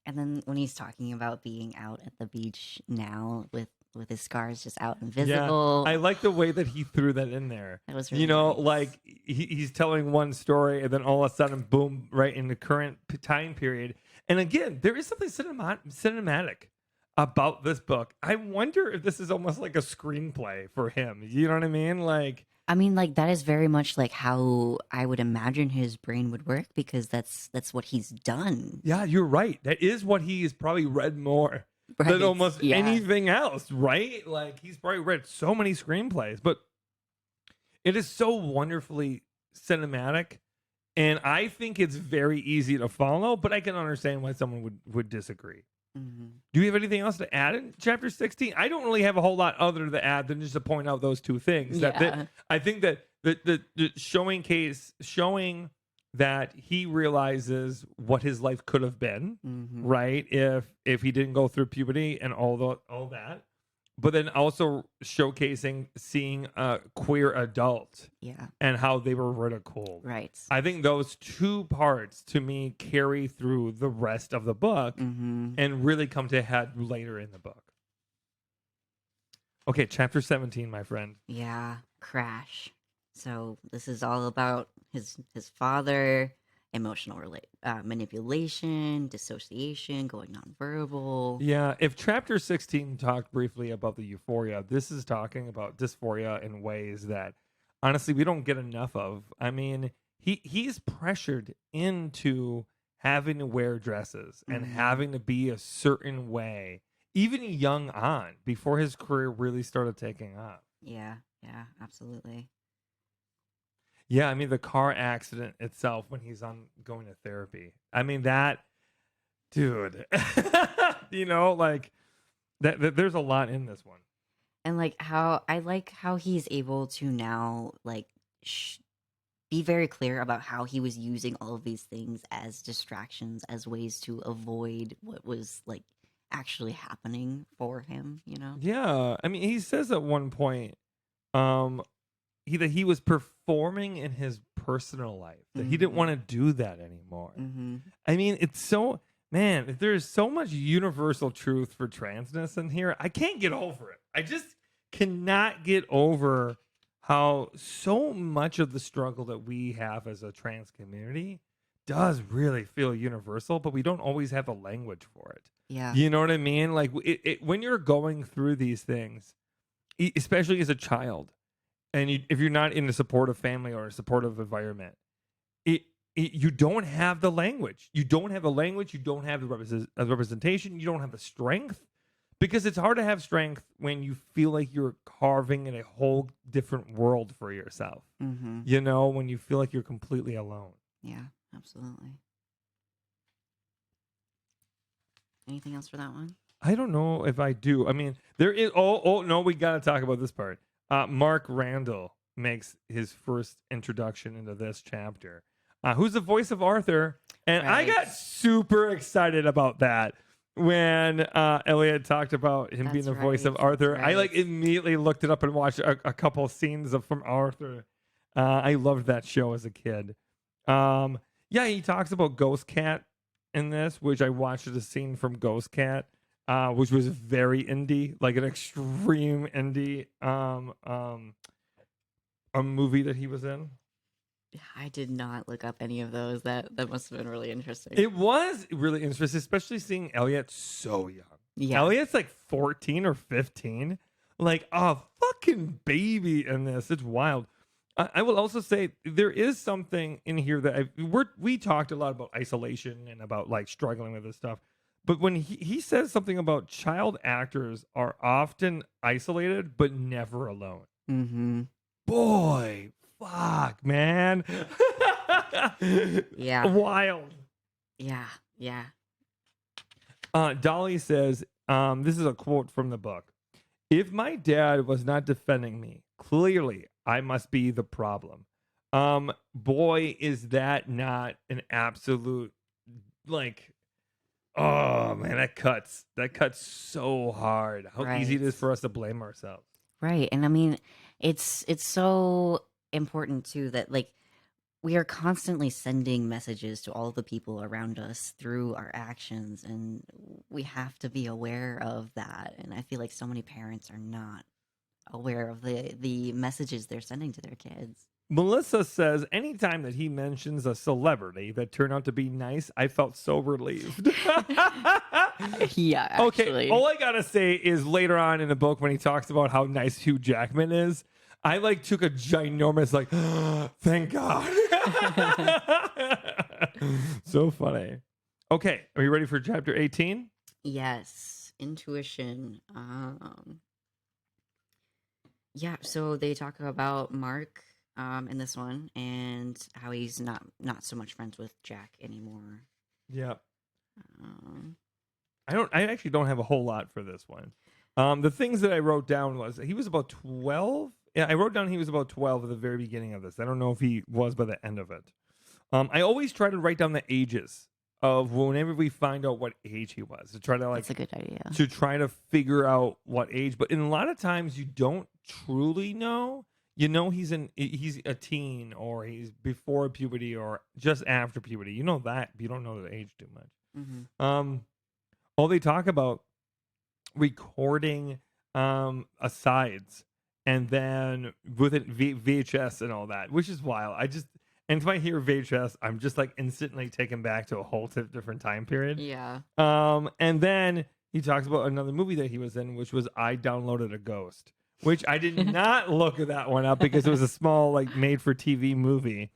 And then when he's talking about being out at the beach now with his scars just out invisible. Yeah, I like the way that he threw that in there. That was you really know, nice. like he's telling one story, and then all of a sudden, boom, right in the current time period. And again, there is something cinematic about this book. I wonder if this is almost like a screenplay for him. You know what I mean? Like, I mean, like that is very much like how I would imagine his brain would work because that's what he's done. yeah, you're right. That is what he's probably read more than Right, almost yeah. anything else, right? Like he's probably read so many screenplays, but it is so wonderfully cinematic, and I think it's very easy to follow, but I can understand why someone would disagree. Mhm. Do you have anything else to add in chapter 16? I don't really have a whole lot other to add than just to point out those two things. Yeah. I think that the showing that he realizes what his life could have been, Mhm. right? If he didn't go through puberty and all that, but then also showcasing seeing a queer adult Yeah. and how they were ridiculed. Right. I think those two parts to me carry through the rest of the book Mhm. and really come to head later in the book. Okay, chapter 17, my friend. Yeah. Crash. So this is all about his father, emotional manipulation, dissociation, going nonverbal. Yeah, if chapter 16 talked briefly about the euphoria, this is talking about dysphoria in ways that honestly we don't get enough of. I mean, he's pressured into having to wear dresses and Mhm. having to be a certain way, even young on, before his career really started taking off. Yeah. Yeah. Absolutely. Yeah, I mean the car accident itself when he's on going to therapy. I mean that, dude. You know, like that. There's a lot in this one. And like how he's able to now like be very clear about how he was using all of these things as distractions, as ways to avoid what was like actually happening for him, you know? Yeah, I mean he says at one point, that he was performing in his personal life that he didn't Mhm. want to do that anymore. Mm-hmm. I mean, it's so man. There's so much universal truth for transness in here. I can't get over it. I just cannot get over how so much of the struggle that we have as a trans community does really feel universal, but we don't always have a language for it. Yeah. You know what I mean? Like when you're going through these things, especially as a child, and if you're not in a supportive family or a supportive environment, you don't have the language. You don't have the language. You don't have the representation. You don't have the strength, because it's hard to have strength when you feel like you're carving in a whole different world for yourself. Mm-hmm. You know, when you feel like you're completely alone. Yeah, absolutely. Anything else for that one? I don't know if I do. I mean, there is. Oh no, we got to talk about this part. Mark Randall makes his first introduction into this chapter. Who's the voice of Arthur? And I Right. got super excited about that when Elliot talked about him being the That's voice of right, Arthur. that's I like right. immediately looked it up and watched a couple scenes from Arthur. I loved that show as a kid. Yeah, he talks about Ghost Cat in this, which I watched a scene from Ghost Cat which was very indie, like an extreme indie a movie that he was in. I did not look up any of those. That must have been really interesting. It was really interesting, especially seeing Elliot so young. Yeah. Elliot's like 14 or 15, like a fucking baby in this. It's wild. I will also say there is something in here that we talked a lot about isolation and about like struggling with this stuff. But when he says something about child actors are often isolated but never alone. Mm-hmm. Boy, fuck, man. Yeah. Wild. Yeah. Yeah. Dolly says, this is a quote from the book. If my dad was not defending me, clearly I must be the problem. Boy, is that not an absolute, like, oh man, that cuts so hard. How easy it is for us to blame ourselves. Right. And I mean, it's so important too that like we are constantly sending messages to all the people around us through our actions, and we have to be aware of that. And I feel like so many parents are not aware of the messages they're sending to their kids. Melissa says, anytime that he mentions a celebrity that turned out to be nice, I felt so relieved. Yeah, actually. Okay, all I gotta say is later on in the book when he talks about how nice Hugh Jackman is, I like took a ginormous like, thank God. So funny. Okay, are you ready for chapter 18? Yes, intuition. Yeah, so they talk about Mark in this one and how he's not so much friends with Jack anymore. Yeah. Um, I actually don't have a whole lot for this one. The things that I wrote down was he was about 12. Yeah, I wrote down he was about 12 at the very beginning of this. I don't know if he was by the end of it. I always try to write down the ages of whenever we find out what age he was to try to like that's a good idea. to try to figure out what age. But in a lot of times you don't truly know. You know he's a teen or he's before puberty or just after puberty. You know that, but you don't know the age too much. Mm-hmm. All they talk about recording asides and then with it VHS and all that, which is wild. And if I hear VHS, I'm just like instantly taken back to a whole different time period. Yeah. And then he talks about another movie that he was in, which was I Downloaded a Ghost, which I did not look at that one up because it was a small like made for TV movie.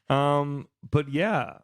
But yeah.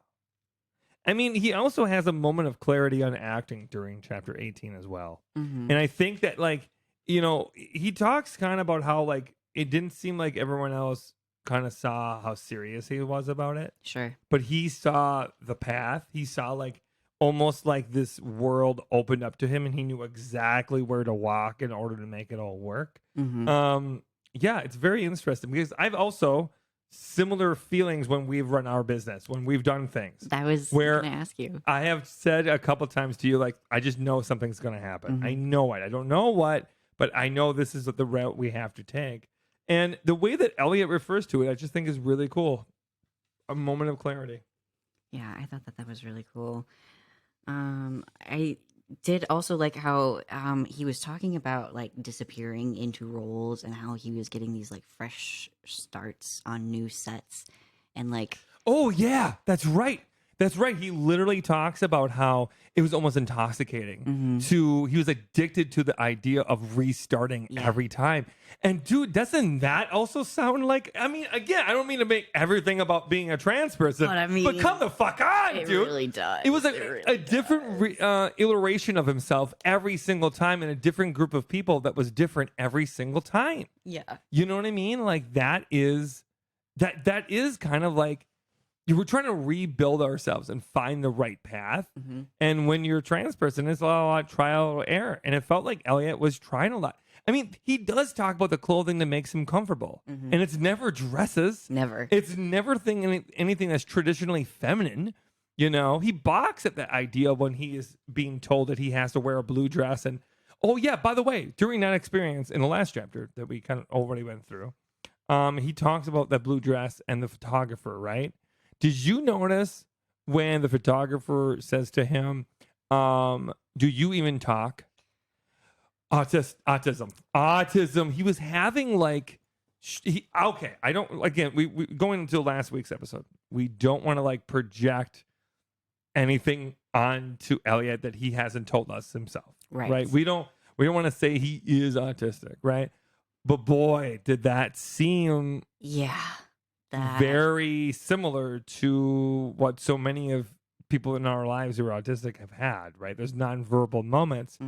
I mean, he also has a moment of clarity on acting during chapter 18 as well. Mm-hmm. And I think that like, you know, he talks kind of about how like it didn't seem like everyone else kind of saw how serious he was about it. Sure. But he saw the path. He saw like almost like this world opened up to him and he knew exactly where to walk in order to make it all work. Mm-hmm. Yeah, it's very interesting because I've also similar feelings when we've run our business, when we've done things. That was where going to ask you. I have said a couple times to you, like, I just know something's going to happen. Mm-hmm. I know it. I don't know what, but I know this is the route we have to take. And the way that Elliot refers to it, I just think is really cool. A moment of clarity. Yeah, I thought that was really cool. I did also like how he was talking about like disappearing into roles and how he was getting these like fresh starts on new sets and like oh yeah, that's right. That's right. He literally talks about how it was almost intoxicating. He was addicted to the idea of restarting every time. And dude, doesn't that also sound like, I mean, again, I don't mean to make everything about being a trans person, But I mean, but come the fuck on, it dude. really does. It was really a different iteration of himself every single time in a different group of people that was different every single time. Yeah. You know what I mean? Like that is kind of like, we're trying to rebuild ourselves and find the right path. Mm-hmm. And when you're a trans person, it's a lot of trial and error. And it felt like Elliot was trying a lot. I mean, he does talk about the clothing that makes him comfortable. Mm-hmm. And it's never dresses. Never. It's never anything that's traditionally feminine. You know, he balks at the idea when he is being told that he has to wear a blue dress. And, oh, yeah, by the way, during that experience in the last chapter that we kind of already went through, he talks about that blue dress and the photographer, right? Did you notice when the photographer says to him, do you even talk? Autism. He was having like, okay. I don't, again, we going into last week's episode, we don't want to like project anything onto Elliot that he hasn't told us himself. Right. We don't want to say he is autistic. Right. But boy, did that seem very similar to what so many of people in our lives who are autistic have had, right? There's nonverbal moments,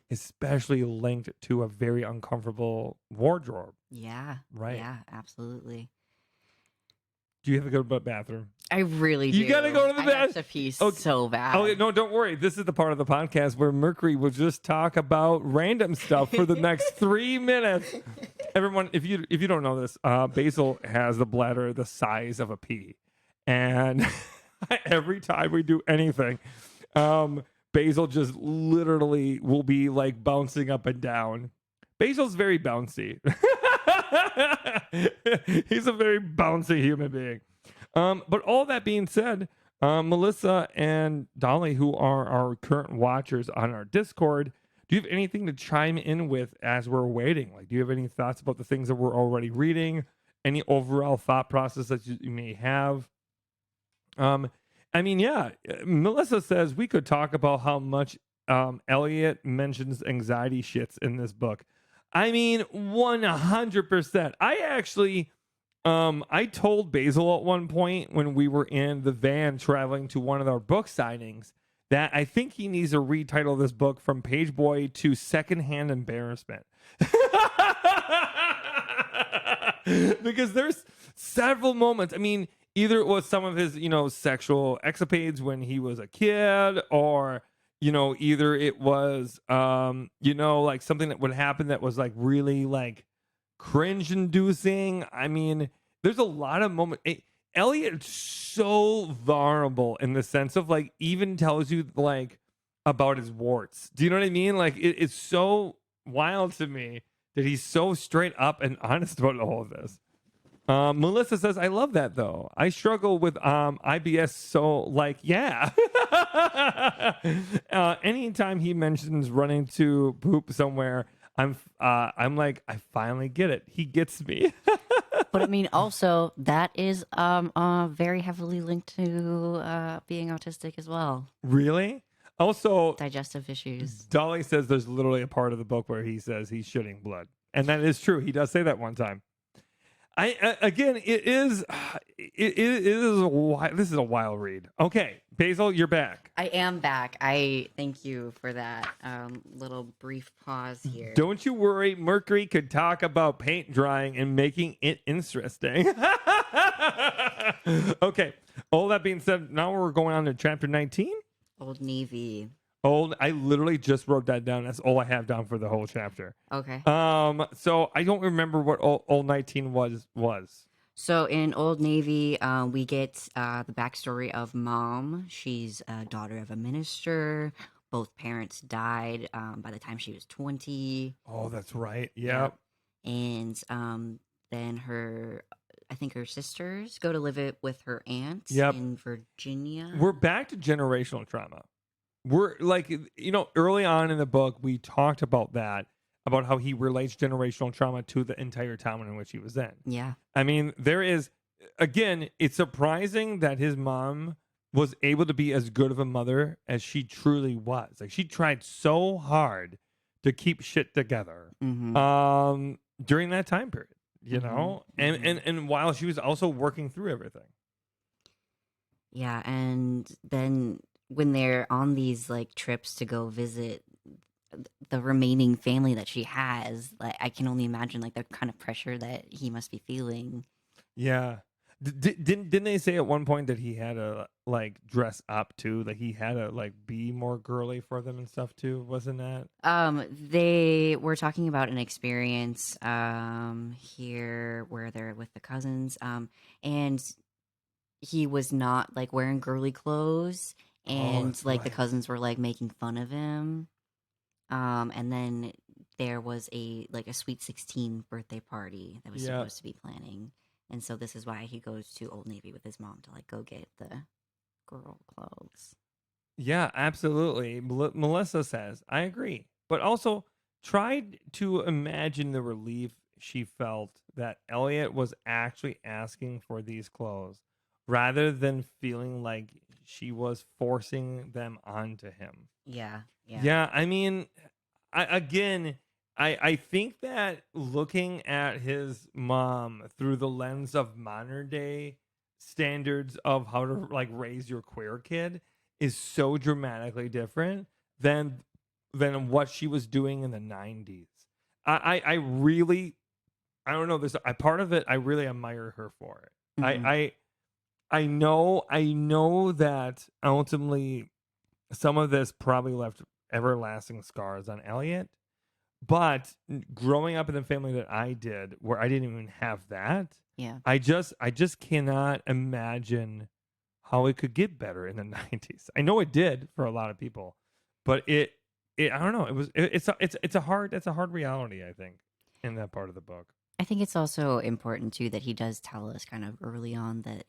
especially linked to a very uncomfortable wardrobe. Yeah. Right. Yeah, absolutely. Do you have to go to the bathroom? I really do. You gotta go to the I have bathroom. to pee so bad. Oh, no, don't worry. This is the part of the podcast where Mercury will just talk about random stuff for the next 3 minutes. Everyone, if you don't know this, Basil has the bladder the size of a pea. And every time we do anything, Basil just literally will be like bouncing up and down. Basil's very bouncy. He's a very bouncy human being. But all that being said, Melissa and Dolly, who are our current watchers on our Discord, do you have anything to chime in with as we're waiting? Like, do you have any thoughts about the things that we're already reading? Any overall thought process that you may have? I mean, yeah, Melissa says we could talk about how much Elliot mentions anxiety shits in this book. I mean, 100%. I actually, I told Basil at one point when we were in the van traveling to one of our book signings that I think he needs to retitle this book from Pageboy to Secondhand Embarrassment. Because there's several moments. I mean, either it was some of his, sexual escapades when he was a kid, or, either it was, like something that would happen that was like really like cringe inducing. I mean, there's a lot of moments. Elliot's so vulnerable in the sense of like even tells you like about his warts. Do you know what I mean? Like it's so wild to me that he's so straight up and honest about all of this. Melissa says, I love that though. I struggle with IBS, so like, yeah. Anytime he mentions running to poop somewhere, I'm like, I finally get it. He gets me. But I mean, also that is very heavily linked to being autistic as well. Really? Also, Digestive issues. Dolly says there's literally a part of the book where he says he's shitting blood, and that is true. He does say that one time. This is a wild read. Okay, Basil, you're back. I am back. I thank you for that little brief pause here. Don't you worry, Mercury could talk about paint drying and making it interesting. Okay, all that being said, now we're going on to chapter 19. Old Navy. I literally just wrote that down. That's all I have down for the whole chapter. Okay. So I don't remember what Old 19 was. So in Old Navy, we get the backstory of Mom. She's a daughter of a minister. Both parents died by the time she was 20. Oh, that's right. Yep. And then I think her sisters go to live it with her aunt in Virginia. We're back to generational trauma. We're like, early on in the book, we talked about that, about how he relates generational trauma to the entire town in which he was in. Yeah. I mean, it's surprising that his mom was able to be as good of a mother as she truly was. Like, she tried so hard to keep shit together during that time period, and while she was also working through everything. Yeah. And then when they're on these like trips to go visit the remaining family that she has, like I can only imagine like the kind of pressure that he must be feeling. Yeah. Didn't they say at one point that he had to like dress up too? Like he had to like be more girly for them and stuff too? Wasn't that? They were talking about an experience here where they're with the cousins, and he was not like wearing girly clothes. And the cousins were like making fun of him. And then there was a Sweet 16 birthday party that was supposed to be planning. And so this is why he goes to Old Navy with his mom to like go get the girl clothes. Yeah, absolutely. Melissa says, I agree. But also, tried to imagine the relief she felt that Elliot was actually asking for these clothes rather than feeling like she was forcing them onto him. Yeah. Yeah, I mean, I think that looking at his mom through the lens of modern day standards of how to like raise your queer kid is so dramatically different than what she was doing in the 90s. I really, I don't know, there's a part of it I really admire her for it. Mhm. I know that ultimately some of this probably left everlasting scars on Elliot. But growing up in the family that I did, where I didn't even have that, Yeah. I just cannot imagine how it could get better in the 90s. I know it did for a lot of people, but it I don't know. It's a hard reality, I think, in that part of the book. I think it's also important too that he does tell us kind of early on that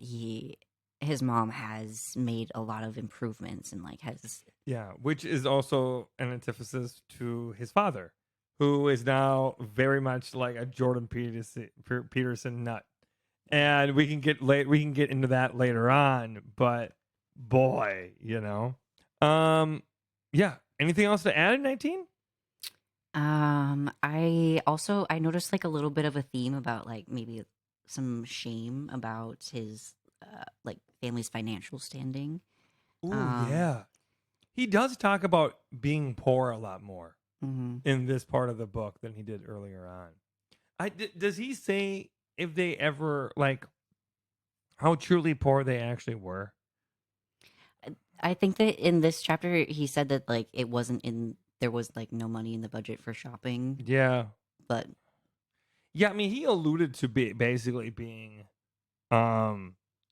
his mom has made a lot of improvements and like has Yeah, which is also an antithesis to his father, who is now very much like a Jordan Peterson nut. And we can get into that later on, but boy, yeah. Anything else to add in 19? I noticed like a little bit of a theme about like maybe some shame about his like family's financial standing. Ooh, Um, yeah. He does talk about being poor a lot more mhm. in this part of the book than he did earlier on. Does he say if they ever like how truly poor they actually were? I think that in this chapter he said that like it wasn't in there was like no money in the budget for shopping, Yeah. but Yeah, I mean, he alluded to basically being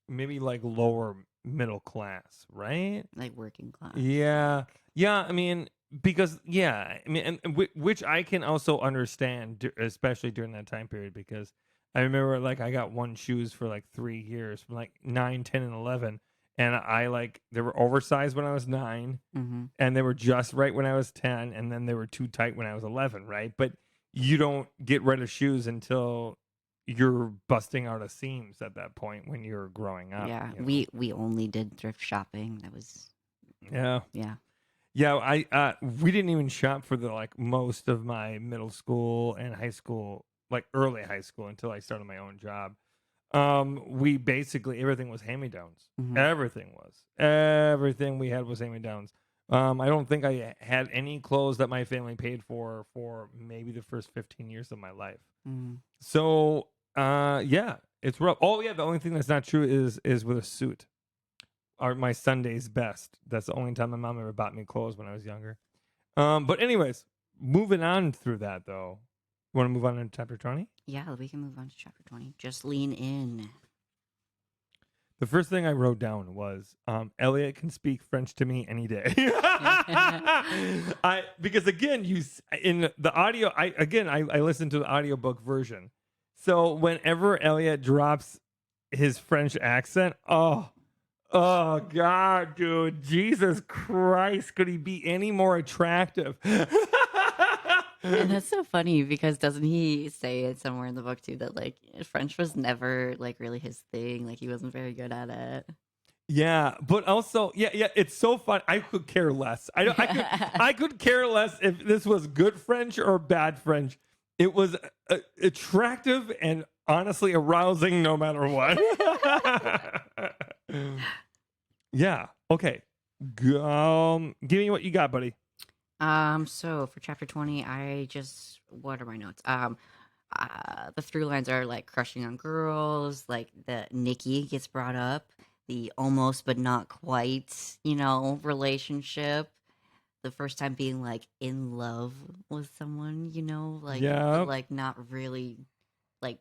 maybe like lower middle class, right? like working class. Yeah. Yeah, I mean, because yeah, I mean, and which I can also understand, especially during that time period, because I remember like I got one shoes for like 3 years, from like 9, 10, and 11, and I like they were oversized when I was 9, Mm-hmm. and they were just right when I was 10, and then they were too tight when I was 11, right? But you don't get rid of shoes until you're busting out of seams at that point when you're growing up. Yeah, you know? we only did thrift shopping. That was Yeah. yeah. Yeah, we didn't even shop for the like most of my middle school and high school, like early high school until I started my own job. We basically everything was hand-me-downs. Mhm. Everything we had was hand-me-downs. I don't think I had any clothes that my family paid for maybe the first 15 years of my life. Mhm. So, yeah, it's rough. Oh yeah, the only thing that's not true is with a suit. Are my Sunday's best. That's the only time my mom ever bought me clothes when I was younger. But anyways, moving on through that though. Want to move on to chapter 20? Yeah, we can move on to chapter 20. Just lean in. The first thing I wrote down was Elliot can speak French to me any day. Because again, in the audio, I listened to the audiobook version. So whenever Elliot drops his French accent, oh God, dude, Jesus Christ, could he be any more attractive? And that's so funny because doesn't he say it somewhere in the book too that like French was never like really his thing, like he wasn't very good at it. Yeah, but also, yeah, it's so fun. I could care less. I could care less if this was good French or bad French. It was attractive and honestly arousing, no matter what. Yeah. Okay. Give me what you got, buddy. So for chapter 20, what are my notes? The through lines are like crushing on girls, like the Nikki gets brought up, the almost but not quite, relationship. The first time being like in love with someone, like Yeah. but, like not really like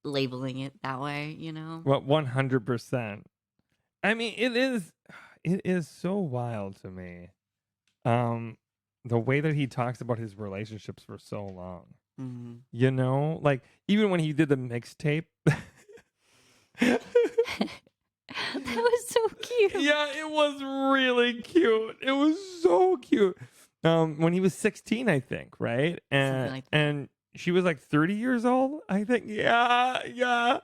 labeling it that way, Well, 100%. I mean, it is so wild to me. The way that he talks about his relationships for so long. Mm-hmm. Like even when he did the mixtape. That was so cute. Yeah, it was really cute. It was so cute. when he was 16, I think, right? Something like that. And she was like 30 years old, I think. Yeah, yeah.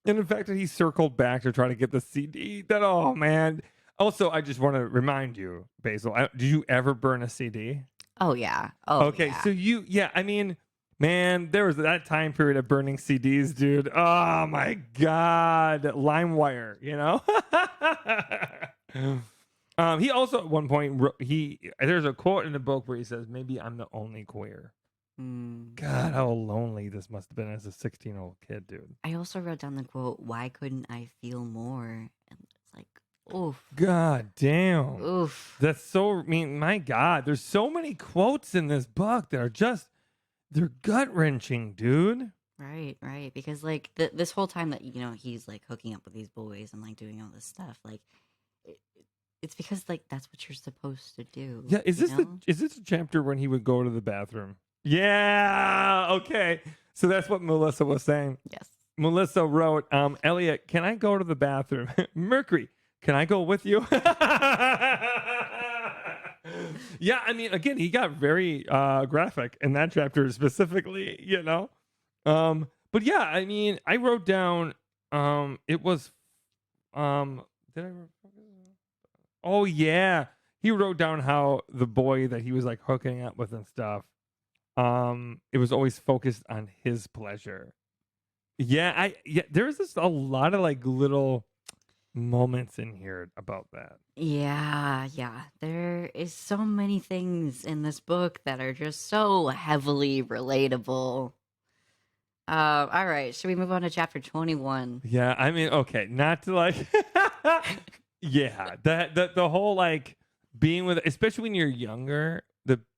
And in fact, he circled back to try to get the CD. That, oh man. Also, I just want to remind you, Basil. Did you ever burn a CD? Oh yeah. Oh Okay, yeah. so I mean, man, there was that time period of burning CDs, dude. Oh my god, LimeWire, you know. He also at one point there's a quote in the book where he says, "Maybe I'm the only queer." God, how lonely this must have been as a 16-year-old kid, dude. I also wrote down the quote, "Why couldn't I feel more?" And it's like, oof, God damn. oof. That's so, I mean, my God, there's so many quotes in this book that are just, they're gut wrenching, dude. Right, right. Because like this whole time that he's like hooking up with these boys and like doing all this stuff, like it's because like that's what you're supposed to do. Yeah, is you this know? is this a chapter when he would go to the bathroom? Yeah, okay. So that's what Melissa was saying. Yes. Melissa wrote, Elliot, can I go to the bathroom? Mercury, can I go with you? Yeah, I mean, again, he got very graphic in that chapter specifically, you know. But yeah, I mean, I wrote down it was did I oh yeah. He wrote down how the boy that he was like hooking up with and stuff, it was always focused on his pleasure. Yeah, there's just a lot of like little moments in here about that. Yeah, yeah. There is so many things in this book that are just so heavily relatable. All right, should we move on to chapter 21? Yeah, I mean, okay, not to like yeah, that the whole like being with, especially when you're younger,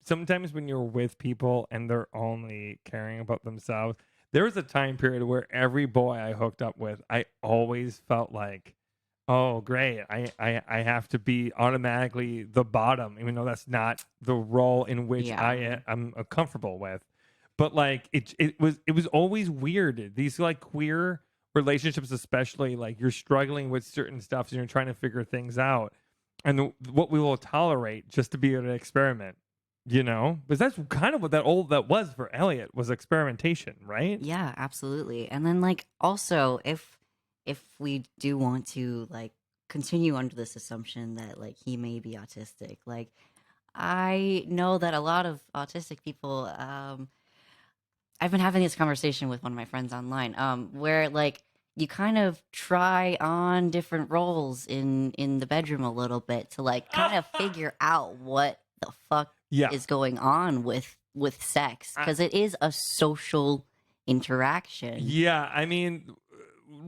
sometimes when you're with people and they're only caring about themselves. There was a time period where every boy I hooked up with, I always felt like, oh great, I have to be automatically the bottom, even though that's not the role in which Yeah. I'm comfortable with. But like it was always weird. These like queer relationships, especially, like you're struggling with certain stuff and you're trying to figure things out, and what we will tolerate just to be able to experiment, you know. Because that's kind of what that was for Elliot, was experimentation, right? Yeah, absolutely. And then like also if we do want to like continue under this assumption that like he may be autistic, like I know that a lot of autistic people I've been having this conversation with one of my friends online where like you kind of try on different roles in the bedroom a little bit to like kind of figure out what the fuck Yeah. is going on with sex, because it is a social interaction. Yeah, I mean,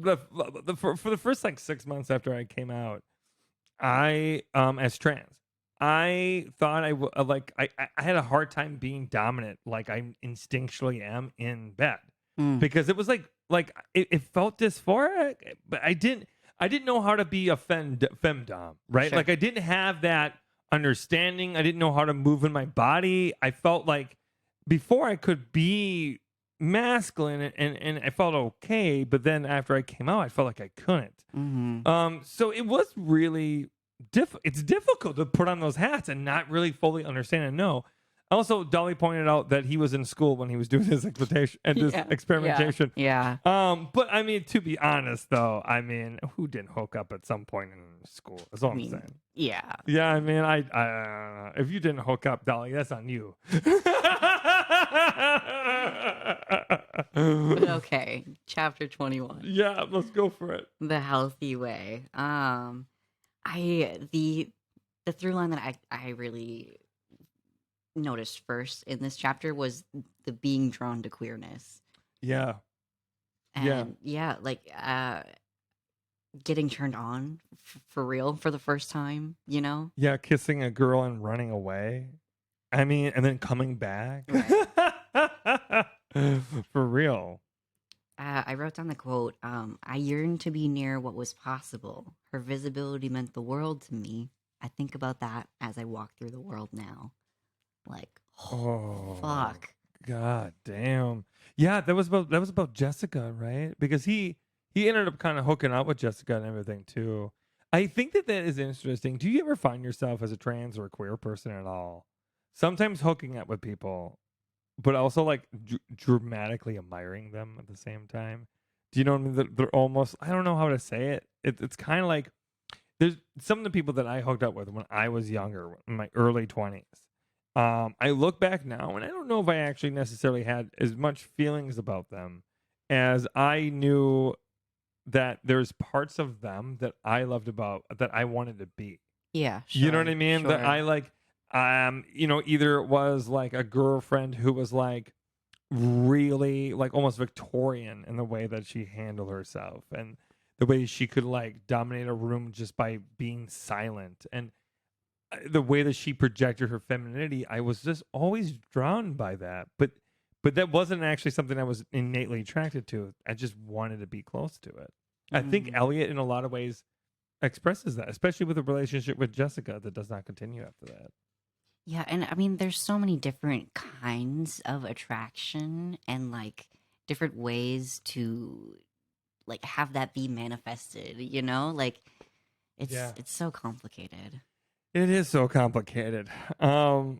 for the first like 6 months after I came out, I as trans, I thought I had a hard time being dominant, like I instinctually am in bed, because it was like it felt dysphoric, but I didn't know how to be a femdom, right? Sure. Like I didn't have that understanding. I didn't know how to move in my body. I felt like before I could be masculine and I felt okay, but then after I came out, I felt like I couldn't. So it was really it's difficult to put on those hats and not really fully understand and know. Also, Dolly pointed out that he was in school when he was doing this experimentation. Yeah. But I mean, to be honest, though, I mean, who didn't hook up at some point in school? That's all I'm saying. Yeah. Yeah, I mean, I if you didn't hook up, Dolly, that's on you. But okay, chapter 21. Yeah, let's go for it. The healthy way. The through line that I really noticed first in this chapter was the being drawn to queerness. Yeah. And like getting turned on for real for the first time, you know? Yeah, kissing a girl and running away. I mean, and then coming back. Right. For real. I wrote down the quote, I yearned to be near what was possible. Her visibility meant the world to me. I think about that as I walk through the world now. Like, Oh, fuck. God damn. Yeah, that was about Jessica, right? Because he ended up kind of hooking up with Jessica and everything too. I think that is interesting. Do you ever find yourself as a trans or a queer person at all sometimes hooking up with people, but also like dramatically admiring them at the same time. Do you know what I mean? They're almost, I don't know how to say it. It's kind of like, there's some of the people that I hooked up with when I was younger, in my early 20s. I look back now, and I don't know if I actually necessarily had as much feelings about them as I knew that there's parts of them that I loved about, that I wanted to be. Yeah, You know what sure, I mean? That sure. I like, either it was like a girlfriend who was like really like almost Victorian in the way that she handled herself, and the way she could like dominate a room just by being silent, and the way that she projected her femininity. I was just always drawn by that, but that wasn't actually something I was innately attracted to. I just wanted to be close to it. I think Elliot in a lot of ways expresses that, especially with a relationship with Jessica that does not continue after that. Yeah, and I mean, there's so many different kinds of attraction and like different ways to like have that be manifested, you know? Like it's so complicated. It is so complicated. Ugh.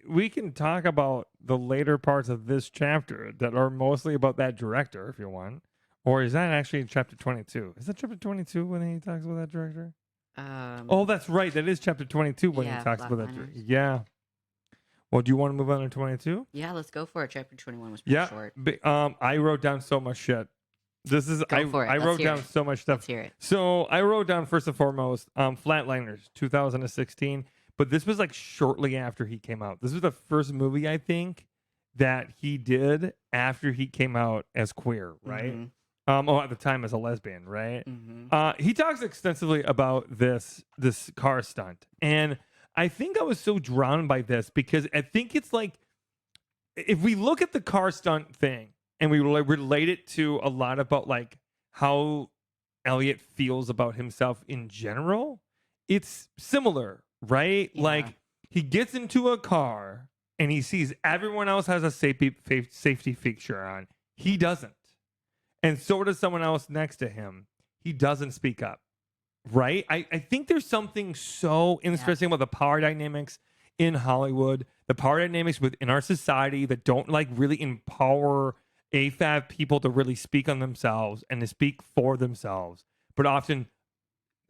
We can talk about the later parts of this chapter that are mostly about that director, if you want. Or is that actually chapter 22? Is that chapter 22 when he talks about that director? Oh, that's right. That is chapter 22 when he talks about that director. Yeah. Well, do you want to move on to 22? Yeah, let's go for it. Chapter 21 was pretty short. I wrote down so much shit. I wrote down so much stuff. Let's hear it. So I wrote down, first and foremost, Flatliners 2016. But this was like shortly after he came out. This was the first movie, I think, that he did after he came out as queer, right? At the time as a lesbian, right? He talks extensively about this car stunt. And I think I was so drawn by this because I think it's like, if we look at the car stunt thing and we relate it to a lot about like how Elliot feels about himself in general, it's similar, right? Yeah. Like he gets into a car and he sees everyone else has a safety feature on. He doesn't. And so does someone else next to him. He doesn't speak up, right? I think there's something so interesting about the power dynamics in Hollywood, the power dynamics within our society that don't like really empower AFAB people to really speak on themselves and to speak for themselves, but often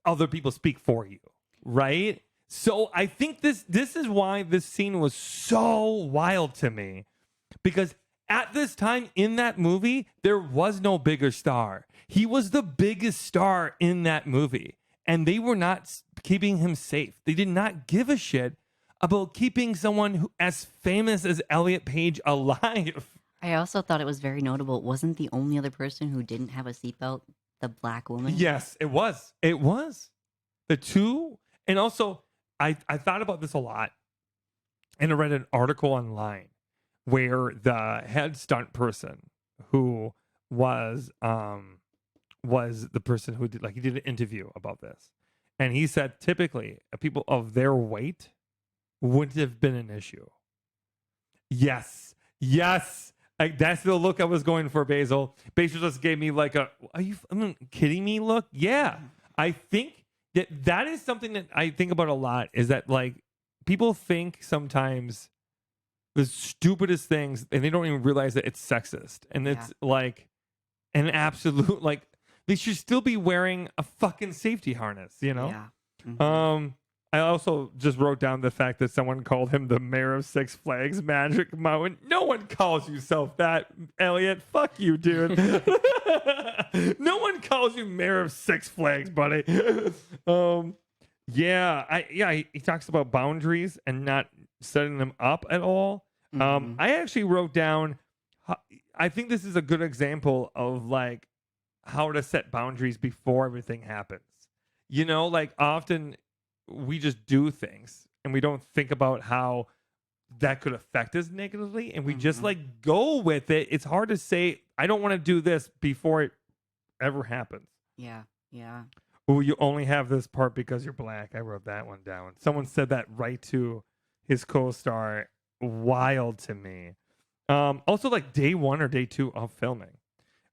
other people speak for you, right? So I think this is why this scene was so wild to me, because at this time in that movie, there was no bigger star. He was the biggest star in that movie, and they were not keeping him safe. They did not give a shit about keeping someone who as famous as Elliot Page alive. I also thought it was very notable. It wasn't the only other person who didn't have a seatbelt the black woman. Yes, it was. It was. The two. And also, I thought about this a lot. And I read an article online where the head stunt person who was the person who did, like, he did an interview about this. And he said typically people of their weight wouldn't have been an issue. Yes. Like, that's the look I was going for, Basil. Basil just gave me like are you kidding me look? Yeah. I think that is something that I think about a lot, is that like people think sometimes the stupidest things and they don't even realize that it's sexist. And it's like an absolute, like, they should still be wearing a fucking safety harness, you know? Yeah. I also just wrote down the fact that someone called him the mayor of Six Flags Magic Mountain. No one calls yourself that, Elliot. Fuck you, dude. No one calls you mayor of Six Flags, buddy. He talks about boundaries and not setting them up at all. I actually wrote down, I think this is a good example of like how to set boundaries before everything happens. You know, like often we just do things and we don't think about how that could affect us negatively, and we just like go with it. It's hard to say, I don't want to do this before it ever happens. Yeah. Oh, you only have this part because you're black. I wrote that one down. Someone said that right to his co-star. Wild to me. Also, like day 1 or day 2 of filming,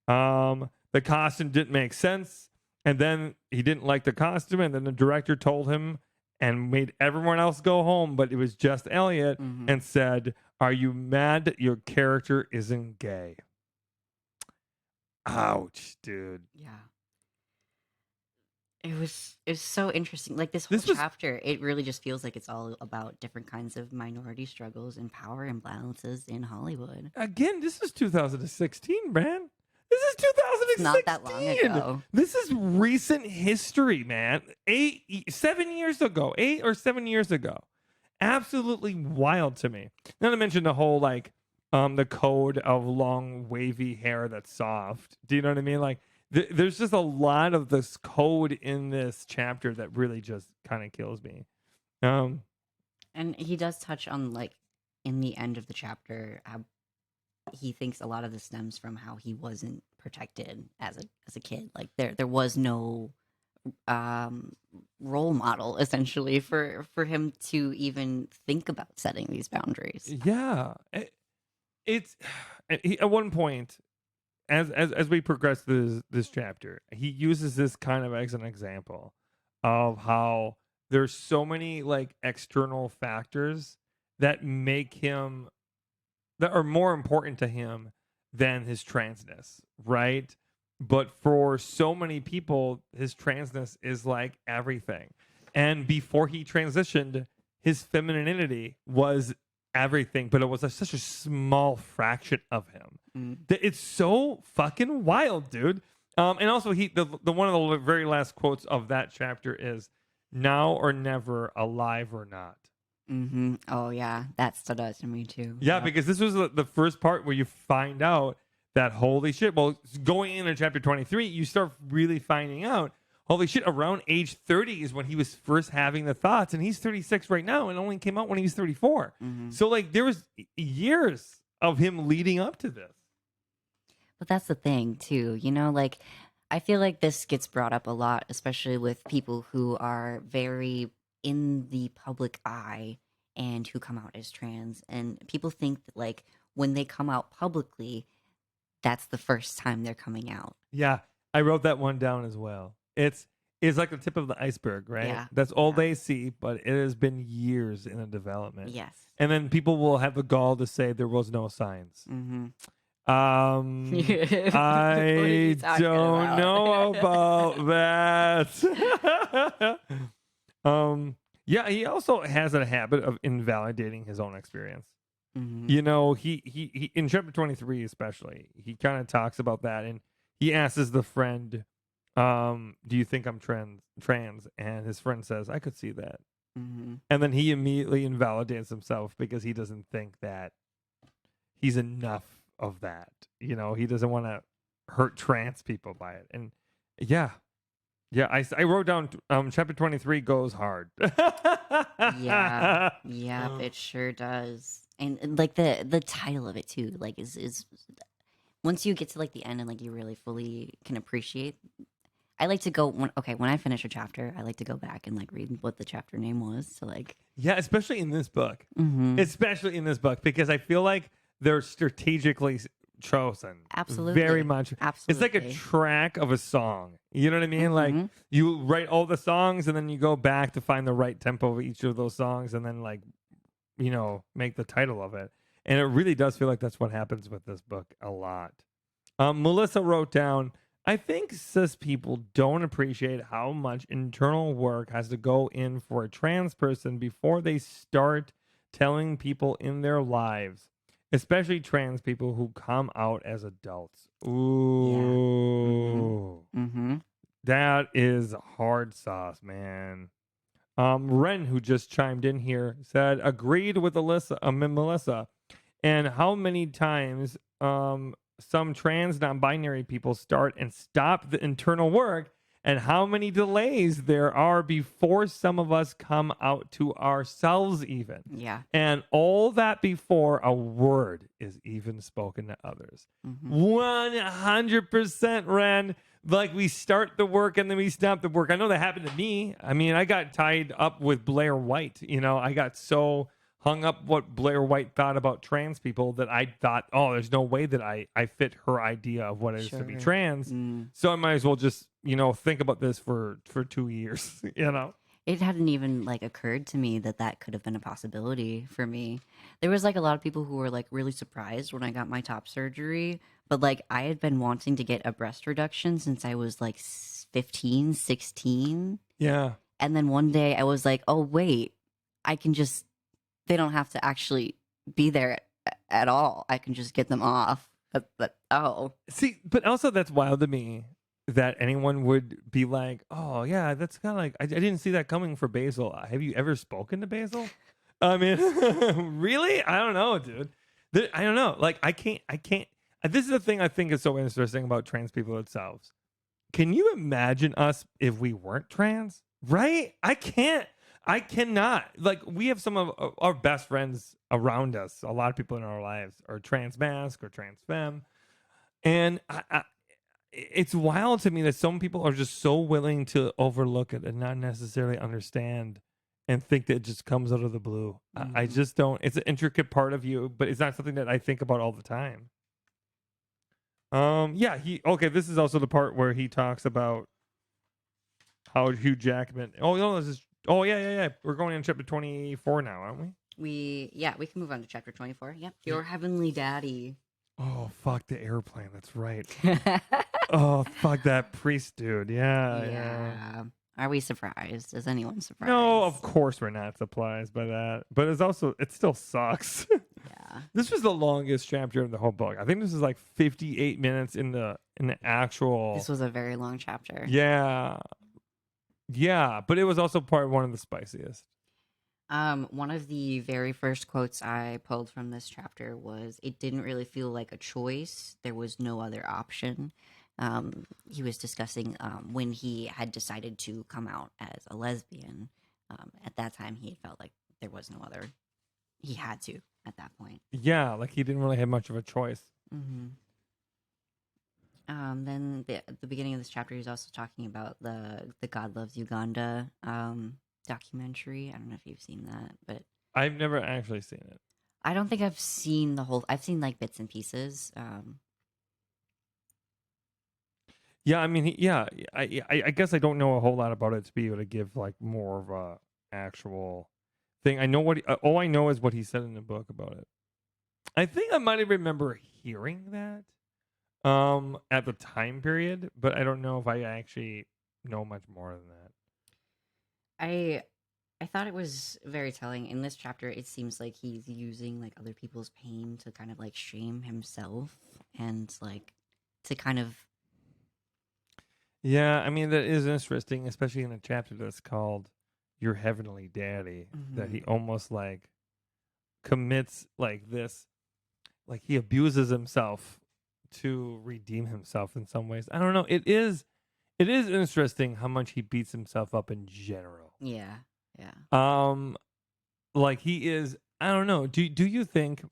the costume didn't make sense, and then he didn't like the costume, and then the director told him, and made everyone else go home, but it was just Elliot, Mhm. and said, "Are you mad that your character isn't gay?" Ouch, dude. Yeah. It was so interesting. Like this whole This was chapter, it really just feels like it's all about different kinds of minority struggles and power imbalances in Hollywood. again. This is 2016, man. This is It's 2016. not that long ago. This is recent history, man. 7 years ago, 8 or 7 years ago. Absolutely wild to me. Not to mention the whole like the code of long wavy hair that's soft. Do you know what I mean? Like there's just a lot of this code in this chapter that really just kind of kills me. Um And he does touch on like in the end of the chapter how he thinks a lot of this stems from how he wasn't protected as a kid. Like there was no role model essentially for him to even think about setting these boundaries. yeah. It's at one point as we progress through this chapter, he uses this kind of as an example of how there's so many like external factors that make him that are more important to him than his transness, right? But for so many people, his transness is like everything. And before he transitioned, his femininity was everything, but it was such a small fraction of him. Mm. It's so fucking wild, dude. And also, the one of the very last quotes of that chapter is "Now or never, alive or not." Mm-hmm. Oh yeah, that stood out to me too. Yeah, Yep. because this was the first part where you find out that holy shit. Well, going into chapter 23, you start really finding out. Holy shit! Around age 30 is when he was first having the thoughts, and he's 36 right now, and only came out when he was 34. Mhm. So like, there was years of him leading up to this. But that's the thing too, like I feel like this gets brought up a lot, especially with people who are very in the public eye and who come out as trans. And people think that like when they come out publicly, that's the first time they're coming out. Yeah, I wrote that one down as well. It's like the tip of the iceberg, right? Yeah. That's all Yeah. they see, but it has been years in the development. Yes. And then people will have the gall to say there was no signs. Mm-hmm. I talking don't about? know about that. Yeah, he also has a habit of invalidating his own experience. Mm-hmm. You know, he in chapter 23 especially, he kind of talks about that, and he asks the friend, do you think I'm trans? And his friend says, I could see that. Mm-hmm. And then he immediately invalidates himself because he doesn't think that he's enough of that. You know, he doesn't want to hurt trans people by it. And yeah, I wrote down chapter 23 goes hard. Yeah, it sure does. And like the title of it too, like is once you get to like the end and like you really fully can appreciate. I like to go when I finish a chapter, I like to go back and like read what the chapter name was. So like, Yeah, especially in this book. mhm. Especially in this book, because I feel like they're strategically chosen. Absolutely. Very much. It's like a Absolutely. track of a song. You know what I mean? Like Mhm. you write all the songs and then you go back to find the right tempo of each of those songs and then like, you know, make the title of it. And it really does feel like that's what happens with this book a lot. Melissa wrote down, I think cis people don't appreciate how much internal work has to go in for a trans person before they start telling people in their lives, especially trans people who come out as adults. Ooh. Mm-hmm. That is hard sauce, man. Ren, who just chimed in here, said, agreed with Melissa. And how many times some trans non-binary people start and stop the internal work, and how many delays there are before some of us come out to ourselves even. Yeah. And all that before a word is even spoken to others. Mm-hmm. 100%, Ren. Like, we start the work and then we stop the work. I know that happened to me. I mean, I got tied up with Blair White. You know, I got so hung up what Blair White thought about trans people that I thought, oh, there's no way that I fit her idea of what it is to be Sure. trans. Mm. So I might as well just, you know, think about this for 2 years, you know? It hadn't even like occurred to me that that could have been a possibility for me. There was like a lot of people who were like really surprised when I got my top surgery, but like I had been wanting to get a breast reduction since I was like 15, 16. Yeah. And then one day I was like, "Oh wait, I can just they don't have to actually be there at all. I can just get them off." But oh, See, but also that's wild to me that anyone would be like, "Oh, yeah, that's kind of like I didn't see that coming for Basil." Have you ever spoken to Basil? I mean, really? I don't know, dude. I don't know. Like, I can't. This is the thing I think is so interesting about trans people themselves. Can you imagine us if we weren't trans? Right? I can't. I cannot. Like, we have some of our best friends around us. A lot of people in our lives are trans mask or trans femme, and it's wild to me that some people are just so willing to overlook it and not necessarily understand and think that it just comes out of the blue. I just don't. It's an intricate part of you, but it's not something that I think about all the time. Yeah, this is also the part where he talks about how Hugh Jackman. Oh, no, yeah. We're going on chapter 24 now, aren't we? we can move on to chapter 24. Yep. Your heavenly daddy. Oh, fuck the airplane. That's right. Oh, fuck that priest dude. Yeah. Are we surprised? Is anyone surprised? No, of course we're not surprised by that. But it still sucks. Yeah. This was the longest chapter of the whole book. I think this is like 58 minutes in the actual. This was a very long chapter. Yeah. Yeah, but it was also one of the spiciest. One of the very first quotes I pulled from this chapter was, "It didn't really feel like a choice. There was no other option." He was discussing when he had decided to come out as a lesbian. At that time, he had felt like there was no other. He had to at that point. Yeah, like he didn't really have much of a choice. Mm-hmm. Then at the beginning of this chapter, he's also talking about the God Loves Uganda documentary. I don't know if you've seen that, but I've never actually seen it. I don't think I've seen the whole. I've seen like bits and pieces. Yeah, I mean, I guess I don't know a whole lot about it to be able to give like more of a actual thing. I know all I know is what he said in the book about it. I think I might remember hearing that at the time period, but I don't know if I actually know much more than that. I thought it was very telling. In this chapter, it seems like he's using like other people's pain to kind of like shame himself and like to kind of. Yeah, I mean, that is interesting, especially in a chapter that's called Your Heavenly Daddy, that he almost like commits like this, like he abuses himself to redeem himself in some ways. I don't know. It is interesting how much he beats himself up in general. Yeah. Like he is, I don't know. Do you think,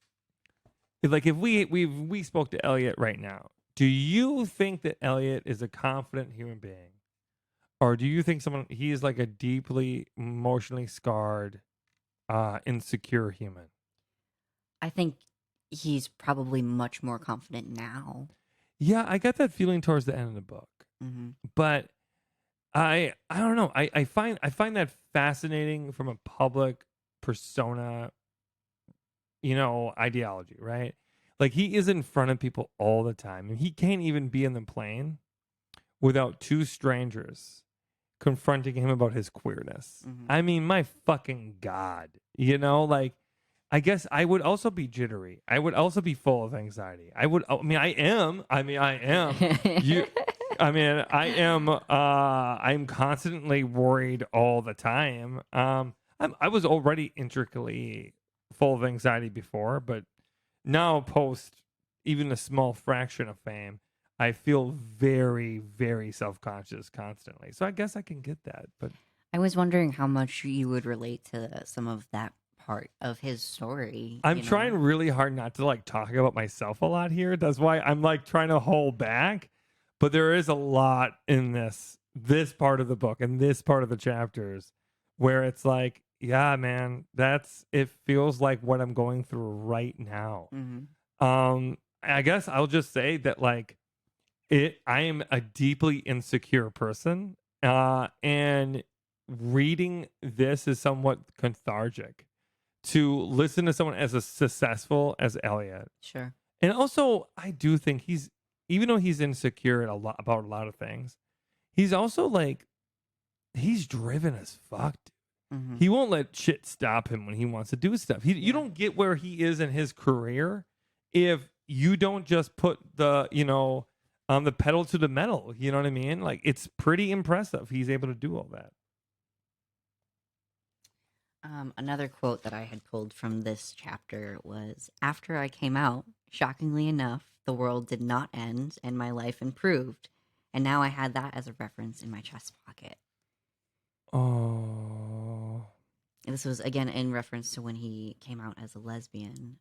like, if we spoke to Elliot right now, do you think that Elliot is a confident human being? Or do you think he is like a deeply emotionally scarred, insecure human? I think he's probably much more confident now. Yeah, I got that feeling towards the end of the book. But I don't know. I find that fascinating from a public persona, ideology, right? Like he is in front of people all the time, and he can't even be in the plane without two strangers confronting him about his queerness. I mean, my fucking God, like I guess I would also be jittery. I would also be full of anxiety. I am. I'm constantly worried all the time. I was already intricately full of anxiety before, but now post even a small fraction of fame, I feel very, very self-conscious constantly. So I guess I can get that. But I was wondering how much you would relate to some of that part of his story. I'm trying really hard not to like talk about myself a lot here. That's why I'm like trying to hold back. But there is a lot in this part of the book and this part of the chapters where it's like, yeah, man, it feels like what I'm going through right now. I guess I'll just say that like I am a deeply insecure person. And reading this is somewhat cathartic to listen to someone as successful as Elliot. Sure. And also, I do think even though he's insecure about a lot of things, he's also like, he's driven as fuck. Mm-hmm. He won't let shit stop him when he wants to do stuff. You don't get where he is in his career if you don't just put the pedal to the metal. You know what I mean? Like, it's pretty impressive. He's able to do all that. Another quote that I had pulled from this chapter was, "After I came out, shockingly enough, the world did not end and my life improved. And now I had that as a reference in my chest pocket." Oh. And this was, again, in reference to when he came out as a lesbian.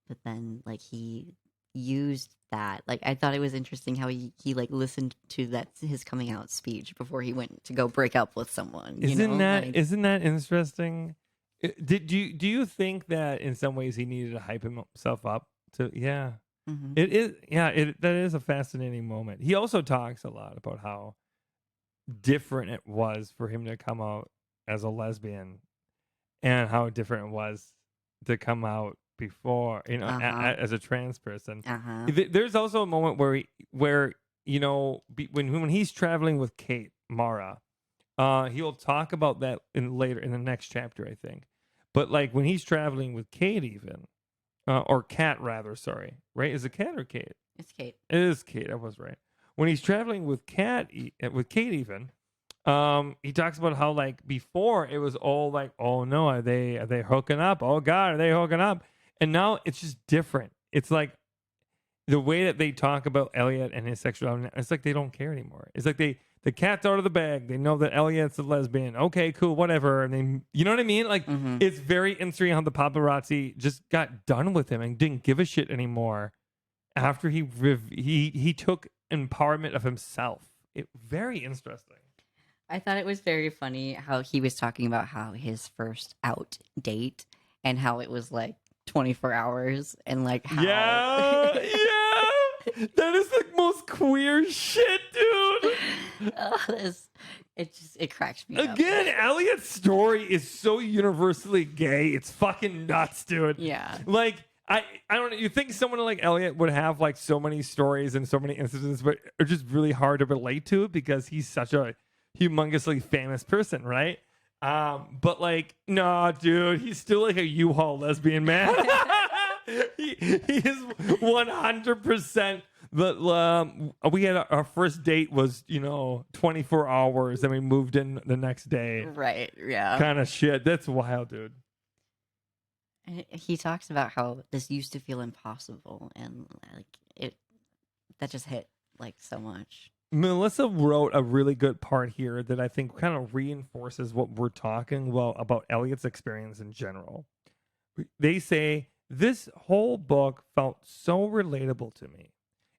But then, like, he used that. Like, I thought it was interesting how he like listened to his coming out speech before he went to go break up with someone. Isn't that interesting? Do you think that in some ways he needed to hype himself up to? Yeah, Mm-hmm. it is. Yeah, that is a fascinating moment. He also talks a lot about how different it was for him to come out as a lesbian and how different it was to come out before, as a trans person. There's also a moment where when he's traveling with Kate Mara, he'll talk about that in the next chapter, I think. But like when he's traveling with Kate, even or Kat rather, sorry, right? Is it Kat or Kate? It's Kate. It is Kate. I was right. When he's traveling with Kate, even, he talks about how like before it was all like, oh no, are they hooking up? Oh God, are they hooking up? And now it's just different. It's like the way that they talk about Elliot and his sexuality. It's like they don't care anymore. It's like the cat's out of the bag. They know that Elliot's a lesbian. Okay, cool, whatever. And they, you know what I mean? Like It's very interesting how the paparazzi just got done with him and didn't give a shit anymore after he took empowerment of himself. Very interesting. I thought it was very funny how he was talking about how his first out date and how it was like 24 hours and like how that is the most queer shit, dude. It cracks me up. Again, Elliot's story is so universally gay. It's fucking nuts, dude. Yeah. Like I don't know. You think someone like Elliot would have like so many stories and so many incidents, but are just really hard to relate to because he's such a humongously famous person, right? But like, no, dude, he's still like a U-Haul lesbian man. he is 100%. We had our first date was 24 hours, and we moved in the next day. Right? Yeah. Kind of shit. That's wild, dude. He talks about how this used to feel impossible, and like that just hit like so much. Melissa wrote a really good part here that I think kind of reinforces what we're talking about Elliot's experience in general. They say, this whole book felt so relatable to me.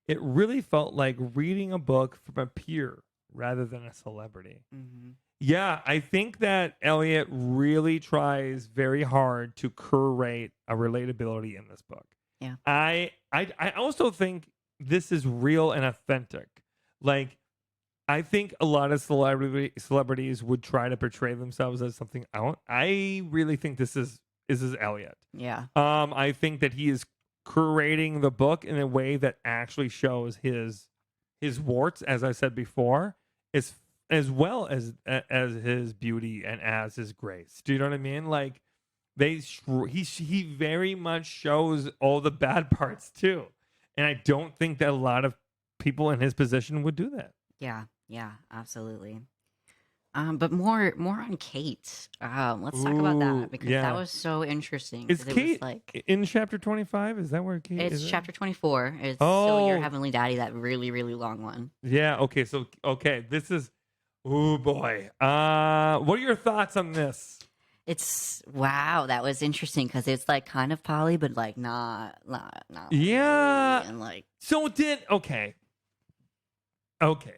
It really felt like reading a book from a peer rather than a celebrity. Mm-hmm. Yeah, I think that Elliot really tries very hard to curate a relatability in this book. Yeah. I also think this is real and authentic. Like, I think a lot of celebrities would try to portray themselves as something else. I really think this is Elliot. Yeah. I think that he is curating the book in a way that actually shows his warts, as I said before, as well as his beauty and as his grace. Do you know what I mean? Like he very much shows all the bad parts too, and I don't think that a lot of people in his position would do that. Yeah, absolutely. But more on Kate. Let's talk about that because that was so interesting. Is Kate like in chapter 25? Is that where Kate is? It's chapter 24. It's Still Your Heavenly Daddy, that really, really long one. Yeah, okay. So this is oh boy. What are your thoughts on this? It's wow, that was interesting because it's like kind of poly, but like not yeah. Really, and like okay.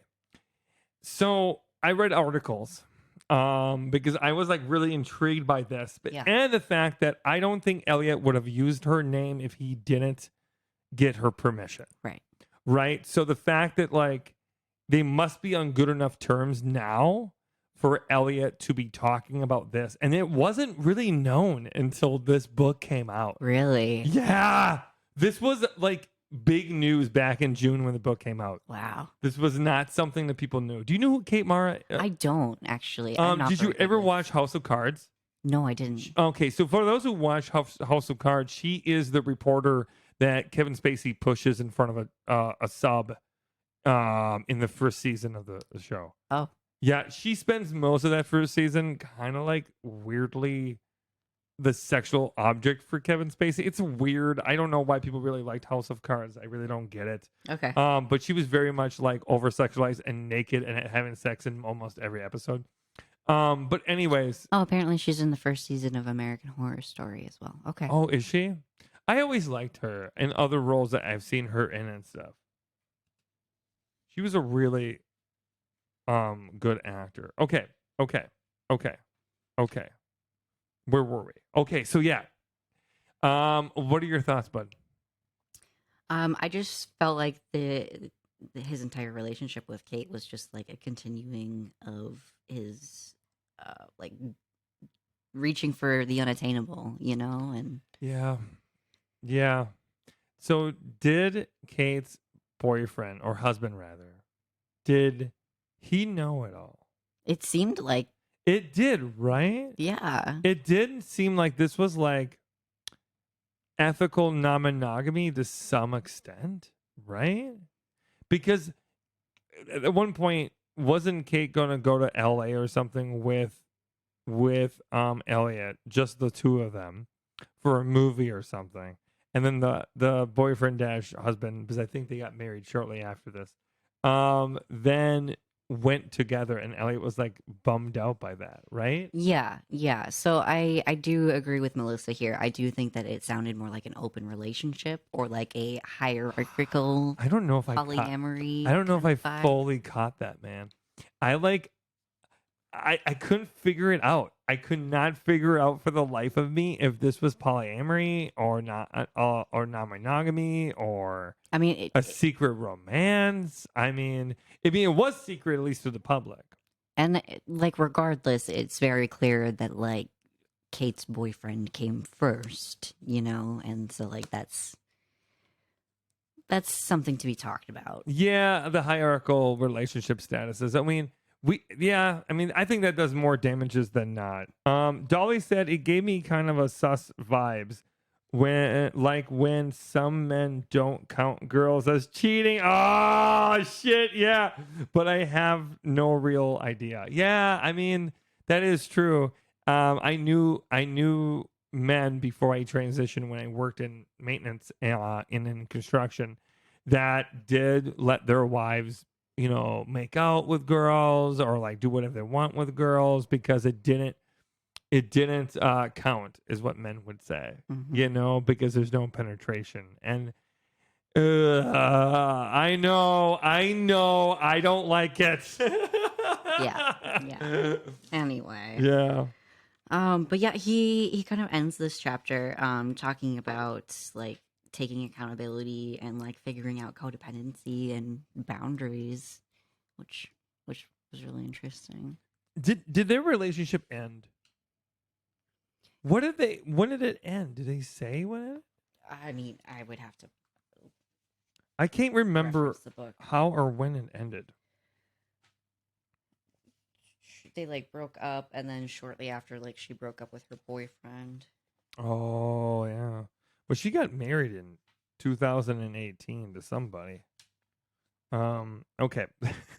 So I read articles because I was like really intrigued by this, and the fact that I don't think Elliot would have used her name if he didn't get her permission. Right. So the fact that like they must be on good enough terms now for Elliot to be talking about this. And it wasn't really known until this book came out. Really? Yeah. This was like big news back in June when the book came out. Wow. This was not something that people knew. Do you know who Kate Mara? I don't actually. I'm not Did you very good ever with- watch House of Cards? No, I didn't. Okay, so for those who watch House of Cards, she is the reporter that Kevin Spacey pushes in front of a sub in the first season of the show. Oh. Yeah, she spends most of that first season kind of like weirdly the sexual object for Kevin Spacey. It's weird. I don't know why people really liked House of Cards. I really don't get it. Okay. But she was very much like over sexualized and naked and having sex in almost every episode. But anyways. Oh, apparently she's in the first season of American Horror Story as well. Okay. Oh, is she? I always liked her in other roles that I've seen her in and stuff. She was a really good actor. Okay. Where were we? Okay, so yeah. What are your thoughts, bud? I just felt like his entire relationship with Kate was just like a continuing of his like reaching for the unattainable, you know, and Yeah. So did Kate's boyfriend or husband rather, did he know it all? it seemed like It did, right? yeah. It didn't seem like this was like ethical non-monogamy to some extent, right? Because at one point, wasn't Kate gonna go to LA or something with Elliot, just the two of them, for a movie or something? And then the boyfriend dash husband, because I think they got married shortly after this, then went together, and Elliot was like bummed out by that, right? Yeah. So I do agree with Melissa here. I do think that it sounded more like an open relationship or like a hierarchical I don't know if polyamory. I don't know if I kind of vibe. fully caught that, man. I couldn't figure it out. I could not figure out for the life of me if this was polyamory or not, or non-monogamy or I mean, a secret romance. I mean, it was secret, at least to the public. like regardless, it's very clear that like Kate's boyfriend came first, you know, and so like that's something to be talked about. Yeah, the hierarchical relationship statuses. I mean, I think that does more damages than not. Dolly said it gave me kind of a sus vibes when some men don't count girls as cheating. Oh shit, yeah. But I have no real idea. Yeah, I mean, that is true. I knew men before I transitioned when I worked in maintenance in construction that did let their wives, you know, make out with girls or like do whatever they want with girls because it didn't count, is what men would say, Mhm. you know, because there's no penetration. And I know, I don't like it. Yeah. Anyway. Yeah. But yeah, he kind of ends this chapter talking about like taking accountability and like figuring out codependency and boundaries, which was really interesting. Did their relationship end? When did it end? Did they say when it? I mean, I would have to I can't remember reference the book. how or when it ended. They like broke up, and then shortly after, like she broke up with her boyfriend. Oh yeah. Well, she got married in 2018 to somebody. Okay.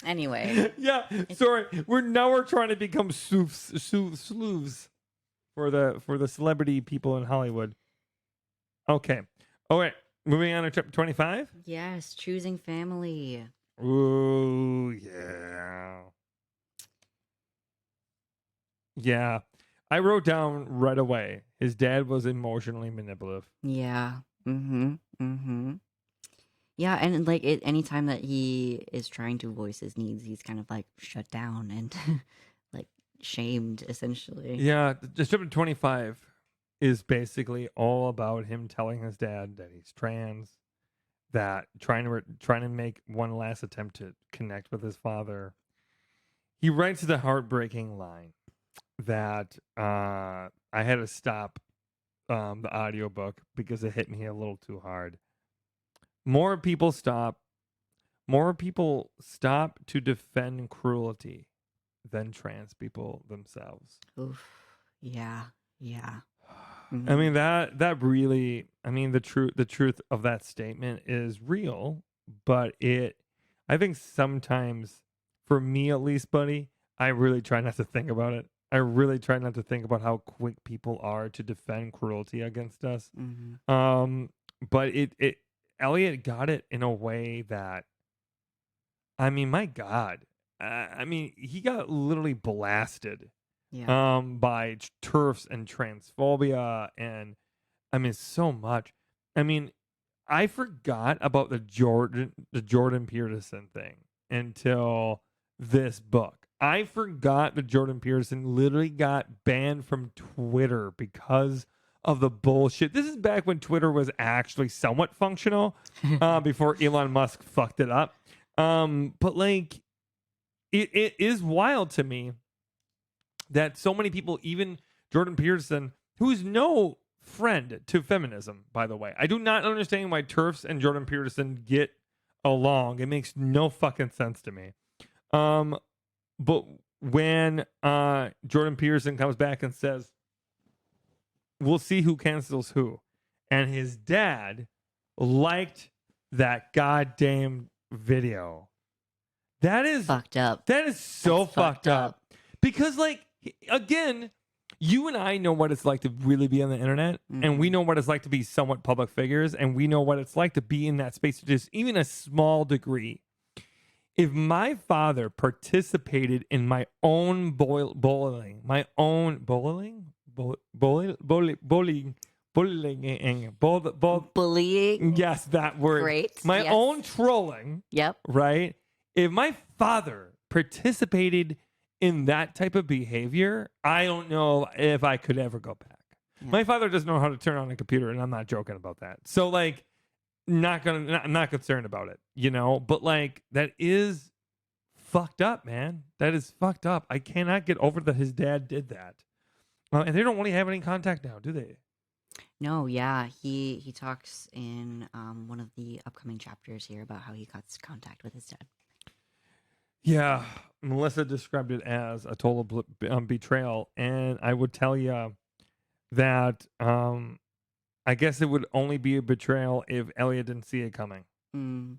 Anyway, Yeah. Sorry. We're trying to become sleuths for the celebrity people in Hollywood. Okay. All right. Moving on to chapter 25. yes, choosing family. Ooh, yeah. Yeah. I wrote down right away. His dad was emotionally manipulative. Yeah. Yeah, and like anytime that he is trying to voice his needs, he's kind of like shut down and like shamed, essentially. Yeah. The chapter 25 is basically all about him telling his dad that he's trans, that trying to make one last attempt to connect with his father. he writes the heartbreaking line that I had to stop the audiobook because it hit me a little too hard. More people stop to defend cruelty than trans people themselves. Oof. Yeah. Yeah. I mean that really, I mean the truth of that statement is real, but I think sometimes, for me at least, buddy, I really try not to think about it. I really try not to think about how quick people are to defend cruelty against us. But it Elliot got it in a way that, I mean, my God, I mean, he got literally blasted Yeah. by turfs and transphobia, and I mean so much. I mean, I forgot about the Jordan Peterson thing until this book. I forgot that Jordan Peterson literally got banned from Twitter because of the bullshit. This is back when Twitter was actually somewhat functional, before Elon Musk fucked it up. But like, it is wild to me that so many people, even Jordan Peterson, who's no friend to feminism, by the way. I do not understand why TERFs and Jordan Peterson get along. It makes no fucking sense to me. But when Jordan Peterson comes back and says, we'll see who cancels who, and his dad liked that goddamn video, that is Fucked up. That is so That's fucked up. Because, like, again, you and I know what it's like to really be on the internet, and we know what it's like to be somewhat public figures, and we know what it's like to be in that space to just even a small degree. If my father participated in my own bullying, yes, that word. Great. My Yes. own trolling, Yep. right? If my father participated in that type of behavior, I don't know if I could ever go back. Yeah. My father doesn't know how to turn on a computer, and I'm not joking about that. So, like, I'm not concerned about it, you know? But, like, that is fucked up, man. That is fucked up. I cannot get over that his dad did that. And they don't really have any contact now, do they? No, yeah. He talks in one of the upcoming chapters here about how he got contact with his dad. Yeah, Melissa described it as a total betrayal, and I would tell you that I guess it would only be a betrayal if Elliot didn't see it coming, Mm.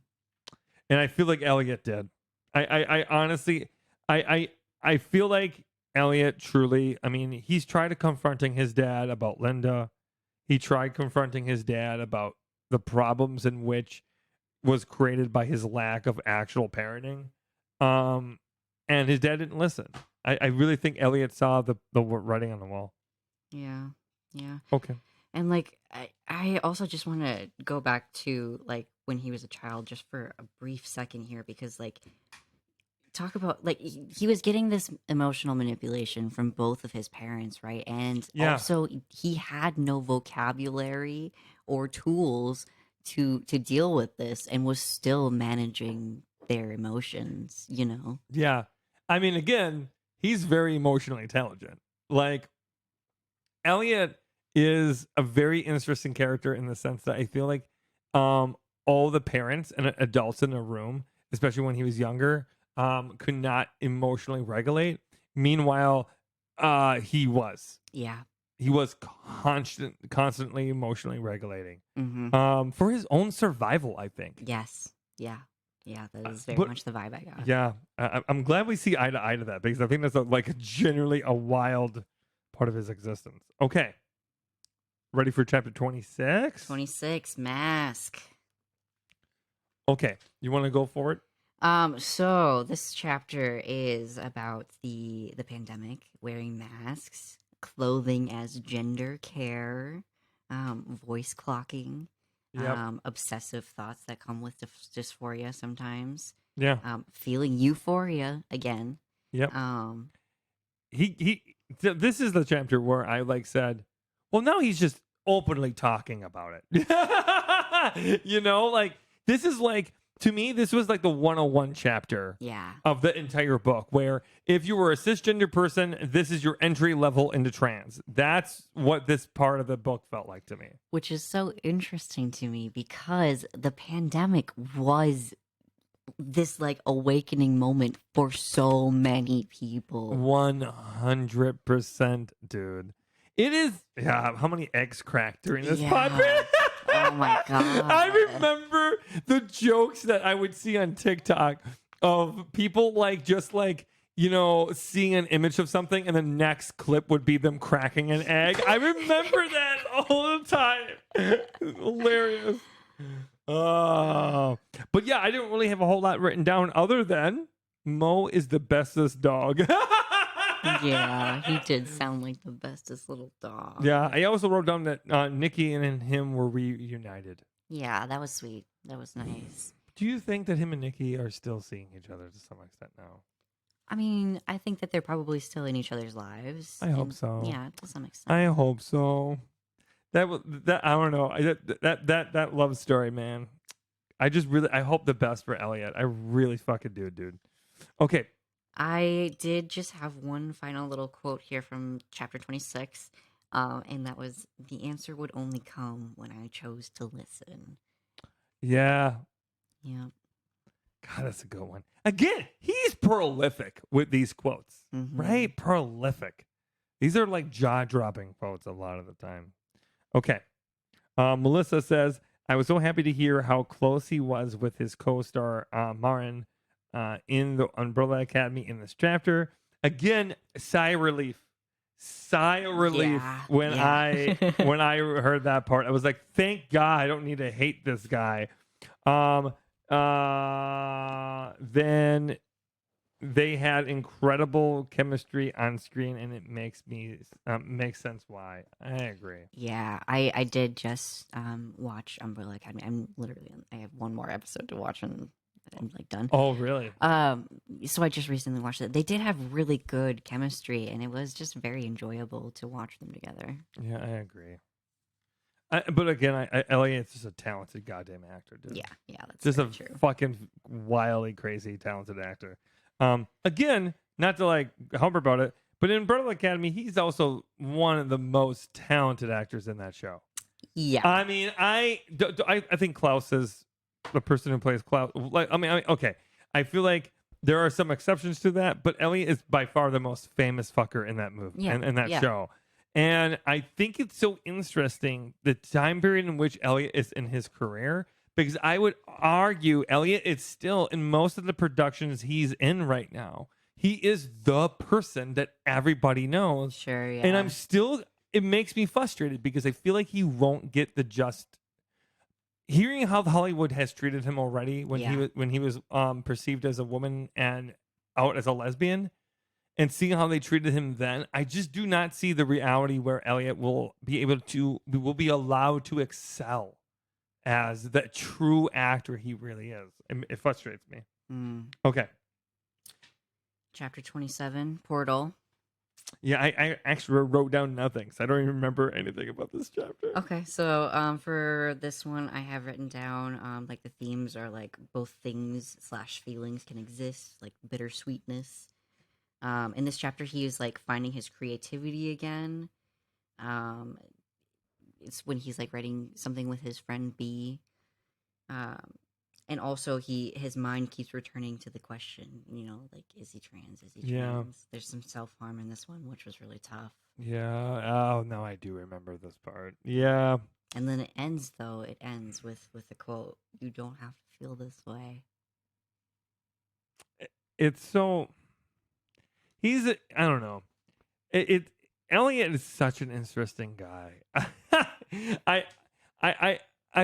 and I feel like Elliot did. I honestly, I feel like Elliot truly. I mean, he's tried confronting his dad about Linda. He tried confronting his dad about the problems in which was created by his lack of actual parenting. And his dad didn't listen. I really think Elliot saw the writing on the wall. Yeah. Yeah. Okay. And like I also just want to go back to like when he was a child just for a brief second here, because like talk about like he was getting this emotional manipulation from both of his parents, right? And Yeah. also he had no vocabulary or tools to deal with this, and was still managing their emotions, you know? Yeah. I mean, again, he's very emotionally intelligent. Like, Elliot is a very interesting character in the sense that I feel like all the parents and adults in the room, especially when he was younger, could not emotionally regulate. Meanwhile, he was. Yeah. He was constantly emotionally regulating. Mm-hmm. For his own survival, I think. Yes. Yeah. Yeah, that is very but- much the vibe I got. Yeah, I'm glad we see eye to eye to that, because I think that's generally a wild part of his existence. Okay, ready for chapter 26? 26 Mask. Okay, you want to go for it? So this chapter is about the pandemic, wearing masks, clothing as gender care, voice clocking, Yep. obsessive thoughts that come with dysphoria sometimes, Yeah. feeling euphoria again. Yep. This is the chapter where I said, well, now he's just openly talking about it. You know, like, this is like to me, this was like the 101 chapter Yeah. of the entire book, where if you were a cisgender person, this is your entry level into trans. That's what this part of the book felt like to me. Which is so interesting to me because the pandemic was this like awakening moment for so many people. 100%, dude. It is. Yeah, how many eggs cracked during this Yeah. podcast? Oh my god. I remember the jokes that I would see on TikTok of people like just like, you know, seeing an image of something and the next clip would be them cracking an egg. I remember that all the time. Hilarious. Oh. But yeah, I didn't really have a whole lot written down other than Mo is the bestest dog. Yeah, he did sound like the bestest little dog. Yeah, I also wrote down that Nikki and him were reunited. Yeah, that was sweet. That was nice. Do you think that him and Nikki are still seeing each other to some extent now? I mean, I think that they're probably still in each other's lives. I hope so. Yeah, to some extent. I hope so. That I don't know. That love story, man. I hope the best for Elliot. I really fucking do, dude. Okay. I did just have one final little quote here from chapter 26, and that was, "The answer would only come when I chose to listen." Yeah. Yeah. God, that's a good one. Again, he's prolific with these quotes, Mhm. right? Prolific. These are like jaw-dropping quotes a lot of the time. Okay. Melissa says, I was so happy to hear how close he was with his co-star, Marin, in the Umbrella Academy in this chapter. Again, sigh of relief. Sigh of relief Yeah, when yeah. when I heard that part. I was like, thank God I don't need to hate this guy. Then they had incredible chemistry on screen, and it makes sense why. I agree. Yeah, I did just watch Umbrella Academy. I have one more episode to watch and I'm like done. Oh, really? So I just recently watched it. They did have really good chemistry, and it was just very enjoyable to watch them together. Yeah, I agree. But again, Elliot's just a talented goddamn actor, dude. Yeah, that's Just a very true. fucking wildly crazy talented actor. Again, not to like humber about it, but in Umbrella Academy, he's also one of the most talented actors in that show. Yeah, I mean, I think Klaus is the person who plays Klaus. Like, I mean, okay. I feel like there are some exceptions to that, but Elliot is by far the most famous fucker in that movie Yeah, and that yeah. show. And I think it's so interesting the time period in which Elliot is in his career, because I would argue Elliot is still in most of the productions he's in right now. He is the person that everybody knows. sure. Yeah, And it makes me frustrated because I feel like he won't get the just. Hearing how Hollywood has treated him already when he was perceived as a woman and out as a lesbian, and seeing how they treated him then, I just do not see the reality where Elliot will be allowed to excel as the true actor he really is. It frustrates me. Okay. Chapter 27, Portal. Yeah, I actually wrote down nothing, so I don't even remember anything about this chapter. Okay, so for this one, I have written down like the themes are like both things / feelings can exist, like bittersweetness. In this chapter, he is like finding his creativity again. It's when he's like writing something with his friend B. And also his mind keeps returning to the question, like, is he trans? Is he trans? Yeah. There's some self-harm in this one, which was really tough. Yeah. Oh, no, I do remember this part. Yeah. And then it ends with the quote, "You don't have to feel this way." It's so. I don't know. Elliot is such an interesting guy. I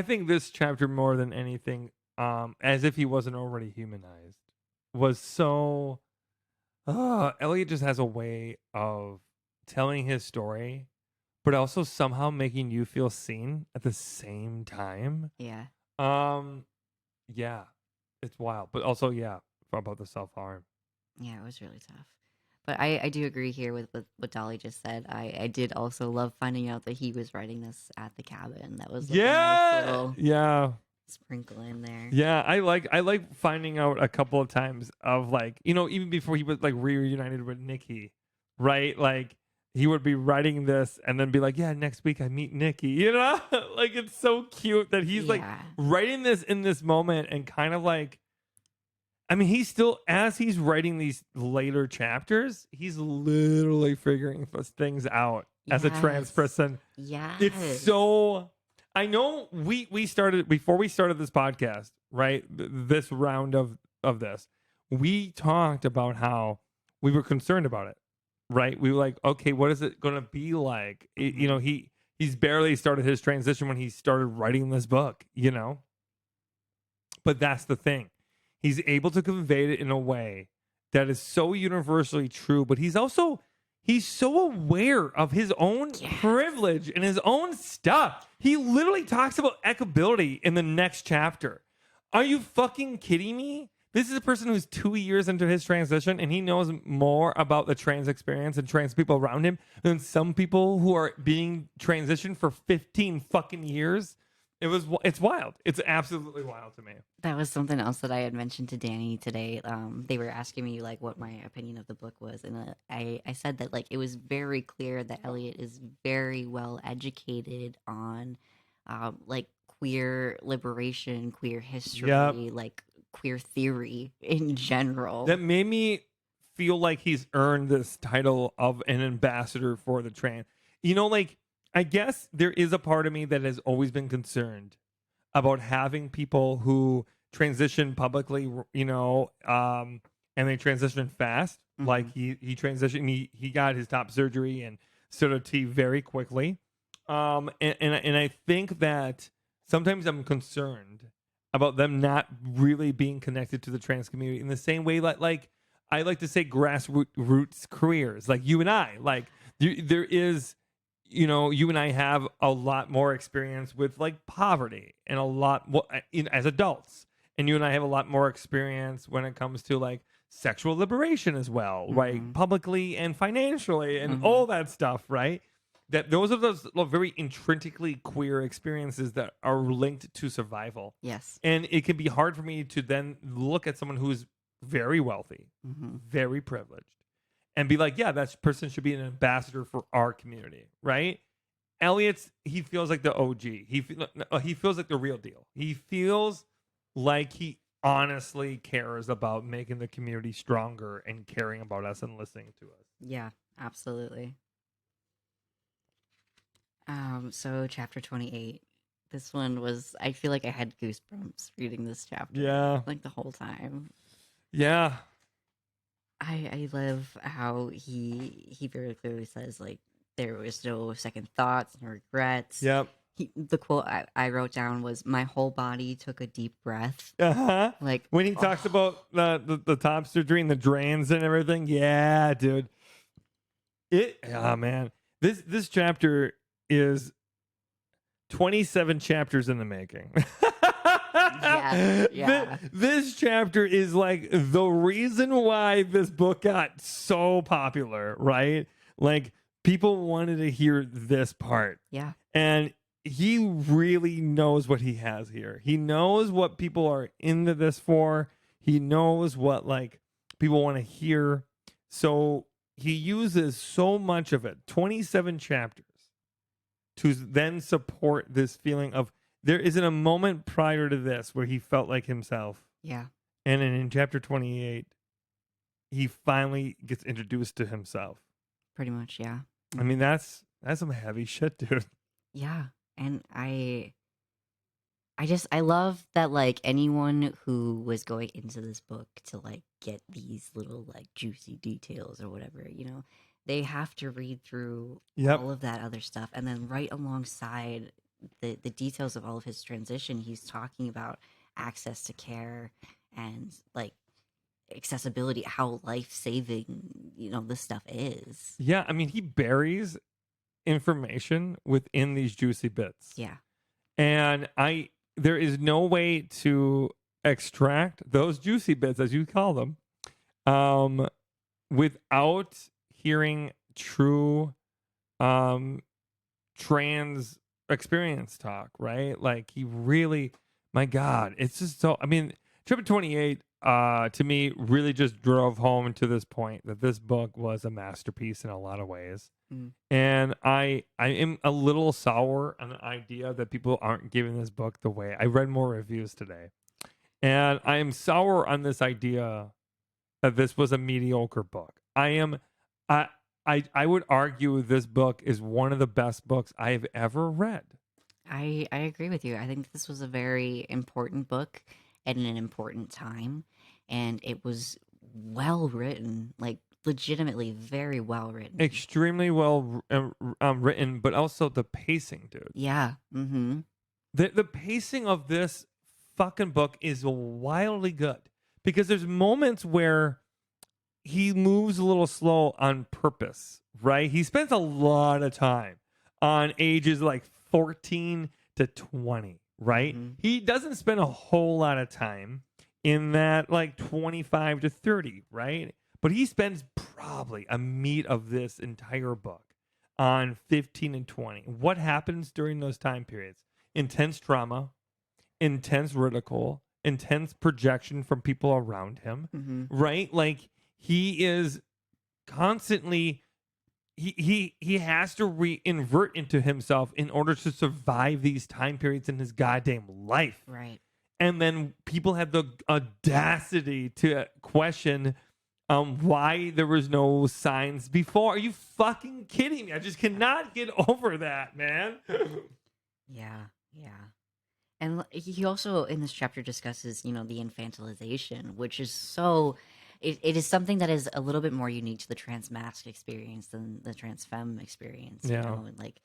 think this chapter more than anything, as if he wasn't already humanized, was so. Elliot just has a way of telling his story, but also somehow making you feel seen at the same time. Yeah. Yeah, it's wild, but also about the self-harm. Yeah, it was really tough. But I do agree here with what Dolly just said. I did also love finding out that he was writing this at the cabin. That was like a nice little... Yeah. sprinkle in there. Yeah, I like finding out a couple of times of like, even before he was like reunited with Nikki, right? Like he would be writing this and then be like, yeah, next week I meet Nikki, like it's so cute that he's like Yeah. writing this in this moment and kind of like, I mean, he's still, as he's writing these later chapters, he's literally figuring things out as a trans Yes. person. Yes. It's so, I know we started, before we started this podcast, right? This round of this, we talked about how we were concerned about it, right? We were like, okay, what is it going to be like? He's barely started his transition when he started writing this book, But that's the thing. He's able to convey it in a way that is so universally true, but he's so aware of his own privilege and his own stuff. He literally talks about equability in the next chapter. Are you fucking kidding me? This is a person who's 2 years into his transition and he knows more about the trans experience and trans people around him than some people who are being transitioned for 15 fucking years. It's wild. It's absolutely wild to me. That was something else that I had mentioned to Danny today. They were asking me like what my opinion of the book was, and I said that like it was very clear that Elliot is very well educated on like queer liberation, queer history, like queer theory in general. That made me feel like he's earned this title of an ambassador for the trans. Like, I guess there is a part of me that has always been concerned about having people who transition publicly, and they transition fast. Mm-hmm. Like he transitioned, he got his top surgery and started T very quickly. And I think that sometimes I'm concerned about them not really being connected to the trans community in the same way like I like to say grassroots careers, like you and I, like there is. You and I have a lot more experience with like poverty and a lot more as adults. And you and I have a lot more experience when it comes to like sexual liberation as well, right? Publicly and financially and all that stuff, right? That those are those very intrinsically queer experiences that are linked to survival. Yes. And it can be hard for me to then look at someone who's very wealthy, very privileged, and be like, yeah, that person should be an ambassador for our community, right? He feels like the OG. He feels like the real deal. He feels like he honestly cares about making the community stronger and caring about us and listening to us. Yeah, absolutely. So chapter 28. This one was, I feel like I had goosebumps reading this chapter. Yeah. Like the whole time. Yeah. I love how he very clearly says like there was no second thoughts, no regrets. Yep. The quote I wrote down was, "My whole body took a deep breath." Uh-huh. Like when he talks about the top surgery and the drains and everything. Yeah, dude. Man. This chapter is 27 chapters in the making. Yeah. This chapter is like the reason why this book got so popular, right? Like people wanted to hear this part. Yeah. And he really knows what he has here. He knows what people are into this for. He knows what like people want to hear. So he uses so much of it, 27 chapters, to then support this feeling of there isn't a moment prior to this where he felt like himself. Yeah. And in chapter 28, he finally gets introduced to himself. Pretty much, yeah. I mean, that's some heavy shit, dude. Yeah. And I love that like anyone who was going into this book to like get these little like juicy details or whatever, they have to read through all of that other stuff, and then right alongside the details of all of his transition, he's talking about access to care and like accessibility, how life-saving this stuff is. Yeah, I mean, he buries information within these juicy bits. Yeah. And there is no way to extract those juicy bits, as you call them, without hearing true trans experience talk, right? Like he really, my God, it's just so. I mean, Trip of 28 to me really just drove home to this point that this book was a masterpiece in a lot of ways. Mm. And I am a little sour on the idea that people aren't giving this book the way. I read more reviews today, and I am sour on this idea that this was a mediocre book. I would argue this book is one of the best books I have ever read. I agree with you. I think this was a very important book at an important time, and it was well written, like legitimately very well written. Extremely well written, but also the pacing, dude. Yeah. Mm-hmm. The pacing of this fucking book is wildly good because there's moments where he moves a little slow on purpose, right? He spends a lot of time on ages like 14 to 20, right? Mhm. He doesn't spend a whole lot of time in that like 25 to 30, right? But he spends probably a meat of this entire book on 15 and 20. What happens during those time periods? Intense trauma, intense ridicule, intense projection from people around him, Mm-hmm. right? Like he is constantly he has to reinvert into himself in order to survive these time periods in his goddamn life. Right. And then people have the audacity to question why there was no signs before. Are you fucking kidding me? I just cannot get over that, man. Yeah. Yeah. And he also in this chapter discusses, the infantilization, which is so. It is something that is a little bit more unique to the trans masc experience than the trans femme experience. Yeah. And like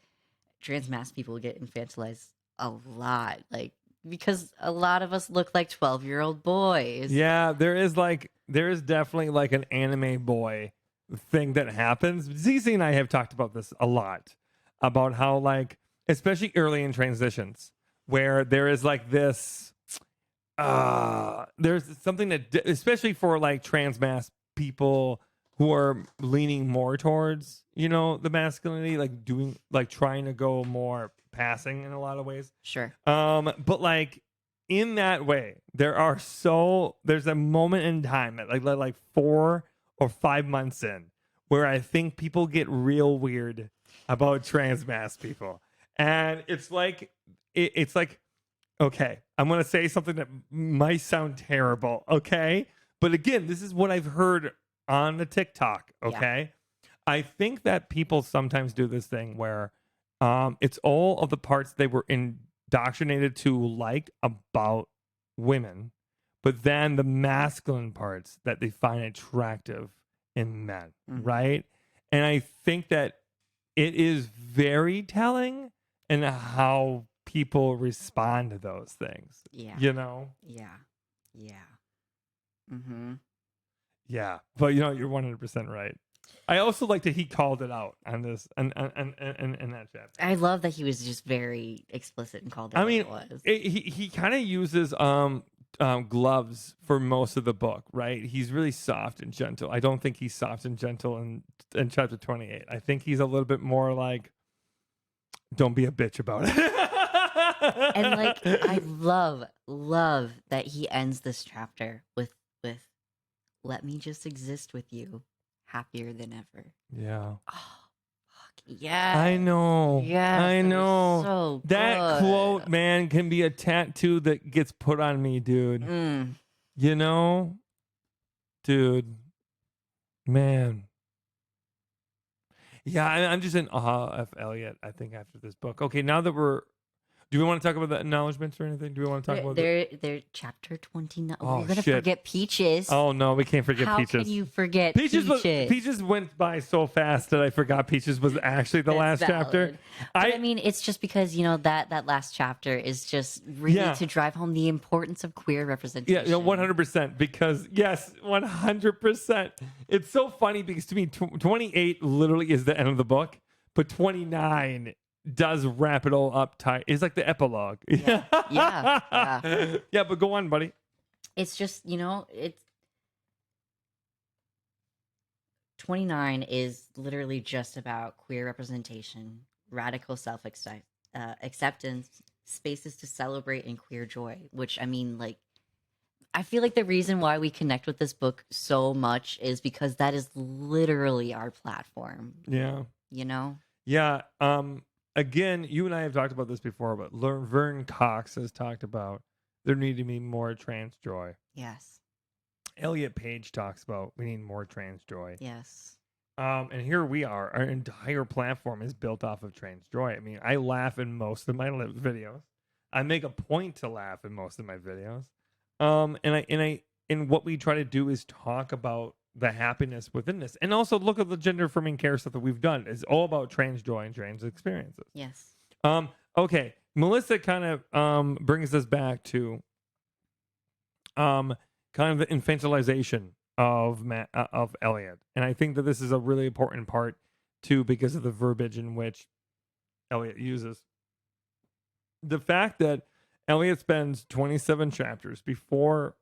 trans masc people get infantilized a lot, like because a lot of us look like 12-year-old boys. Yeah, there is definitely like an anime boy thing that happens. ZZ and I have talked about this a lot about how like especially early in transitions where there is like this there's something that especially for like trans mass people who are leaning more towards the masculinity, like doing like trying to go more passing in a lot of ways. Sure. But like in that way there's a moment in time at like 4 or 5 months in where I think people get real weird about trans mass people, and it's like okay, I'm going to say something that might sound terrible, okay? But again, this is what I've heard on the TikTok, okay? Yeah. I think that people sometimes do this thing where it's all of the parts they were indoctrinated to like about women, but then the masculine parts that they find attractive in men, right? And I think that it is very telling in how people respond to those things. Yeah. Yeah. Yeah. Mm-hmm. Yeah. But you're 100% right. I also like that he called it out on this and that chapter. I love that he was just very explicit and called it I mean, what it was. he kind of uses gloves for most of the book, right? He's really soft and gentle. I don't think he's soft and gentle in chapter 28. I think he's a little bit more like, don't be a bitch about it. And like I love that he ends this chapter with let me just exist with you, happier than ever. Yeah. Oh, fuck yeah. I know. Yes, I know. So that good. quote, man, can be a tattoo that gets put on me, dude. Dude, man. Yeah, I'm just in awe of Elliot, I think, after this book. Okay, now that do we want to talk about the acknowledgments or anything? Do we want to talk about they're chapter 29? Oh, we're gonna shit. forget Peaches. Oh no, we can't forget How Peaches. can you forget Peaches? Peaches went by so fast that I forgot Peaches was actually the That's last valid. chapter. But I mean, it's just because that last chapter is just really to drive home the importance of queer representation. Yeah, 100%. Because yes, 100%. It's so funny because to me, 28 literally is the end of the book, but 29 does wrap it all up tight. It's like the epilogue. Yeah. Yeah, but go on, buddy. It's just, it's 29 is literally just about queer representation, radical self acceptance, spaces to celebrate and queer joy, which I mean, like, I feel like the reason why we connect with this book so much is because that is literally our platform, Yeah. you know? Yeah. Again, you and I have talked about this before, but Vern Cox has talked about there need to be more trans joy. Yes. Elliot Page talks about we need more trans joy. Yes. And here we are. Our entire platform is built off of trans joy. I mean, I laugh in most of my videos. I make a point to laugh in most of my videos. And what we try to do is talk about the happiness within this, and also look at the gender affirming care stuff that we've done. It's all about trans joy and trans experiences. Yes. Okay, Melissa kind of brings us back to kind of the infantilization of Elliot, and I think that this is a really important part too because of the verbiage in which Elliot uses. The fact that Elliot spends 27 chapters before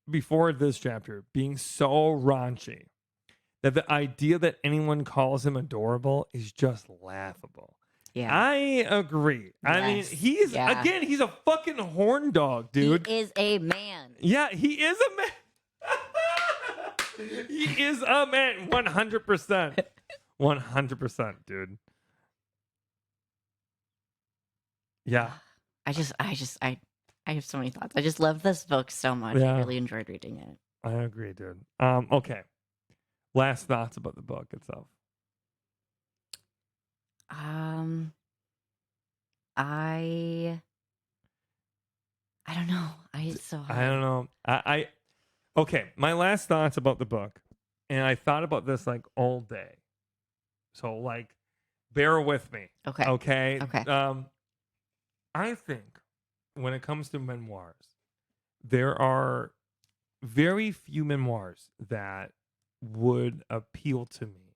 this chapter being so raunchy that the idea that anyone calls him adorable is just laughable. Yeah. I agree. I mean, he's a fucking horn dog, dude. He is a man. Yeah, he is a man. He is a man. 100%. 100%, dude. Yeah. I have so many thoughts. I just love this book so much. Yeah. I really enjoyed reading it. I agree, dude. Okay. Last thoughts about the book itself. I don't know. It's so hard. I don't know. Okay, my last thoughts about the book, and I thought about this like all day. So like bear with me. Okay. Okay. Okay. I think when it comes to memoirs, there are very few memoirs that would appeal to me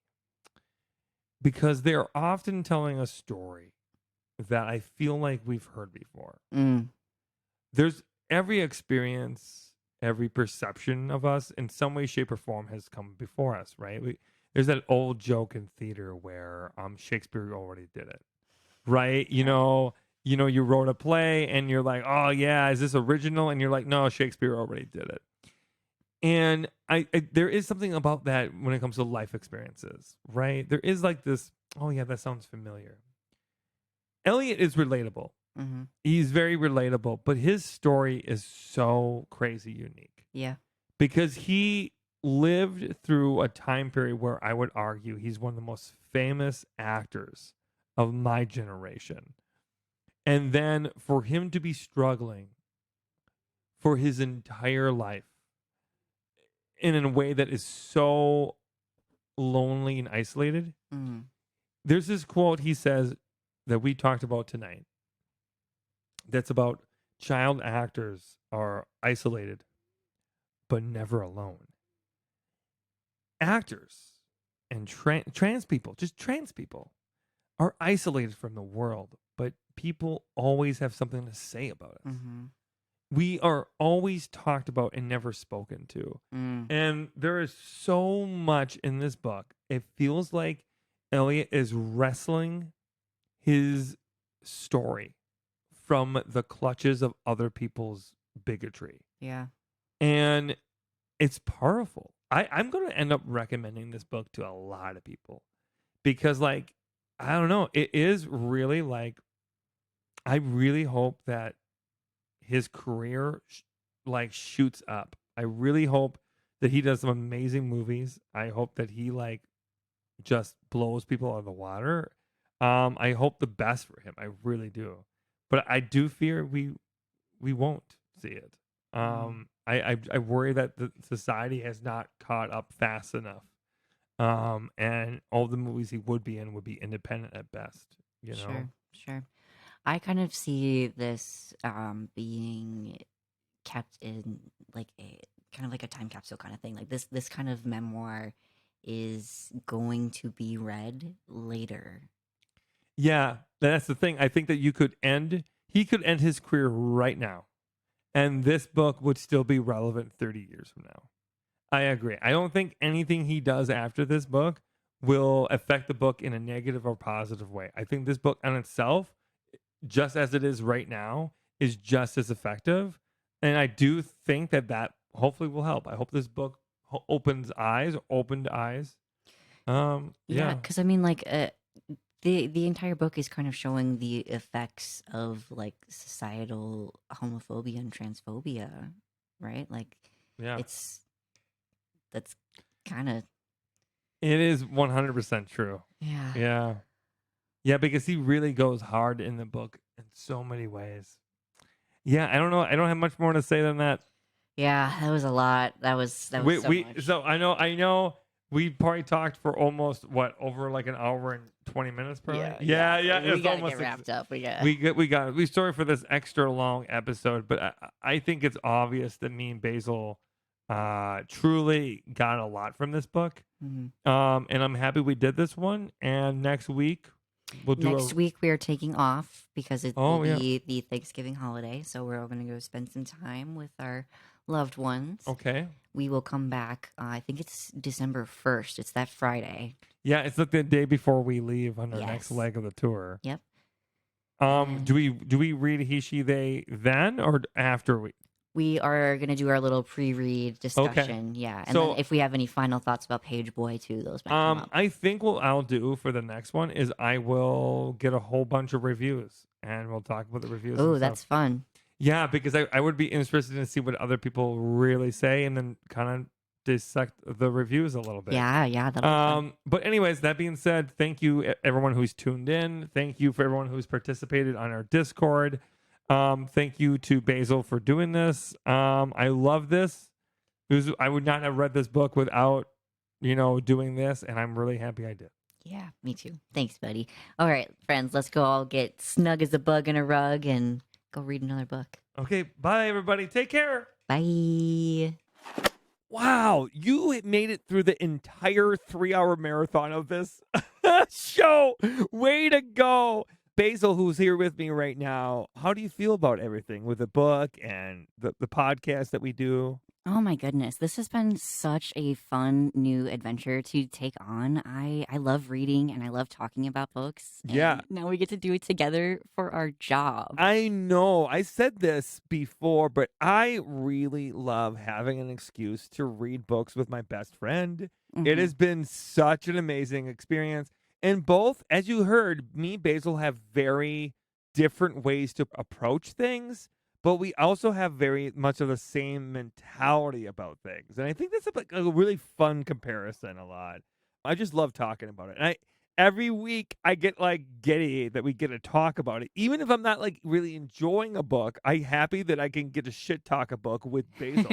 because they're often telling a story that I feel like we've heard before. There's every experience, every perception of us in some way, shape, or form has come before us, right? There's that old joke in theater where Shakespeare already did it, right? You know, you wrote a play and you're like, oh yeah, is this original? And you're like, no, Shakespeare already did it. And I there is something about that when it comes to life experiences, right? There is like this, oh yeah, that sounds familiar. Elliot is relatable. Mm-hmm. He's very relatable, but his story is so crazy unique. Yeah. Because he lived through a time period where I would argue he's one of the most famous actors of my generation. And then for him to be struggling for his entire life in a way that is so lonely and isolated. Mm. There's this quote he says that we talked about tonight that's about child actors are isolated but never alone. Actors and trans people, just trans people, are isolated from the world, but people always have something to say about us. Mm-hmm. We are always talked about and never spoken to. And there is so much in this book. It feels like Elliot is wrestling his story from the clutches of other people's bigotry. Yeah. And it's powerful. I'm going to end up recommending this book to a lot of people because, like, I don't know, it is really like, I really hope that his career shoots up. I really hope that he does some amazing movies. I hope that he just blows people out of the water. I hope the best for him. I really do. But I do fear we won't see it. I worry that the society has not caught up fast enough. And all the movies he would be in would be independent at best. You know? Sure. I kind of see this being kept in like a kind of like a time capsule kind of thing. Like this kind of memoir is going to be read later. Yeah, that's the thing. I think that he could end his career right now, and this book would still be relevant 30 years from now. I agree. I don't think anything he does after this book will affect the book in a negative or positive way. I think this book on itself just as it is right now is just as effective. And I do think that hopefully will help. I hope this book opened eyes. Yeah, Yeah. because I mean, like, the entire book is kind of showing the effects of like societal homophobia and transphobia, right? Like, Yeah. that's kind of It is 100% true. yeah. Yeah. Yeah, because he really goes hard in the book in so many ways. Yeah, I don't know. I don't have much more to say than that. Yeah, that was a lot. That was so much. So I know we probably talked for almost over like an hour and 20 minutes probably. Yeah. We It's gotta almost get wrapped up. we sorry for this extra long episode, but I think it's obvious that me and Basil truly got a lot from this book. Mhm. And I'm happy we did this one. And next week we'll do Next week we are taking off because it Oh, will yeah. be the Thanksgiving holiday, so we're all going to go spend some time with our loved ones. Okay. We will come back. I think it's December 1st. It's that Friday. Yeah, it's like the day before we leave on our next Yes. leg of the tour. Yep. Do we read he, she, they then or after we? We are going to do our little pre-read discussion. Yeah. And So- then if we have any final thoughts about Pageboy too, those might come up. I think what I'll do for the next one is I will get a whole bunch of reviews and we'll talk about the reviews. Oh, and that's stuff. fun. Yeah, because I would be interested to see what other people really say and then kind of dissect the reviews a little bit. Yeah, that'll be fun. But anyways, that being said, thank you everyone who's tuned in. Thank you for everyone who's participated on our Discord. Thank you to Basil for doing this. I love this. I would not have read this book without, doing this, and I'm really happy I did. Yeah, me too. Thanks, buddy. All right, friends, let's go all get snug as a bug in a rug and go read another book. Okay, bye everybody. Take care. Bye. Wow, you made it through the entire 3-hour marathon of this show. Way to go. Basil, who's here with me right now, how do you feel about everything with the book and the podcast that we do? Oh my goodness, this has been such a fun new adventure to take on. I love reading and I love talking about books. And Yeah. now we get to do it together for our job. I know. I said this before, but I really love having an excuse to read books with my best friend. It Mhm. has been such an amazing experience. And both, as you heard, me and Basil have very different ways to approach things, but we also have very much of the same mentality about things. And I think that's a really fun comparison a lot. I just love talking about it. And every week I get like giddy that we get to talk about it. Even if I'm not like really enjoying a book, I'm happy that I can get to shit talk a book with Basil.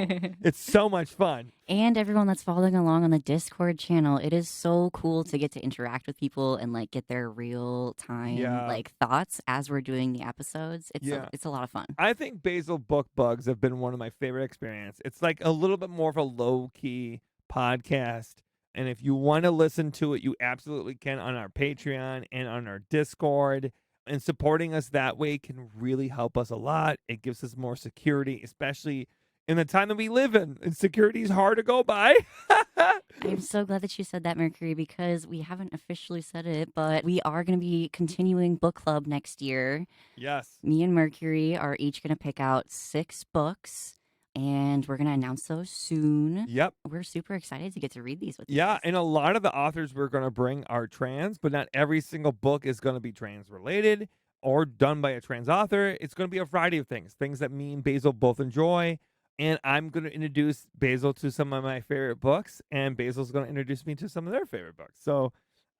It's so much fun. And everyone that's following along on the Discord channel, it is so cool to get to interact with people and like get their real time like thoughts as we're doing the episodes. It's a lot of fun. I think Basil Book Bugs have been one of my favorite experiences. It's like a little bit more of a low-key podcast. And if you want to listen to it, you absolutely can on our Patreon and on our Discord. And supporting us that way can really help us a lot. It gives us more security, especially in the time that we live in. And security is hard to go by. I'm so glad that you said that, Mercury, because we haven't officially said it, but we are going to be continuing book club next year. Yes. Me and Mercury are each going to pick out 6 books, and we're going to announce those soon. Yep. We're super excited to get to read these with you. Yeah, and a lot of the authors we're going to bring are trans, but not every single book is going to be trans related or done by a trans author. It's going to be a variety of things that me and Basil both enjoy. And I'm going to introduce Basil to some of my favorite books, and Basil's going to introduce me to some of their favorite books. So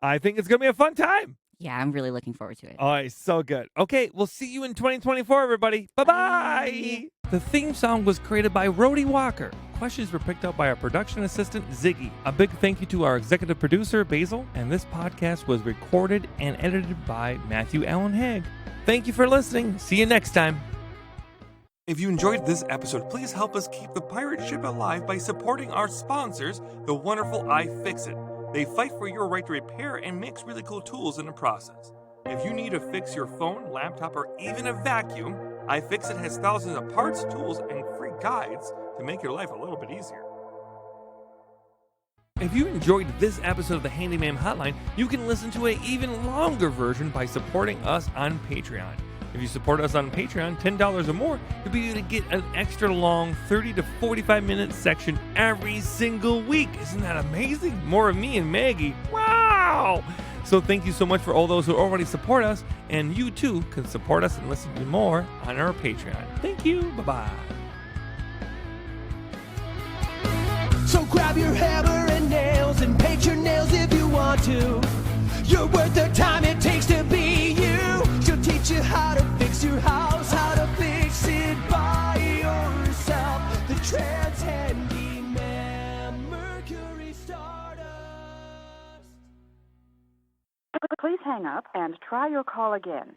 I think it's going to be a fun time. Yeah, I'm really looking forward to it. Oh, it's so good. Okay, we'll see you in 2024, everybody. Bye-bye. Bye. The theme song was created by Rhodey Walker. Questions were picked up by our production assistant, Ziggy. A big thank you to our executive producer, Basil. And this podcast was recorded and edited by Matthew Allen Haig. Thank you for listening. See you next time. If you enjoyed this episode, please help us keep the pirate ship alive by supporting our sponsors, the wonderful iFixit. They fight for your right to repair and mix really cool tools in the process. If you need to fix your phone, laptop, or even a vacuum, iFixit has thousands of parts, tools, and free guides to make your life a little bit easier. If you enjoyed this episode of the Handyman Hotline, you can listen to an even longer version by supporting us on Patreon. If you support us on Patreon, $10 or more, you'll be able to get an extra long 30 to 45 minute section every single week. Isn't that amazing? More of me and Maggie. Wow! So thank you so much for all those who already support us, and you too can support us and listen to more on our Patreon. Thank you. Bye-bye. So grab your hammer and nails and paint your nails if you want to. You're worth the time it takes to be you. She'll teach you how to fix your house, how to fix it by yourself. The trans handyman, Mercury Stardust. Please hang up and try your call again.